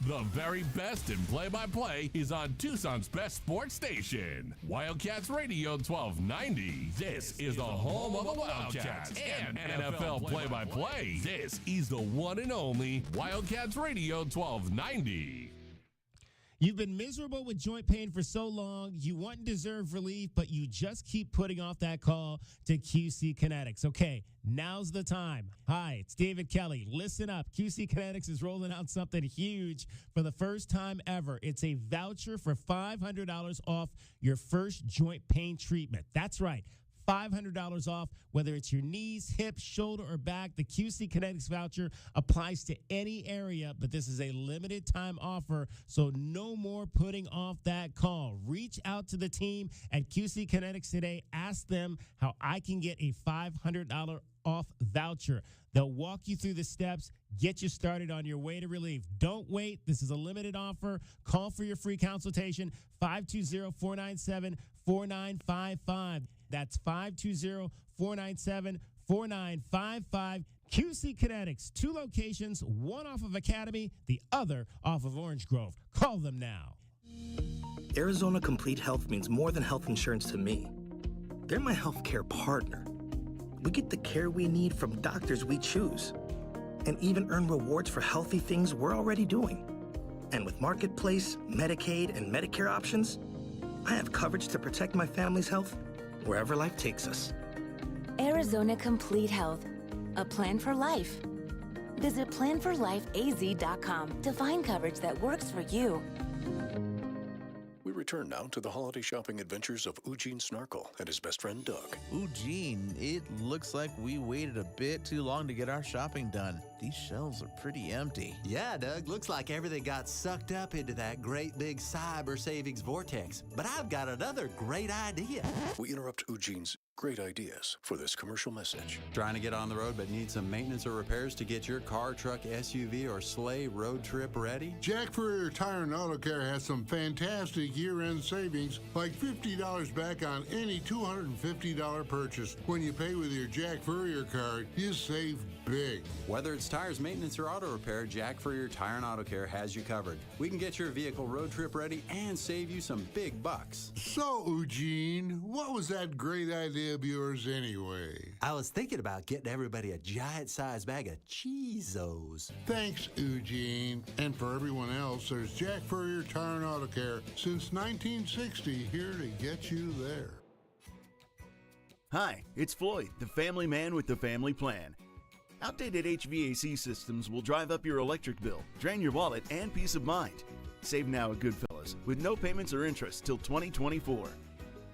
Speaker 24: The very best in play-by-play is on Tucson's best sports station, Wildcats Radio 1290. This is the home of the Wildcats and NFL play-by-play. This is the one and only Wildcats Radio 1290.
Speaker 14: You've been miserable with joint pain for so long, you want and deserve relief, but you just keep putting off that call to QC Kinetics. Okay, now's the time. Hi, it's David Kelly. Listen up. QC Kinetics is rolling out something huge for the first time ever. It's a voucher for $500 off your first joint pain treatment. That's right. $500 off, whether it's your knees, hips, shoulder, or back. The QC Kinetics voucher applies to any area, but this is a limited time offer, so no more putting off that call. Reach out to the team at QC Kinetics today. Ask them how I can get a $500 off voucher. They'll walk you through the steps, get you started on your way to relief. Don't wait. This is a limited offer. Call for your free consultation, 520-497-4955. That's 520-497-4955. QC Kinetics, 2 locations, one off of Academy, the other off of Orange Grove. Call them now.
Speaker 6: Arizona Complete Health means more than health insurance to me. They're my healthcare partner. We get the care we need from doctors we choose, and even earn rewards for healthy things we're already doing. And with Marketplace, Medicaid, and Medicare options, I have coverage to protect my family's health wherever life takes us.
Speaker 7: Arizona Complete Health, a plan for life. Visit planforlifeaz.com to find coverage that works for you.
Speaker 5: We return now to the holiday shopping adventures of Eugene Snarkle and his best friend Doug.
Speaker 8: Eugene, it looks like we waited a bit too long to get our shopping done. These shelves are pretty empty.
Speaker 11: Yeah, Doug, looks like everything got sucked up into that great big cyber savings vortex. But I've got another great idea.
Speaker 5: We interrupt Eugene's great ideas for this commercial message.
Speaker 12: Trying to get on the road but need some maintenance or repairs to get your car, truck, SUV, or sleigh road trip ready?
Speaker 21: Jack Furrier Tire and Auto Care has some fantastic year-end savings, like $50 back on any $250 purchase. When you pay with your Jack Furrier card, you save big.
Speaker 12: Whether it's tires, maintenance, or auto repair, Jack Furrier Tire and Auto Care has you covered. We can get your vehicle road trip ready and save you some big bucks.
Speaker 21: So, Eugene, what was that great idea of yours anyway?
Speaker 11: I was thinking about getting everybody a giant-sized bag of Cheezos.
Speaker 21: Thanks, Eugene. And for everyone else, there's Jack Furrier Tire and Auto Care since 1960, here to get you there.
Speaker 13: Hi, it's Floyd, the family man with the family plan. Outdated HVAC systems will drive up your electric bill, drain your wallet, and peace of mind. Save now at Goodfellas with no payments or interest till 2024.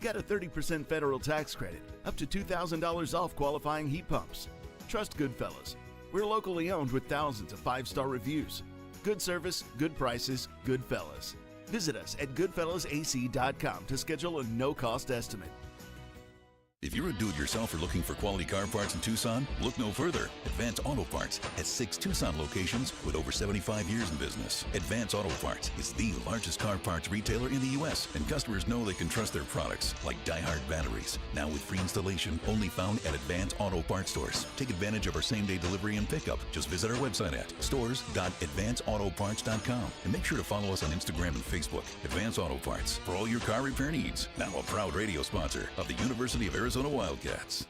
Speaker 13: Get a 30% federal tax credit, up to $2,000 off qualifying heat pumps. Trust Goodfellas. We're locally owned with thousands of 5-star reviews. Good service, good prices, Goodfellas. Visit us at goodfellasac.com to schedule a no-cost estimate.
Speaker 15: If you're a do-it-yourselfer looking for quality car parts in Tucson, look no further. Advance Auto Parts has 6 Tucson locations with over 75 years in business. Advance Auto Parts is the largest car parts retailer in the U.S., and customers know they can trust their products, like Die-Hard batteries. Now with free installation, only found at Advance Auto Parts stores. Take advantage of our same-day delivery and pickup. Just visit our website at stores.advanceautoparts.com and make sure to follow us on Instagram and Facebook. Advance Auto Parts for all your car repair needs. Now a proud radio sponsor of the University of Arizona Wildcats.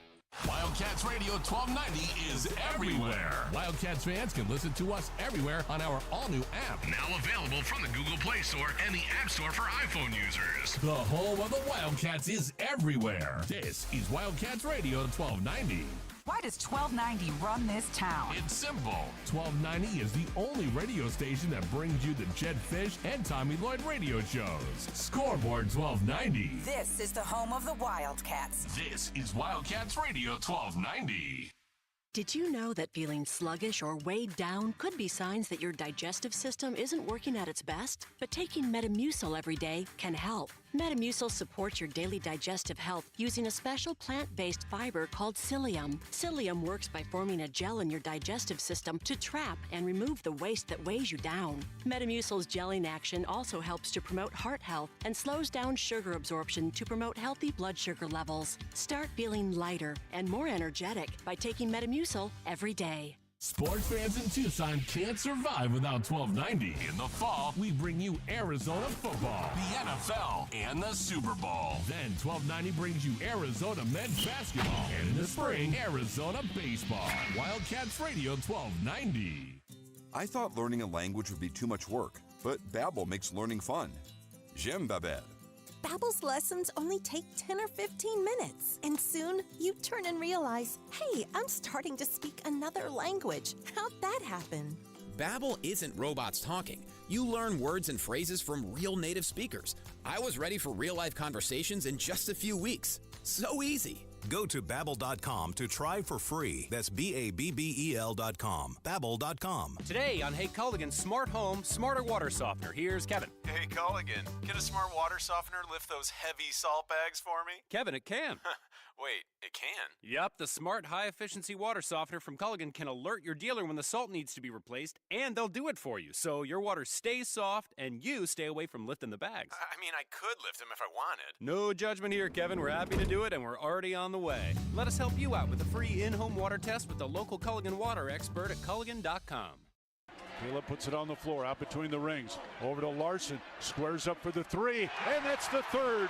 Speaker 27: Wildcats Radio 1290 is everywhere. Wildcats fans can listen to us everywhere on our all-new app.
Speaker 17: Now available from the Google Play Store and the App Store for iPhone users.
Speaker 27: The home of the Wildcats is everywhere. This is Wildcats Radio 1290.
Speaker 20: Why does 1290 run this town?
Speaker 27: It's simple. 1290 is the only radio station that brings you the Jed Fish and Tommy Lloyd radio shows. Scoreboard 1290.
Speaker 20: This is the home of the Wildcats.
Speaker 27: This is Wildcats Radio 1290.
Speaker 22: Did you know that feeling sluggish or weighed down could be signs that your digestive system isn't working at its best? But taking Metamucil every day can help. Metamucil supports your daily digestive health using a special plant-based fiber called psyllium. Psyllium works by forming a gel in your digestive system to trap and remove the waste that weighs you down. Metamucil's gelling action also helps to promote heart health and slows down sugar absorption to promote healthy blood sugar levels. Start feeling lighter and more energetic by taking Metamucil every day.
Speaker 27: Sports fans in Tucson can't survive without 1290. In the fall, we bring you Arizona football, the NFL, and the Super Bowl. Then 1290 brings you Arizona men's basketball, and in the spring, Arizona baseball. Wildcats Radio 1290.
Speaker 25: I thought learning a language would be too much work, but Babbel makes learning fun. J'aime Babel.
Speaker 26: Babbel's lessons only take 10 or 15 minutes, and soon you turn and realize, hey, I'm starting to speak another language. How'd that happen?
Speaker 28: Babbel isn't robots talking. You learn words and phrases from real native speakers. I was ready for real-life conversations in just a few weeks. So easy.
Speaker 29: Go to Babbel.com to try for free. That's Babbel.com. Babbel.com.
Speaker 30: Today on Hey Culligan's Smart Home, Smarter Water Softener. Here's Kevin.
Speaker 31: Hey Culligan, can a smart water softener lift those heavy salt bags for me?
Speaker 30: Kevin, it can.
Speaker 31: Wait, it can?
Speaker 30: Yep, the smart high-efficiency water softener from Culligan can alert your dealer when the salt needs to be replaced, and they'll do it for you, so your water stays soft and you stay away from lifting the bags.
Speaker 31: I mean, I could lift them if I wanted.
Speaker 30: No judgment here, Kevin. We're happy to do it, and we're already on the way. Let us help you out with a free in-home water test with the local Culligan water expert at Culligan.com.
Speaker 32: Caleb puts it on the floor, out between the rings. Over to Larson, squares up for the three, and that's the third.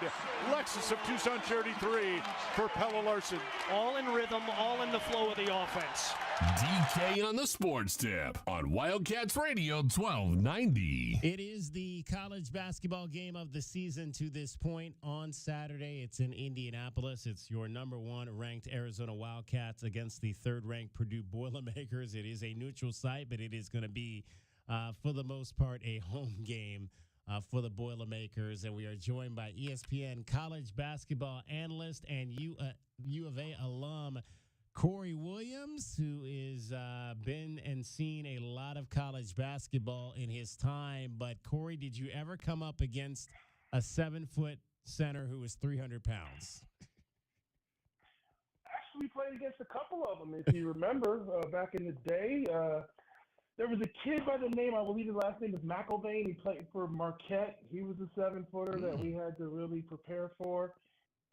Speaker 32: Lexus of Tucson Charity 3 for Pella Larson.
Speaker 33: All in rhythm, all in the flow of the offense.
Speaker 27: DK on the sports tip on Wildcats Radio 1290.
Speaker 14: It is the college basketball game of the season to this point on Saturday. It's in Indianapolis. It's your number 1 ranked Arizona Wildcats against the 3rd ranked Purdue Boilermakers. It is a neutral site, but it is going to be, for the most part, a home game for the Boilermakers. And we are joined by ESPN college basketball analyst and U of A alum Corey Williams, who is been and seen a lot of college basketball in his time. But, Corey, did you ever come up against a 7-foot center who was 300 pounds?
Speaker 34: Actually played against a couple of them, if you remember, back in the day. There was a kid by the name, I believe his last name is McElvain. He played for Marquette. He was a 7-footer that we had to really prepare for.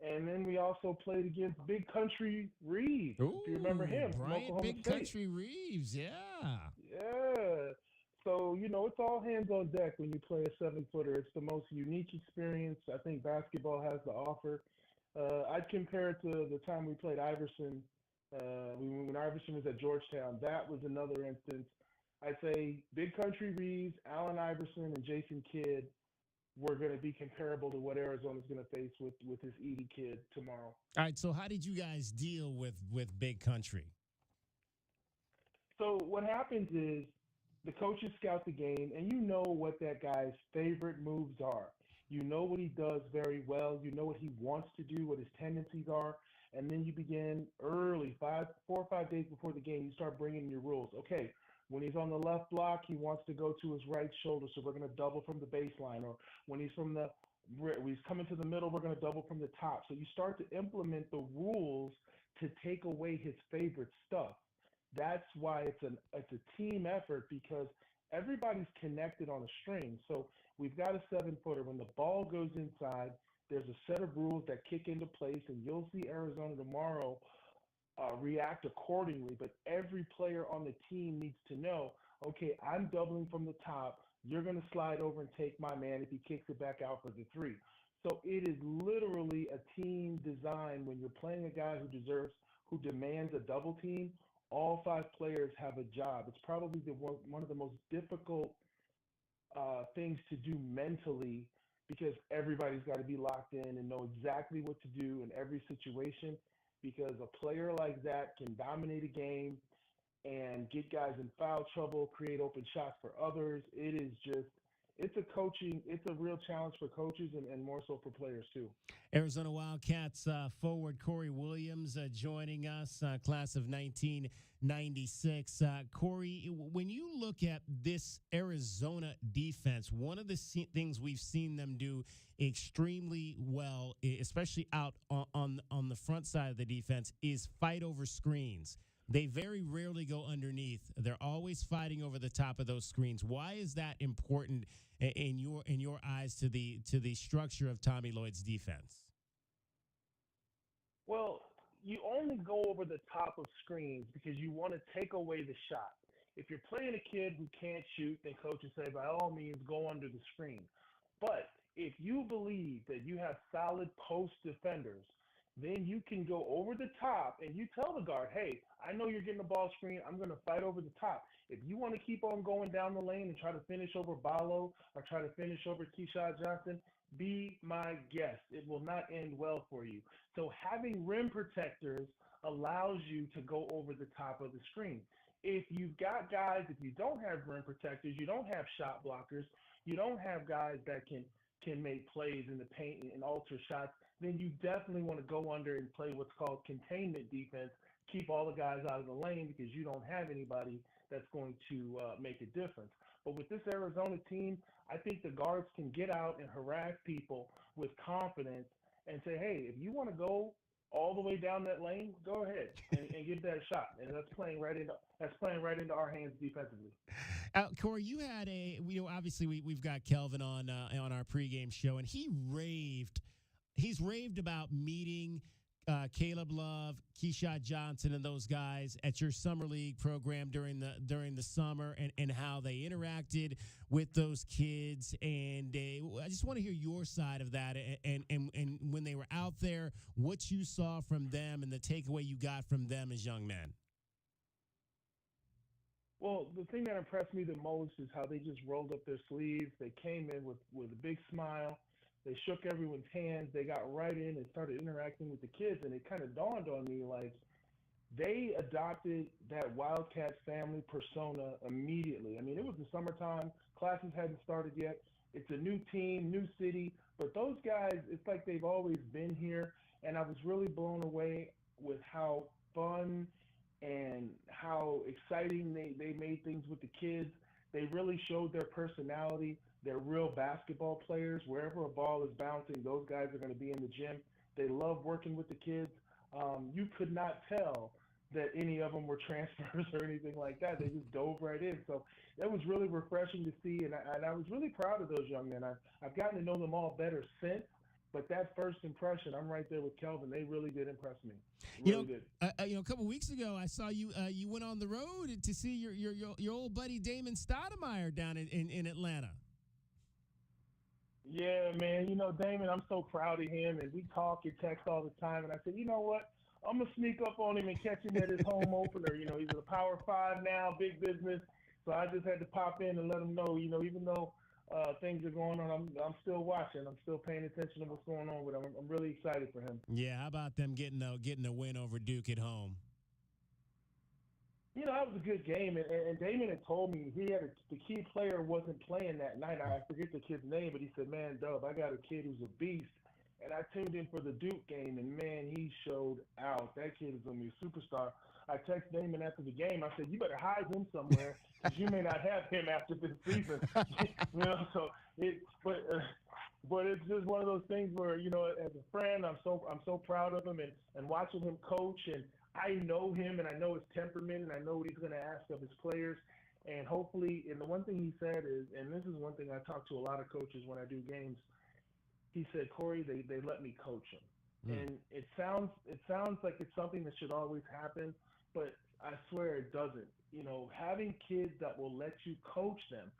Speaker 34: And then we also played against Big Country Reeves, if you remember him.
Speaker 14: Right, Big Country Reeves, yeah.
Speaker 34: Yeah. So, you know, it's all hands on deck when you play a 7-footer. It's the most unique experience I think basketball has to offer. I'd compare it to the time we played Iverson, when Iverson was at Georgetown. That was another instance. I'd say Big Country Reeves, Allen Iverson, and Jason Kidd we're going to be comparable to what Arizona's going to face with this Edey kid tomorrow.
Speaker 14: All right, so how did you guys deal with Big Country?
Speaker 34: So what happens is the coaches scout the game, and you know what that guy's favorite moves are. You know what he does very well. You know what he wants to do, what his tendencies are. And then you begin early, 4 or 5 days before the game, you start bringing your rules. Okay, when he's on the left block, he wants to go to his right shoulder, so we're going to double from the baseline. Or when he's coming to the middle, we're going to double from the top. So you start to implement the rules to take away his favorite stuff. That's why it's a team effort, because everybody's connected on a string. So we've got a 7-footer. When the ball goes inside, there's a set of rules that kick into place, and you'll see Arizona tomorrow react accordingly. But every player on the team needs to know, okay, I'm doubling from the top. You're going to slide over and take my man if he kicks it back out for the 3. So it is literally a team design. When you're playing a guy who demands a double team, all 5 players have a job. It's probably one of the most difficult things to do mentally, because everybody's got to be locked in and know exactly what to do in every situation, because a player like that can dominate a game and get guys in foul trouble, create open shots for others. It's a real challenge for coaches and more so for players too.
Speaker 14: Arizona Wildcats forward Corey Williams joining us, class of 1996. Corey, when you look at this Arizona defense, one of the things we've seen them do extremely well, especially out on the front side of the defense, is fight over screens. They very rarely go underneath. They're always fighting over the top of those screens. Why is that important in your eyes to the structure of Tommy Lloyd's defense?
Speaker 34: Well, you only go over the top of screens because you want to take away the shot. If you're playing a kid who can't shoot, then coaches say, by all means, go under the screen. But if you believe that you have solid post defenders, then you can go over the top and you tell the guard, hey, I know you're getting the ball screen. I'm going to fight over the top. If you want to keep on going down the lane and try to finish over Ballo or try to finish over Keyshawn Johnson, be my guest. It will not end well for you. So having rim protectors allows you to go over the top of the screen. If you've got guys, if you don't have rim protectors, you don't have shot blockers, you don't have guys that can make plays in the paint and alter shots, then you definitely want to go under and play what's called containment defense. Keep all the guys out of the lane because you don't have anybody that's going to make a difference. But with this Arizona team, I think the guards can get out and harass people with confidence and say, hey, if you want to go all the way down that lane, go ahead and give that a shot. And that's playing right into our hands defensively.
Speaker 14: Corey, you had obviously we've got Kelvin on our pregame show, and he's raved about meeting Caleb Love, Keyshawn Johnson, and those guys at your summer league program during the summer, and how they interacted with those kids. And I just want to hear your side of that, and when they were out there, what you saw from them and the takeaway you got from them as young men.
Speaker 34: Well, the thing that impressed me the most is how they just rolled up their sleeves. They came in with a big smile. They shook everyone's hands. They got right in and started interacting with the kids, and it kind of dawned on me like they adopted that Wildcat family persona immediately. I mean, it was the summertime. Classes hadn't started yet. It's a new team, new city, but those guys, it's like they've always been here, and I was really blown away with how fun and how exciting they made things with the kids. They really showed their personality. They're real basketball players. Wherever a ball is bouncing, those guys are going to be in the gym. They love working with the kids. You could not tell that any of them were transfers or anything like that. They just dove right in. So that was really refreshing to see, and I was really proud of those young men. I've gotten to know them all better since, but that first impression, I'm right there with Kelvin. They really did impress me. Really did.
Speaker 14: A couple weeks ago, I saw you. You went on the road to see your old buddy Damon Stoudemire down in Atlanta.
Speaker 34: Yeah, man. Damon, I'm so proud of him, and we talk and text all the time. And I said, you know what? I'm gonna sneak up on him and catch him at his home opener. He's at a Power 5 now, big business. So I just had to pop in and let him know. Even though things are going on, I'm still watching. I'm still paying attention to what's going on with him. I'm really excited for him.
Speaker 14: Yeah, how about them getting a win over Duke at home?
Speaker 34: You know, that was a good game, and Damon had told me the key player wasn't playing that night. I forget the kid's name, but he said, "Man, Dub, I got a kid who's a beast." And I tuned in for the Duke game, and man, he showed out. That kid is going to be a superstar. I texted Damon after the game. I said, "You better hide him somewhere because you may not have him after this season." You know, so but it's just one of those things where, you know, as a friend, I'm so proud of him and watching him coach, and I know him and I know his temperament and I know what he's going to ask of his players. And hopefully, and the one thing he said is, and this is one thing I talk to a lot of coaches when I do games. He said, "Corey, they let me coach him." And it sounds like it's something that should always happen, but I swear it doesn't. You know, having kids that will let you coach them,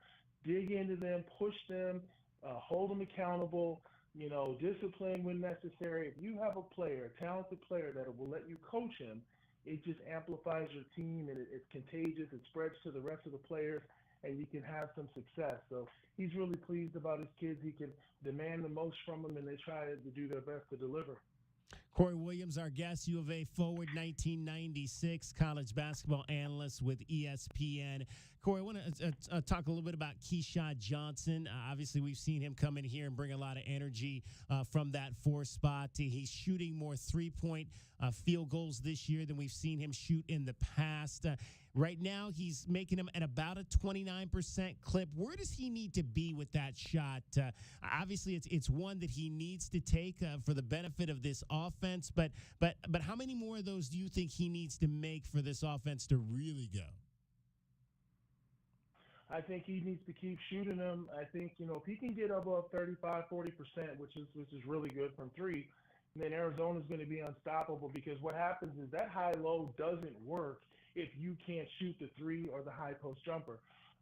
Speaker 34: dig into them, push them, hold them accountable, you know, discipline when necessary. If you have a player, a talented player that will let you coach him, it just amplifies your team and it's contagious. It spreads to the rest of the players, and you can have some success. So he's really pleased about his kids. He can demand the most from them, and they try to do their best to deliver.
Speaker 14: Corey Williams, our guest, U of A forward, 1996, college basketball analyst with ESPN. Corey, I want to talk a little bit about Keyshawn Johnson. Obviously, we've seen him come in here and bring a lot of energy from that 4 spot. He's shooting more three-point field goals this year than we've seen him shoot in the past. Right now, he's making them at about a 29% clip. Where does he need to be with that shot? Obviously, it's one that he needs to take for the benefit of this offense. But how many more of those do you think he needs to make for this offense to really go?
Speaker 34: I think he needs to keep shooting them. I think, you know, if he can get above 35-40%, which is really good from 3, then Arizona's going to be unstoppable, because what happens is that high-low doesn't work if you can't shoot the 3 or the high post jumper.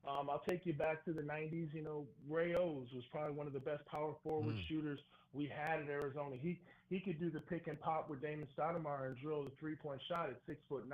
Speaker 34: I'll take you back to the 90s. You know, Ray Owens was probably one of the best power forward shooters we had at Arizona. He could do the pick and pop with Damon Stoudemire and drill the 3-point shot at 6'9".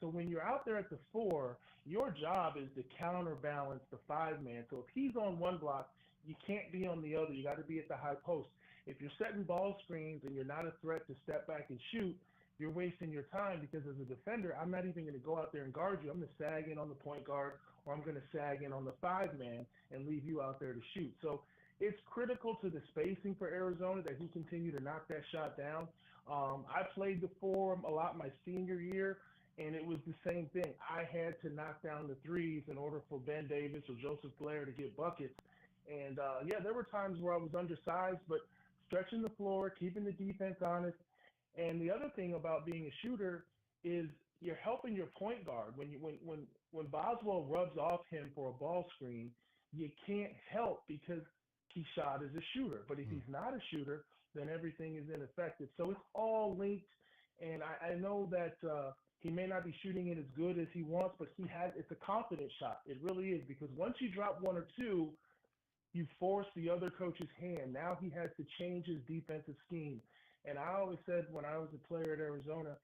Speaker 34: So when you're out there at the 4, your job is to counterbalance the 5-man. So if he's on one block, you can't be on the other. You got to be at the high post. If you're setting ball screens and you're not a threat to step back and shoot, you're wasting your time, because as a defender, I'm not even going to go out there and guard you. I'm going to sag in on the point guard, or I'm going to sag in on the 5-man and leave you out there to shoot. So it's critical to the spacing for Arizona that he continue to knock that shot down. I played the 4 a lot my senior year, and it was the same thing. I had to knock down the 3s in order for Ben Davis or Joseph Blair to get buckets. And, yeah, there were times where I was undersized, but stretching the floor, keeping the defense honest. And the other thing about being a shooter is you're helping your point guard. When Boswell rubs off him for a ball screen, you can't help, because Keyshawn is a shooter. But if he's not a shooter, then everything is ineffective. So it's all linked. And I know that he may not be shooting it as good as he wants, but it's a confident shot. It really is, because once you drop 1 or 2, you force the other coach's hand. Now he has to change his defensive scheme. And I always said when I was a player at Arizona,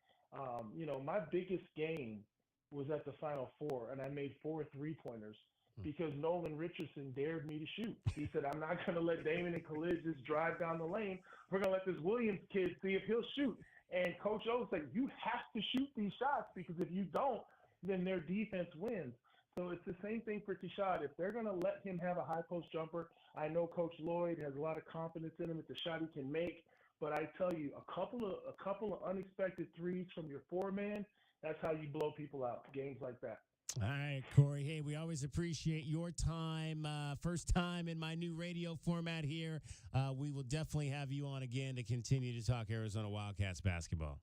Speaker 34: you know, my biggest game was at the Final Four, and I made 4 3-pointers because Nolan Richardson dared me to shoot. He said, "I'm not going to let Damon and Khalid just drive down the lane. We're going to let this Williams kid see if he'll shoot." And Coach O said, "You have to shoot these shots, because if you don't, then their defense wins." So it's the same thing for Keyshawn. If they're going to let him have a high post jumper, I know Coach Lloyd has a lot of confidence in him at the shot he can make. But I tell you, a couple of unexpected 3s from your 4-man, that's how you blow people out, games like that.
Speaker 14: All right, Corey. Hey, we always appreciate your time. First time in my new radio format here. We will definitely have you on again to continue to talk Arizona Wildcats basketball.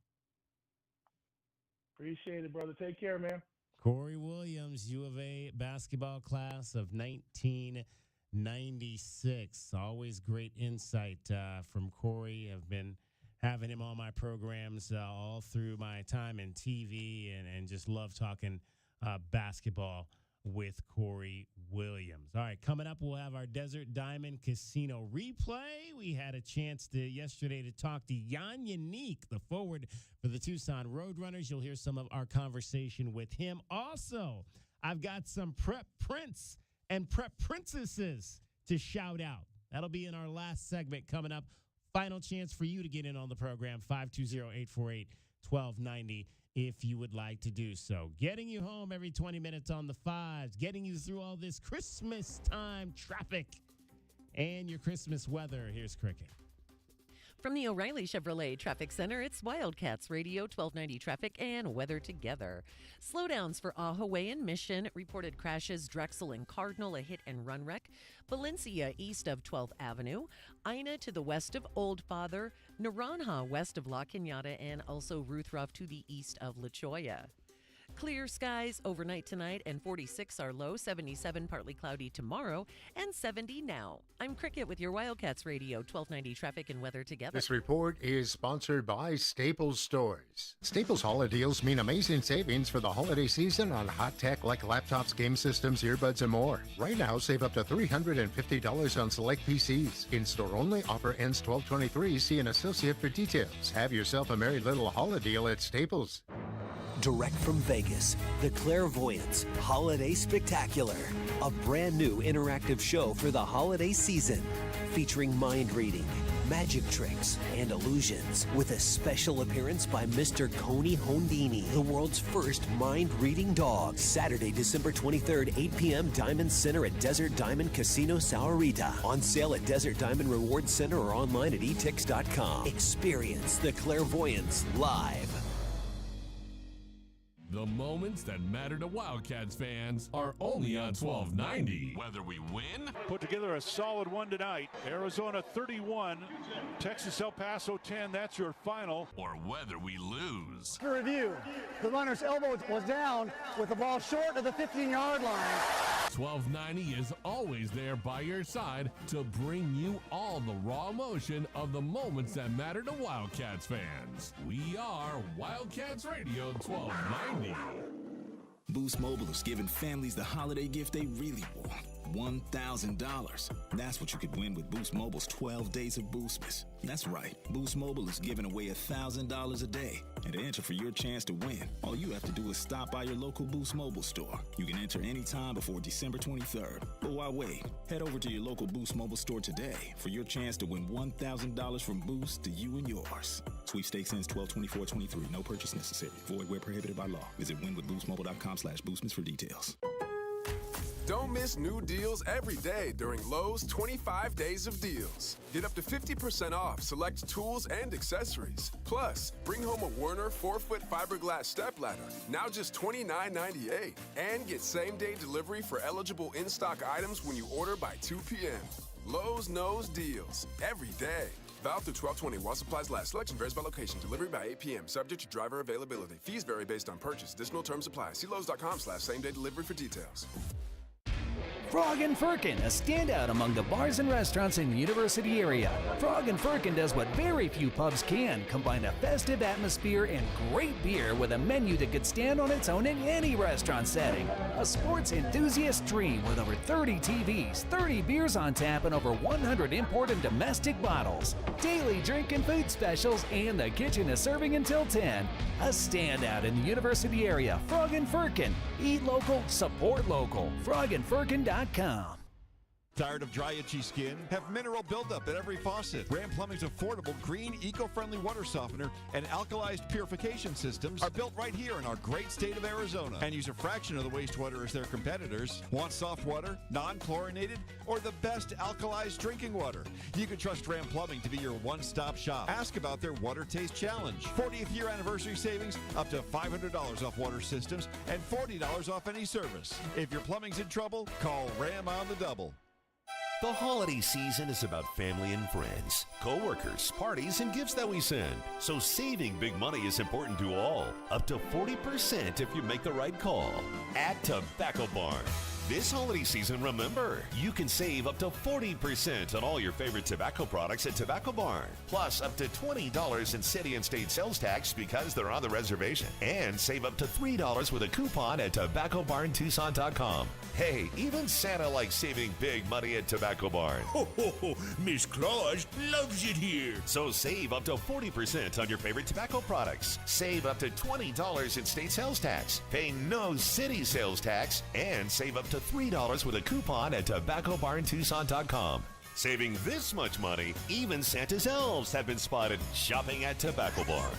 Speaker 34: Appreciate it, brother. Take care, man.
Speaker 14: Corey Williams, U of A basketball class of 1996. Always great insight from Corey. I've been having him on my programs all through my time in TV, and just love talking basketball with Corey Williams. All right, coming up, we'll have our Desert Diamond Casino replay. We had a chance yesterday to talk to Jan Yannick, the forward for the Tucson Roadrunners. You'll hear some of our conversation with him. Also, I've got some prep prince and prep princesses to shout out. That'll be in our last segment coming up. Final chance for you to get in on the program, 520-848-1290, if you would like to do so. Getting you home every 20 minutes on the fives, getting you through all this Christmas time traffic and your Christmas weather. Here's Cricket.
Speaker 1: From the O'Reilly Chevrolet Traffic Center, it's Wildcats Radio 1290 traffic and weather together. Slowdowns for Ahaway and Mission, reported crashes Drexel and Cardinal, a hit and run wreck. Valencia east of 12th Avenue, Ina to the west of Old Father, Naranja west of La Cañada, and also Ruth Ruff to the east of La Cholla. Clear skies overnight tonight, and 46 are low, 77 partly cloudy tomorrow, and 70 now. I'm Cricket with your Wildcats Radio 1290 traffic and weather together.
Speaker 2: This report is sponsored by Staples Stores. Staples holiday deals mean amazing savings for the holiday season on hot tech like laptops, game systems, earbuds, and more. Right now, save up to $350 on select PCs. In-store only, offer ends 12/23. See an associate for details. Have yourself a merry little holiday deal at Staples.
Speaker 3: Direct from Vegas, The Clairvoyants Holiday Spectacular, a brand new interactive show for the holiday season, featuring mind reading, magic tricks, and illusions, with a special appearance by Mr. Coney Hondini, the world's first mind-reading dog. Saturday, December 23rd, 8 p.m., Diamond Center at Desert Diamond Casino Sahuarita. On sale at Desert Diamond Reward Center or online at etix.com. Experience The Clairvoyants live.
Speaker 27: The moments that matter to Wildcats fans are only on 1290. Whether we win,
Speaker 32: Put together a solid one tonight. Arizona 31, Texas El Paso 10. That's your final.
Speaker 27: Or whether we lose.
Speaker 4: For review, the runner's elbow was down with the ball short of the 15-yard line.
Speaker 27: 1290 is always there by your side to bring you all the raw emotion of the moments that matter to Wildcats fans. We are Wildcats Radio 1290.
Speaker 6: Boost Mobile is giving families the holiday gift they really want. $1,000. That's what you could win with Boost Mobile's 12 days of Boostmas. That's right. Boost Mobile is giving away $1,000 a day. And to enter for your chance to win, all you have to do is stop by your local Boost Mobile store. You can enter anytime before December 23rd. But why wait? Head over to your local Boost Mobile store today for your chance to win $1,000 from Boost to you and yours. Sweepstakes ends 12/24/23. No purchase necessary. Void where prohibited by law. Visit winwithboostmobile.com/boostmas for details.
Speaker 7: Don't miss new deals every day during Lowe's 25 Days of Deals. Get up to 50% off select tools and accessories. Plus, bring home a Werner 4-foot fiberglass stepladder, now just $29.98. And get same-day delivery for eligible in-stock items when you order by 2 p.m. Lowe's knows deals every day. Valid through 12/20 while supplies last. Selection varies by location. Delivery by 8 p.m. Subject to driver availability. Fees vary based on purchase. Additional terms apply. See Lowe's.com/same-day delivery for details.
Speaker 8: Frog and Firkin, a standout among the bars and restaurants in the University area. Frog and Firkin does what very few pubs can, combine a festive atmosphere and great beer with a menu that could stand on its own in any restaurant setting. A sports enthusiast dream with over 30 TVs, 30 beers on tap, and over 100 import and domestic bottles. Daily drink and food specials, and the kitchen is serving until 10. A standout in the University area. Frog and Firkin. Eat local, support local. frogandfirkin.com.
Speaker 9: Tired of dry, itchy skin? Have mineral buildup at every faucet. Ram Plumbing's affordable, green, eco-friendly water softener and alkalized purification systems are built right here in our great state of Arizona and use a fraction of the wastewater as their competitors. Want soft water, non-chlorinated, or the best alkalized drinking water? You can trust Ram Plumbing to be your one-stop shop. Ask about their Water Taste Challenge. 40th year anniversary savings, up to $500 off water systems and $40 off any service. If your plumbing's in trouble, call Ram on the double.
Speaker 10: The holiday season is about family and friends, co-workers, parties, and gifts that we send. So saving big money is important to all. Up to 40% if you make the right call at Tobacco Barn. This holiday season, remember, you can save up to 40% on all your favorite tobacco products at Tobacco Barn. Plus, up to $20 in city and state sales tax because they're on the reservation. And save up to $3 with a coupon at TobaccoBarnTucson.com. Hey, even Santa likes saving big money at Tobacco Barn.
Speaker 16: Ho, ho, ho. Miss Claus loves it here.
Speaker 10: So save up to 40% on your favorite tobacco products. Save up to $20 in state sales tax. Pay no city sales tax. And save up to to $3 with a coupon at TobaccoBarnTucson.com. Saving this much money, even Santa's elves have been spotted shopping at Tobacco Barn.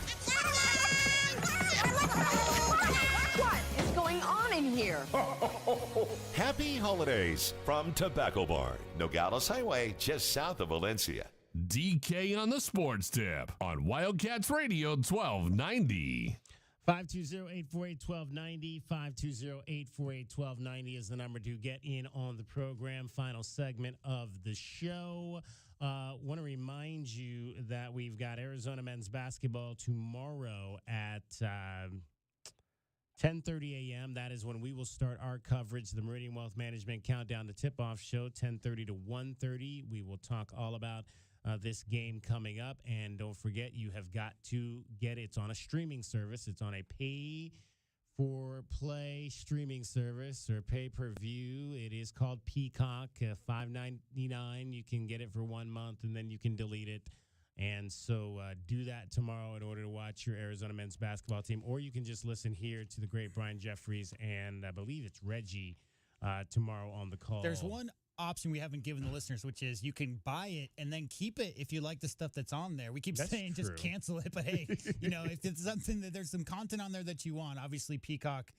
Speaker 5: What is going on in here?
Speaker 10: Happy holidays from Tobacco Barn, Nogales Highway, just south of Valencia.
Speaker 27: DK on the Sports Tip on Wildcats Radio 1290.
Speaker 14: 520-848-1290, 520-848-1290 is the number to get in on the program. Final segment of the show. Want to remind you that we've got Arizona men's basketball tomorrow at 10:30 a.m. That is when we will start our coverage, the Meridian Wealth Management Countdown to Tip-Off Show, 10:30 to 1:30. We will talk all about this game coming up. And don't forget, you have got to get it. It's on a streaming service. It's on a pay-for-play streaming service or pay-per-view. It is called Peacock, $5.99. You can get it for 1 month, and then you can delete it. And so do that tomorrow in order to watch your Arizona men's basketball team. Or you can just listen here to the great Brian Jeffries, and I believe it's Reggie tomorrow on the call.
Speaker 11: There's one option we haven't given the listeners, which is you can buy it and then keep it if you like the stuff that's on there. We keep saying just cancel it, but hey, if it's something that there's some content on there that you want, obviously Peacock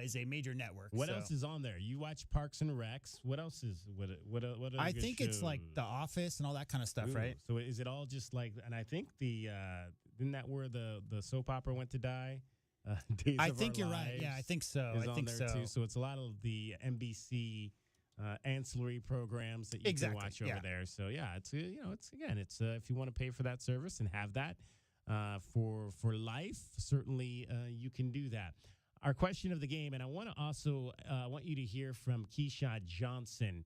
Speaker 11: is a major network.
Speaker 14: What else is on there? You watch Parks and Recs. What else is what
Speaker 11: I think it's like The Office and all that kind of stuff, right?
Speaker 14: So is it all just like? And I think isn't that where the soap opera went to die? Days
Speaker 11: I
Speaker 14: of
Speaker 11: think
Speaker 14: Our
Speaker 11: you're
Speaker 14: Lives
Speaker 11: right. Yeah, I think so.
Speaker 14: is
Speaker 11: I
Speaker 14: on
Speaker 11: think
Speaker 14: there
Speaker 11: so.
Speaker 14: too. So it's a lot of the NBC ancillary programs that you can watch over there. So yeah, it's if you want to pay for that service and have that for life, certainly you can do that. Our question of the game, and I want to also want you to hear from Keyshawn Johnson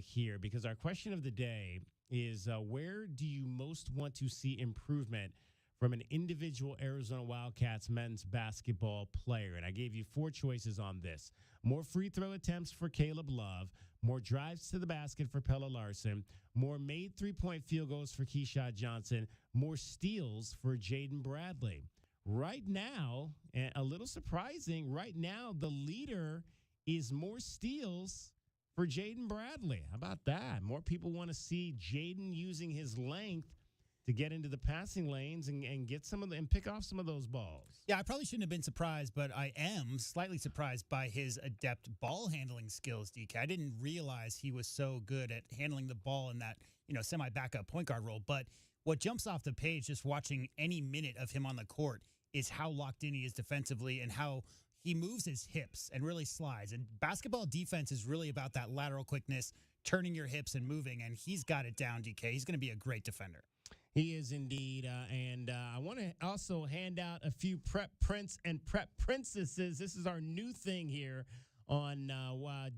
Speaker 14: here, because our question of the day is where do you most want to see improvement from an individual Arizona Wildcats men's basketball player? And I gave you 4 choices on this. More free throw attempts for Caleb Love, more drives to the basket for Pella Larson, more made 3-point field goals for Keyshawn Johnson, more steals for Jaden Bradley. Right now, and a little surprising, right now the leader is more steals for Jaden Bradley. How about that? More people want to see Jaden using his length to get into the passing lanes and get some of and pick off some of those balls.
Speaker 11: Yeah, I probably shouldn't have been surprised, but I am slightly surprised by his adept ball handling skills, DK. I didn't realize he was so good at handling the ball in that, semi-backup point guard role. But what jumps off the page just watching any minute of him on the court is how locked in he is defensively and how he moves his hips and really slides. And basketball defense is really about that lateral quickness, turning your hips and moving, and he's got it down, DK. He's going to be a great defender.
Speaker 14: He is indeed, and I want to also hand out a few Prep Prince and Prep Princesses. This is our new thing here on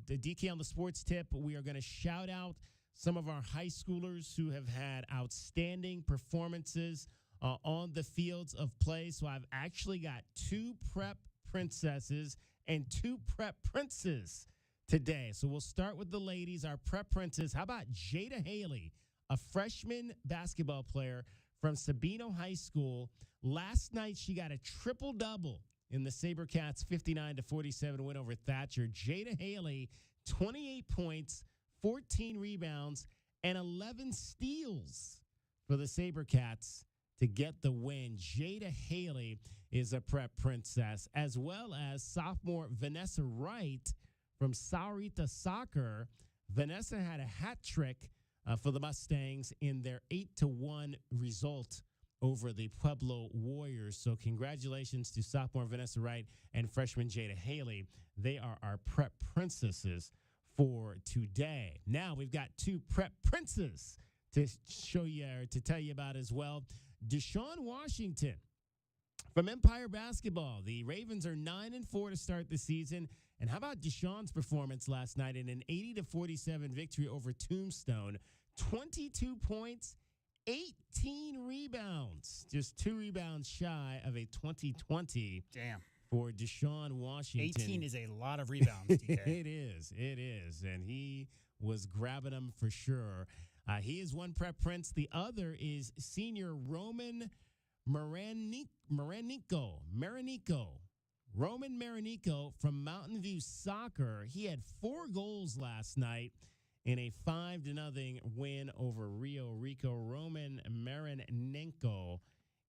Speaker 14: the DK on the Sports Tip. We are going to shout out some of our high schoolers who have had outstanding performances on the fields of play. So I've actually got 2 Prep Princesses and 2 Prep Princes today. So we'll start with the ladies, our Prep Princes. How about Jada Haley, a freshman basketball player from Sabino High School? Last night, she got a triple-double in the SaberCats' 59-47 win over Thatcher. Jada Haley, 28 points, 14 rebounds, and 11 steals for the SaberCats to get the win. Jada Haley is a Prep Princess, as well as sophomore Vanessa Wright from Saurita Soccer. Vanessa had a hat trick for the Mustangs in their 8-1 result over the Pueblo Warriors. So congratulations to sophomore Vanessa Wright and freshman Jada Haley. They are our Prep Princesses for today. Now we've got 2 Prep Princes to show you, or to tell you about as well. Deshaun Washington from Empire Basketball. The Ravens are 9-4 to start the season. And how about Deshaun's performance last night in an 80-47 victory over Tombstone? 22 points, 18 rebounds. Just 2 rebounds shy of a 2020.
Speaker 11: Damn.
Speaker 14: For Deshaun Washington.
Speaker 11: 18 is a lot of rebounds, DK.
Speaker 14: It is. And he was grabbing them for sure. He is one Prep Prince. The other is senior Roman Maranico. Roman Marinico from Mountain View Soccer. He had 4 goals last night in a 5-0 win over Rio Rico. Roman Marinenko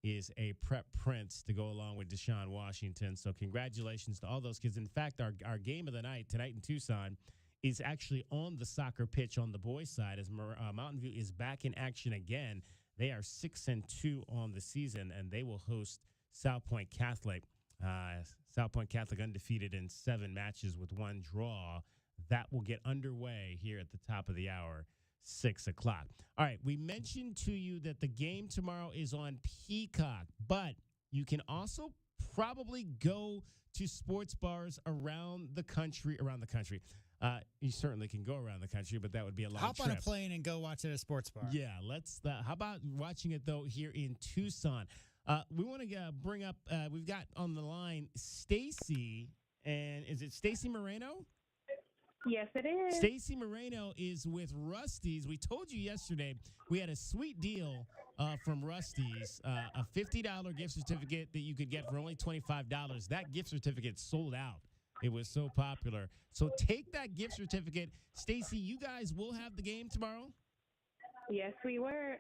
Speaker 14: is a prep prince to go along with Deshaun Washington. So congratulations to all those kids. In fact, our game of the night tonight in Tucson is actually on the soccer pitch on the boys' side as Mountain View is back in action again. They are 6-2 on the season, and they will host South Point Catholic. South Point Catholic undefeated in 7 matches with 1 draw. That will get underway here at the top of the hour, 6 o'clock. All right, we mentioned to you that the game tomorrow is on Peacock, but you can also probably go to sports bars around the country. You certainly can go around the country, but that would be a long
Speaker 11: Hop
Speaker 14: trip.
Speaker 11: on a plane and go watch it at a sports bar.
Speaker 14: Yeah, how about watching it, though, here in Tucson? We want to bring up, we've got on the line Stacy, and is it Stacy Moreno?
Speaker 12: Yes, it is.
Speaker 14: Stacy Moreno is with Rusty's. We told you yesterday we had a sweet deal from Rusty's, a $50 gift certificate that you could get for only $25. That gift certificate sold out. It was so popular. So take that gift certificate. Stacy, you guys will have the game tomorrow?
Speaker 12: Yes, we are.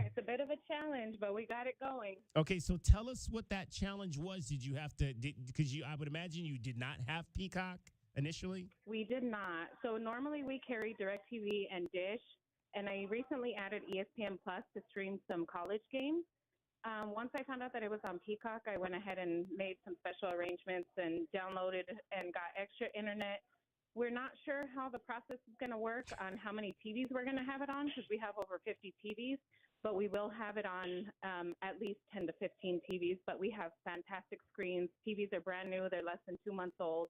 Speaker 12: It's a bit of a challenge, but we got it going.
Speaker 14: Okay, so tell us what that challenge was. Did you have to, because I would imagine you did not have Peacock initially?
Speaker 12: We did not. So normally we carry DirecTV and Dish, and I recently added ESPN Plus to stream some college games. Once I found out that it was on Peacock, I went ahead and made some special arrangements and downloaded and got extra internet. We're not sure how the process is going to work on how many TVs we're going to have it on because we have over 50 TVs, but we will have it on at least 10 to 15 TVs. But we have fantastic screens. TVs are brand new. They're less than 2 months old.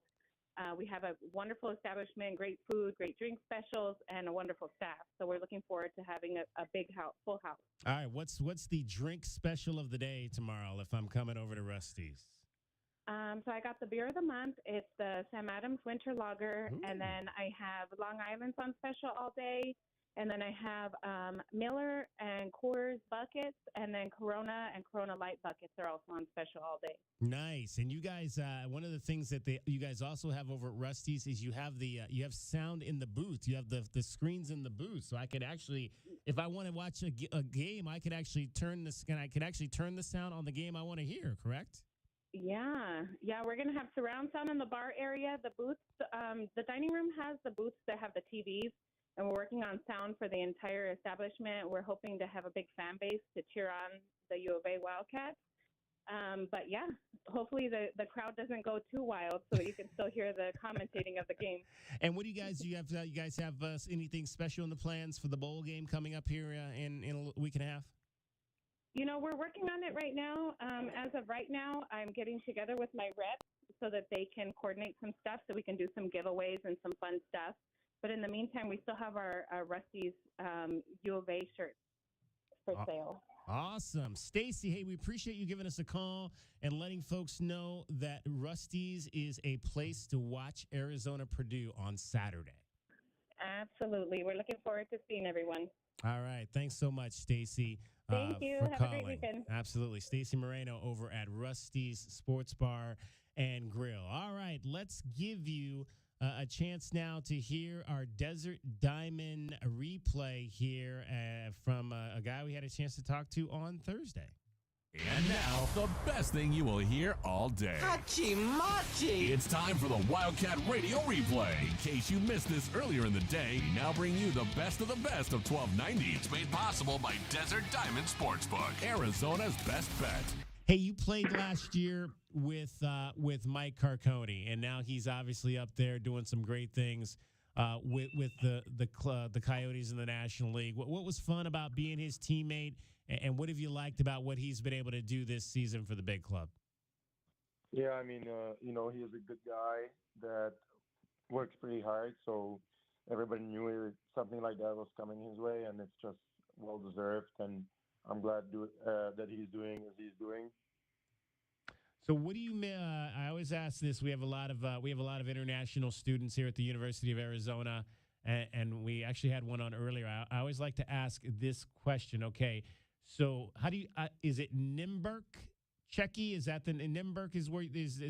Speaker 12: We have a wonderful establishment, great food, great drink specials, and a wonderful staff. So we're looking forward to having a big house, full house.
Speaker 14: All right, what's the drink special of the day tomorrow if I'm coming over to Rusty's?
Speaker 12: So I got the beer of the month. It's the Sam Adams Winter Lager, and then I have Long Island's on special all day, and then I have Miller and Coors buckets, and then Corona and Corona Light buckets are also on special all day.
Speaker 14: Nice. And you guys, one of the things that you guys also have over at Rusty's is you have you have sound in the booth. You have the screens in the booth, so I could actually, if I want to watch a game, I could actually turn this, and I could actually turn the sound on the game I want to hear. Correct?
Speaker 12: Yeah, we're going to have surround sound in the bar area. The booths, the dining room has the booths that have the TVs, and we're working on sound for the entire establishment. We're hoping to have a big fan base to cheer on the U of A Wildcats. But yeah, hopefully the crowd doesn't go too wild so you can still hear the commentating of the game.
Speaker 14: And what do you guys have anything special in the plans for the bowl game coming up here in a week and a half?
Speaker 12: You know, we're working on it right now. As of right now, I'm getting together with my reps so that they can coordinate some stuff so we can do some giveaways and some fun stuff. But in the meantime, we still have our Rusty's U of A shirts for sale.
Speaker 14: Awesome. Stacy, hey, we appreciate you giving us a call and letting folks know that Rusty's is a place to watch Arizona Purdue on Saturday.
Speaker 12: Absolutely. We're looking forward to seeing everyone.
Speaker 14: All right. Thanks so much, Stacy.
Speaker 12: Thank you.
Speaker 14: For
Speaker 12: Have
Speaker 14: calling.
Speaker 12: a great weekend.
Speaker 14: Absolutely. Stacy Moreno over at Rusty's Sports Bar and Grill. All right. Let's give you a chance now to hear our Desert Diamond replay here from a guy we had a chance to talk to on Thursday.
Speaker 27: And now, the best thing you will hear all day.
Speaker 13: Hachi-machi!
Speaker 27: It's time for the Wildcat Radio Replay. In case you missed this earlier in the day, we now bring you the best of 1290. It's made possible by Desert Diamond Sportsbook, Arizona's best bet.
Speaker 14: Hey, you played last year with Mike Carcone, and now he's obviously up there doing some great things with the Coyotes in the National League. What was fun about being his teammate, and what have you liked about what he's been able to do this season for the big club?
Speaker 15: Yeah, I mean, he is a good guy that works pretty hard, so everybody knew something like that was coming his way, and it's just well-deserved, and I'm glad that he's doing as he's doing.
Speaker 14: So, what do you? I always ask this. We have a lot of international students here at the University of Arizona, and we actually had one on earlier. I always like to ask this question. Okay, so how do you? Is it Nymburk Czechy, is that in Nymburk is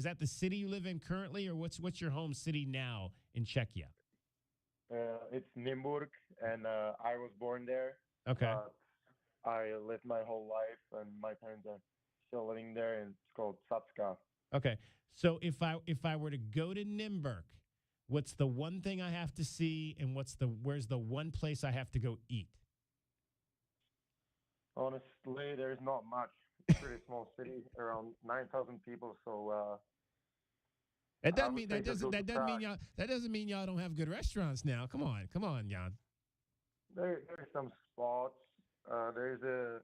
Speaker 14: that the city you live in currently, or what's your home city now in Czechia?
Speaker 15: It's Nymburk, and I was born there.
Speaker 14: Okay.
Speaker 15: I lived my whole life, and my parents are still living there, and it's called Sapska.
Speaker 14: Okay. So if I were to go to Nymburk, what's the one thing I have to see, and where's the one place I have to go eat?
Speaker 15: Honestly, there's not much. It's a pretty small city, around 9,000 people. So
Speaker 14: that doesn't mean y'all don't have good restaurants now. Come on, Jan.
Speaker 15: There's some spots. There's a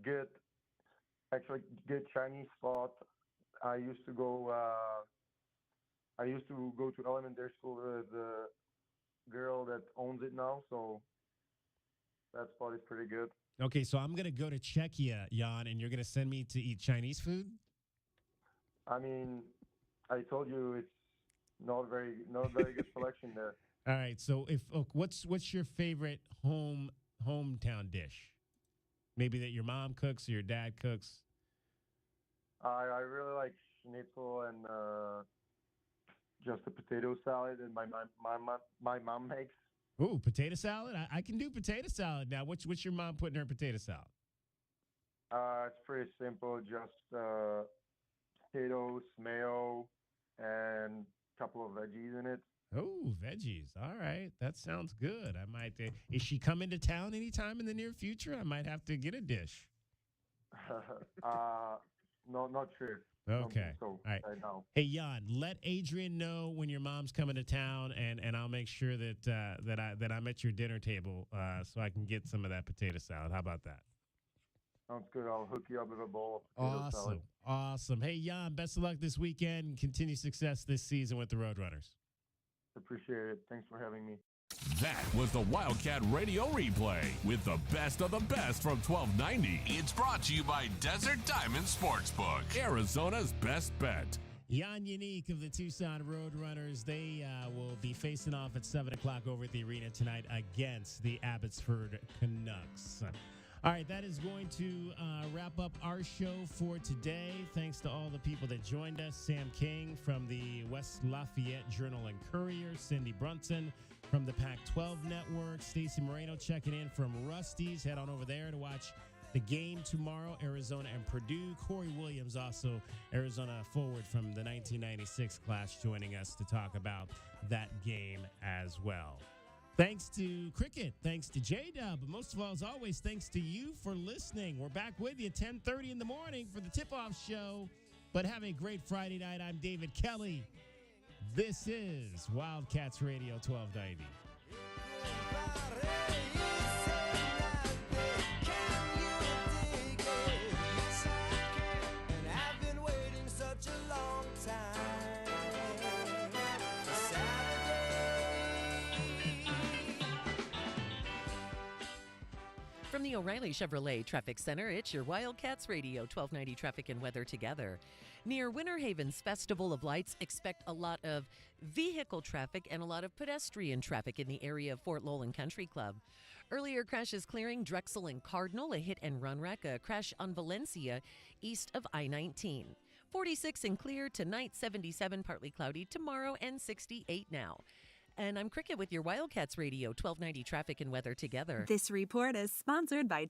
Speaker 15: good Chinese spot. I used to go to elementary school with the girl that owns it now, so that spot is pretty good.
Speaker 14: Okay, so I'm gonna go to Czechia, Jan, and you're gonna send me to eat Chinese food?
Speaker 15: I mean, I told you it's not very good selection there.
Speaker 14: All right, so what's your favorite hometown dish? Maybe that your mom cooks or your dad cooks.
Speaker 15: I really like schnitzel and just a potato salad, and my mom makes.
Speaker 14: Ooh, potato salad? I can do potato salad now. What's your mom putting in her potato salad?
Speaker 15: It's pretty simple. Just potatoes, mayo, and a couple of veggies in it.
Speaker 14: Oh, veggies. All right. That sounds good. I might. Is she coming to town anytime in the near future? I might have to get a dish.
Speaker 15: No, not sure.
Speaker 14: Okay.
Speaker 15: So,
Speaker 14: all right.
Speaker 15: No.
Speaker 14: Hey, Jan, let Adrian know when your mom's coming to town, and I'll make sure that I'm at your dinner table so I can get some of that potato salad. How about that?
Speaker 15: Sounds good. I'll hook you up with a bowl of potato salad.
Speaker 14: Awesome. Hey, Jan, best of luck this weekend. Continue success this season with the Roadrunners.
Speaker 15: Appreciate it. Thanks for having me.
Speaker 27: That was the Wildcat Radio Replay with the best of the best from 1290. It's brought to you by Desert Diamond Sportsbook, Arizona's best bet.
Speaker 14: Jan Yannick of the Tucson Roadrunners, they will be facing off at 7 o'clock over at the arena tonight against the Abbotsford Canucks. All right, that is going to wrap up our show for today. Thanks to all the people that joined us. Sam King from the West Lafayette Journal and Courier, Cindy Brunson from the Pac-12 Network, Stacey Moreno checking in from Rusty's. Head on over there to watch the game tomorrow, Arizona and Purdue. Corey Williams, also Arizona forward from the 1996 class, joining us to talk about that game as well. Thanks to Cricket, thanks to J-Dub, but most of all, as always, thanks to you for listening. We're back with you 10:30 in the morning for the tip-off show, but have a great Friday night. I'm David Kelly. This is Wildcats Radio 1290.
Speaker 1: From the O'Reilly Chevrolet Traffic Center, it's your Wildcats Radio 1290 traffic and weather together. Near Winter Haven's Festival of Lights, expect a lot of vehicle traffic and a lot of pedestrian traffic in the area of Fort Lowland Country Club. Earlier crashes clearing Drexel and Cardinal, a hit and run wreck, a crash on Valencia east of I-19. 46 and clear tonight, 77 partly cloudy tomorrow, and 68 now. And I'm Cricket with your Wildcats Radio 1290 traffic and weather together.
Speaker 17: This report is sponsored by